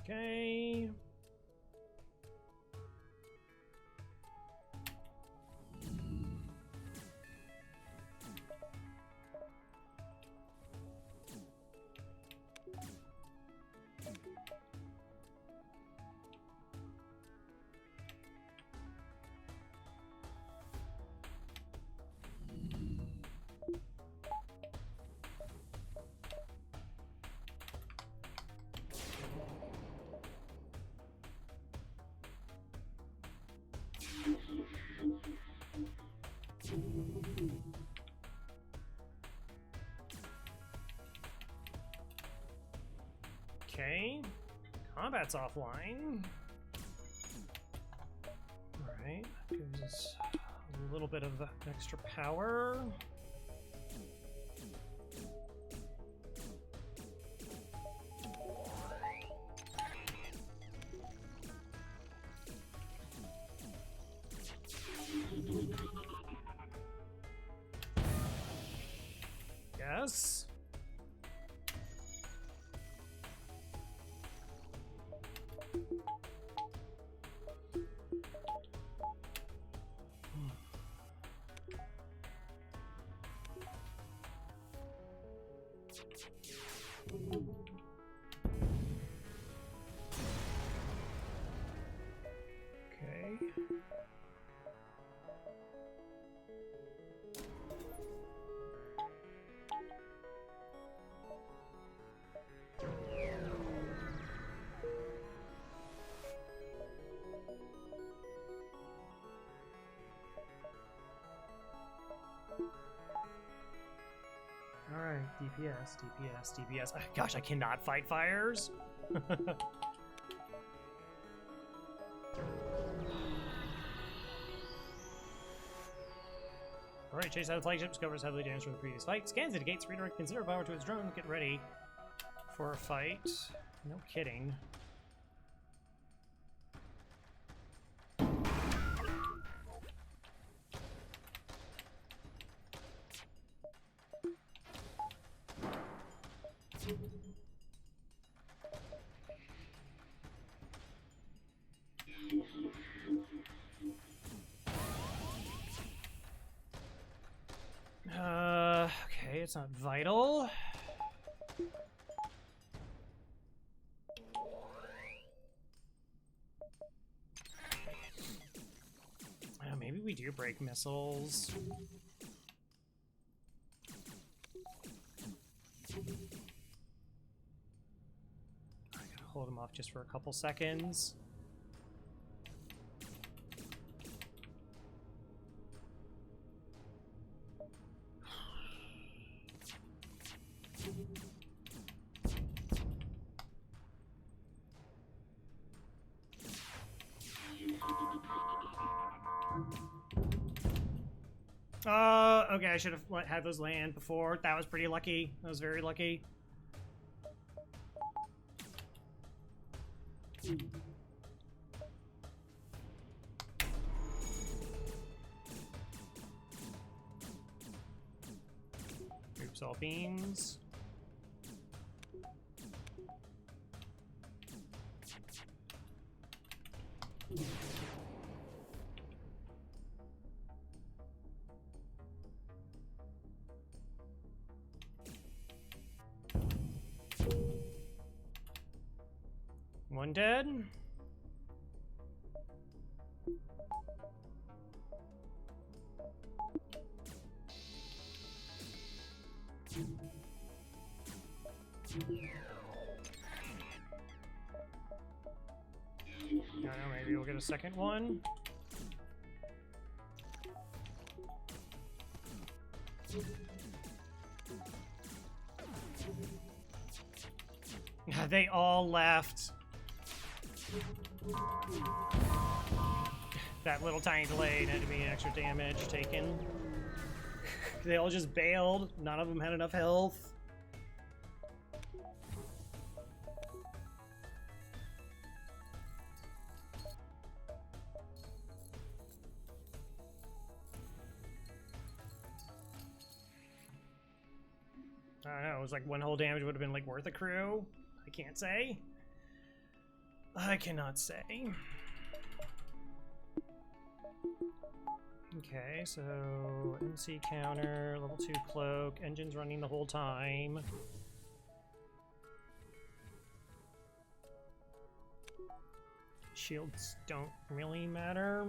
Okay. combat's offline. Alright, gives us a little bit of extra power. Yes. Okay. Alright, DPS, DPS, DPS. Gosh, I cannot fight fires. Alright, chase out of Flagship, discovers heavily damaged from the previous fight. Scans the gates, redirect considerable power to its drone. Get ready for a fight. No kidding. Okay, it's not vital. Maybe we do break missiles. I gotta hold him off just for a couple seconds. Okay, I should have had those land before. That was pretty lucky. That was very lucky. Oops, all beans. One dead. I don't know, maybe we'll get a second one. They all left. That little tiny delay had to be extra damage taken. They all just bailed. None of them had enough health. I don't know, it was like one whole damage would have been like worth a crew. I can't say. I cannot say. Okay, so MC counter, level 2 cloak, engine's running the whole time. Shields don't really matter.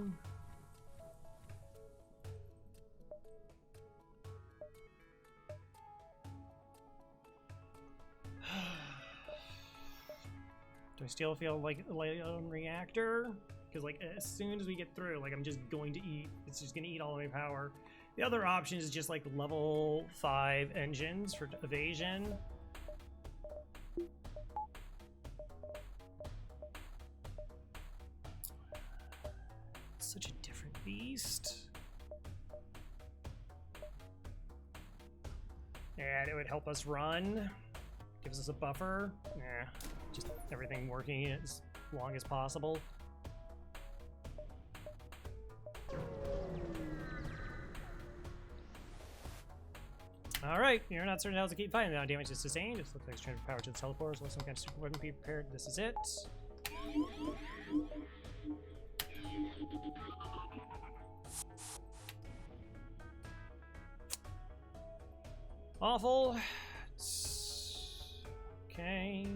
Do I still feel like a reactor? Because like as soon as we get through, like I'm just going to eat. It's just going to eat all of my power. The other option is just like level 5 engines for evasion. such a different beast. And it would help us run. Gives us a buffer. Yeah, just everything working as long as possible. Alright, you're not certain how to keep fighting now. Damage is sustained. It looks like it's transfer power to the teleporters. Let some kind of super weapon be prepared. This is it. Awful. Okay.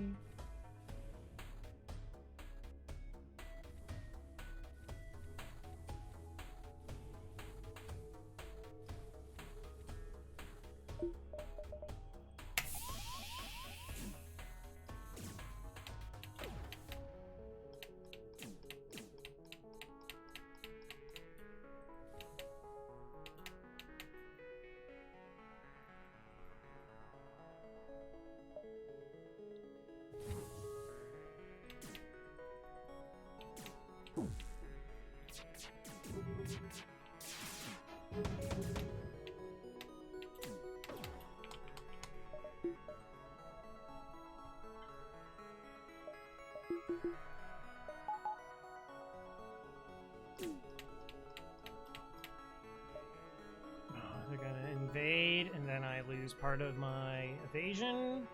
They're gonna invade, and then I lose part of my evasion.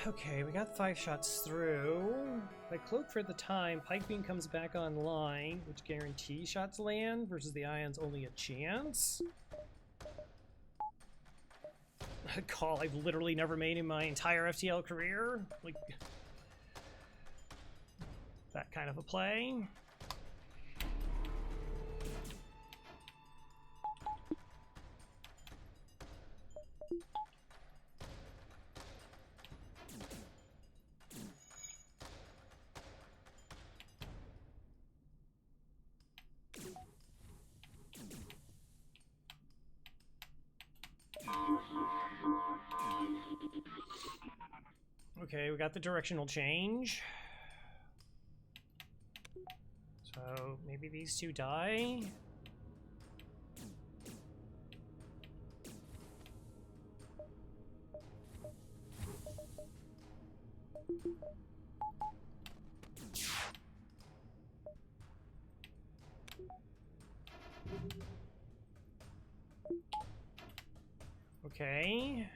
Okay, we got 5 shots through. If I cloak for the time, Pike Beam comes back online, which guarantees shots land, versus the Ion's only a chance. A call I've literally never made in my entire FTL career. Like, that kind of a play. Okay, we got the directional change. So maybe these two die. Okay.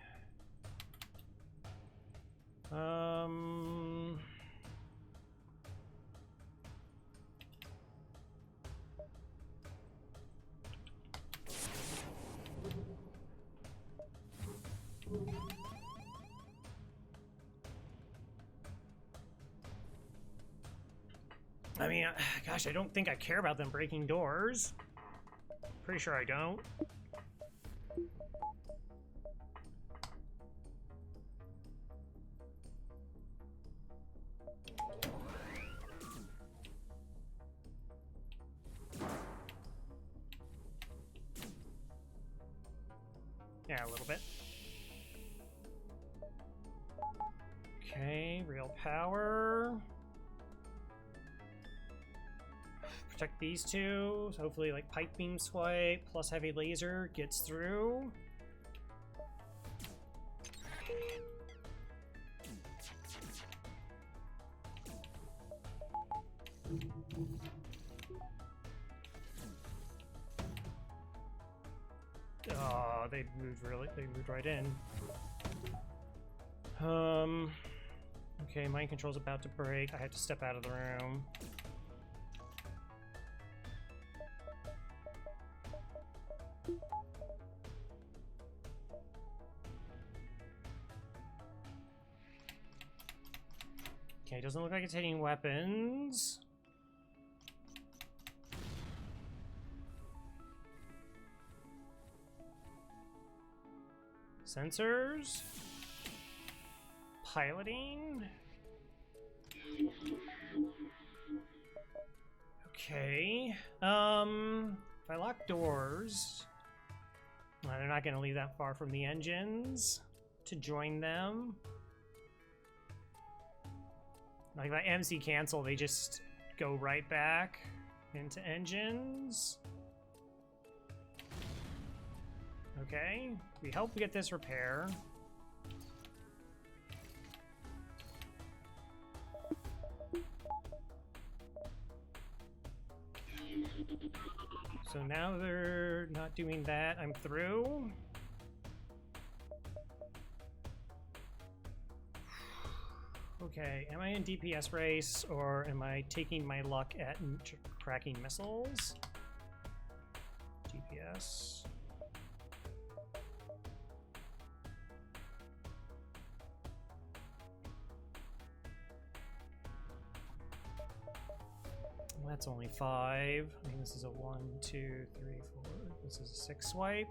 I mean, gosh, I don't think I care about them breaking doors. Pretty sure I don't. Yeah, a little bit. Okay, real power. Protect these two. So hopefully, like, pipe beam swipe plus heavy laser gets through. Oh, they moved right in. Okay, mind control's about to break. I have to step out of the room. Okay, doesn't look like it's hitting weapons. Sensors. Piloting. Okay. If I lock doors, well, they're not going to leave that far from the engines to join them. Like, if I MC cancel, they just go right back into engines. Okay, we hope we get this repair. So now they're not doing that. I'm through. Okay, am I in DPS race or am I taking my luck at tracking missiles? DPS. That's only 5. I mean, this is a 1, 2, 3, 4. This is a 6 swipe.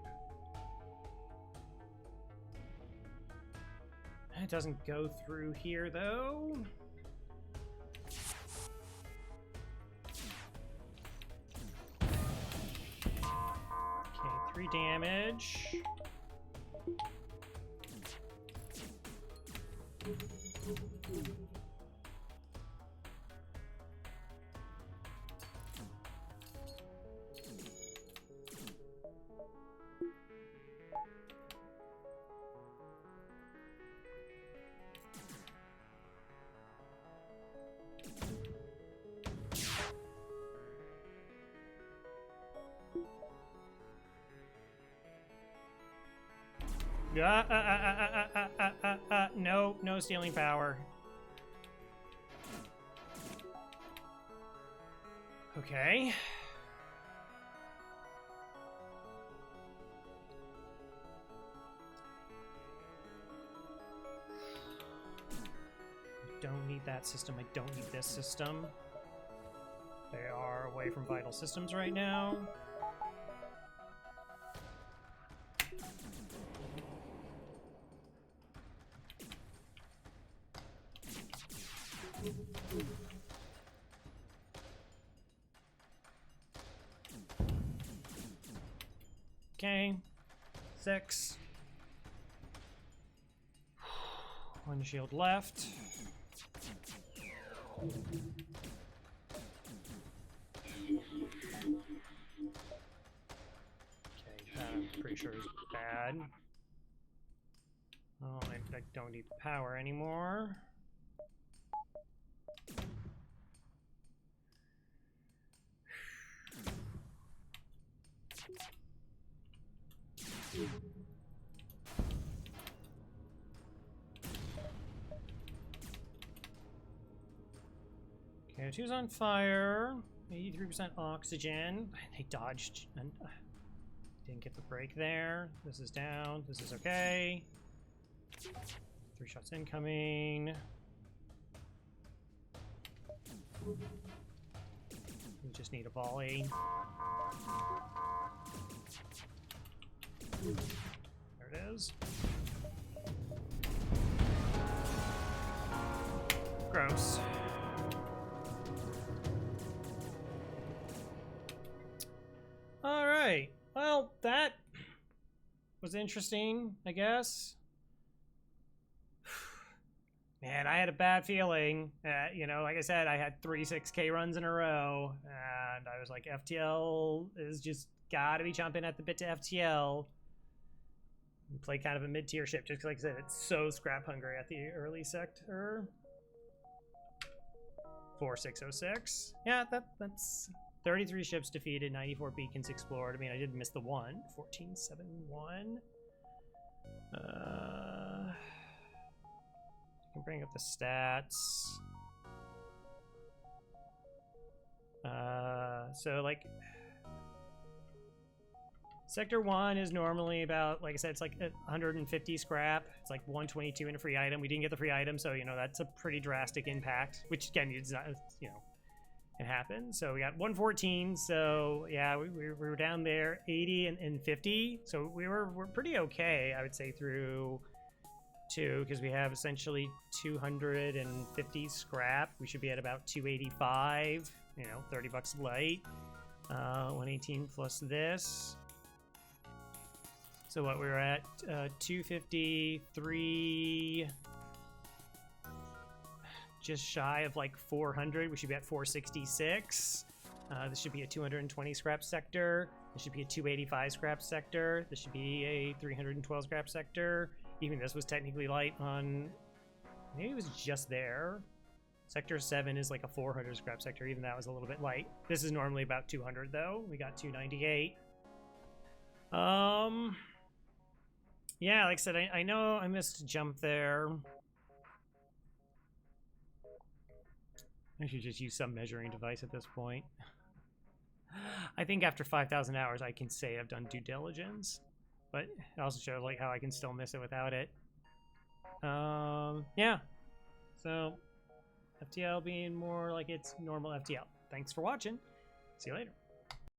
It doesn't go through here, though. Okay, 3 damage. No, no stealing power. Okay. I don't need that system. I don't need this system. They are away from vital systems right now. Okay, 6. 1 shield left. Okay, that I'm pretty sure is bad. Oh, I don't need the power anymore. Okay, 2's on fire. 83% oxygen. They dodged and didn't get the break there. This is down. This is okay. 3 shots incoming. We just need a volley. There it is. Gross. All right. Well, that was interesting, I guess. Man, I had a bad feeling. You know, like I said, I had 3 6K runs in a row, and I was like, FTL is just gotta be chomping at the bit to FTL. And play kind of a mid-tier ship, just like I said, it's so scrap hungry at the early sector. 4606. Yeah, that's 33 ships defeated, 94 beacons explored. I mean, I did miss the one. 1471. I can bring up the stats. So like Sector 1 is normally about, like I said, it's like 150 scrap. It's like 122 in a free item. We didn't get the free item, so, you know, that's a pretty drastic impact, which, again, it's not, you know, it happens. So we got 114, so, yeah, we were down there, 80 and 50. So we're pretty okay, I would say, through 2, because we have essentially 250 scrap. We should be at about 285, you know, 30 bucks light. 118 plus this. So what, we were at 253. just shy of like 400. We should be at 466. This should be a 220 scrap sector. This should be a 285 scrap sector. This should be a 312 scrap sector. Even this was technically light on... Maybe it was just there. Sector 7 is like a 400 scrap sector. Even that was a little bit light. This is normally about 200 though. We got 298. Yeah, like I said, I know I missed a jump there. I should just use some measuring device at this point. I think after 5,000 hours, I can say I've done due diligence. But it also shows like how I can still miss it without it. Yeah. So, FTL being more like its normal FTL. Thanks for watching. See you later.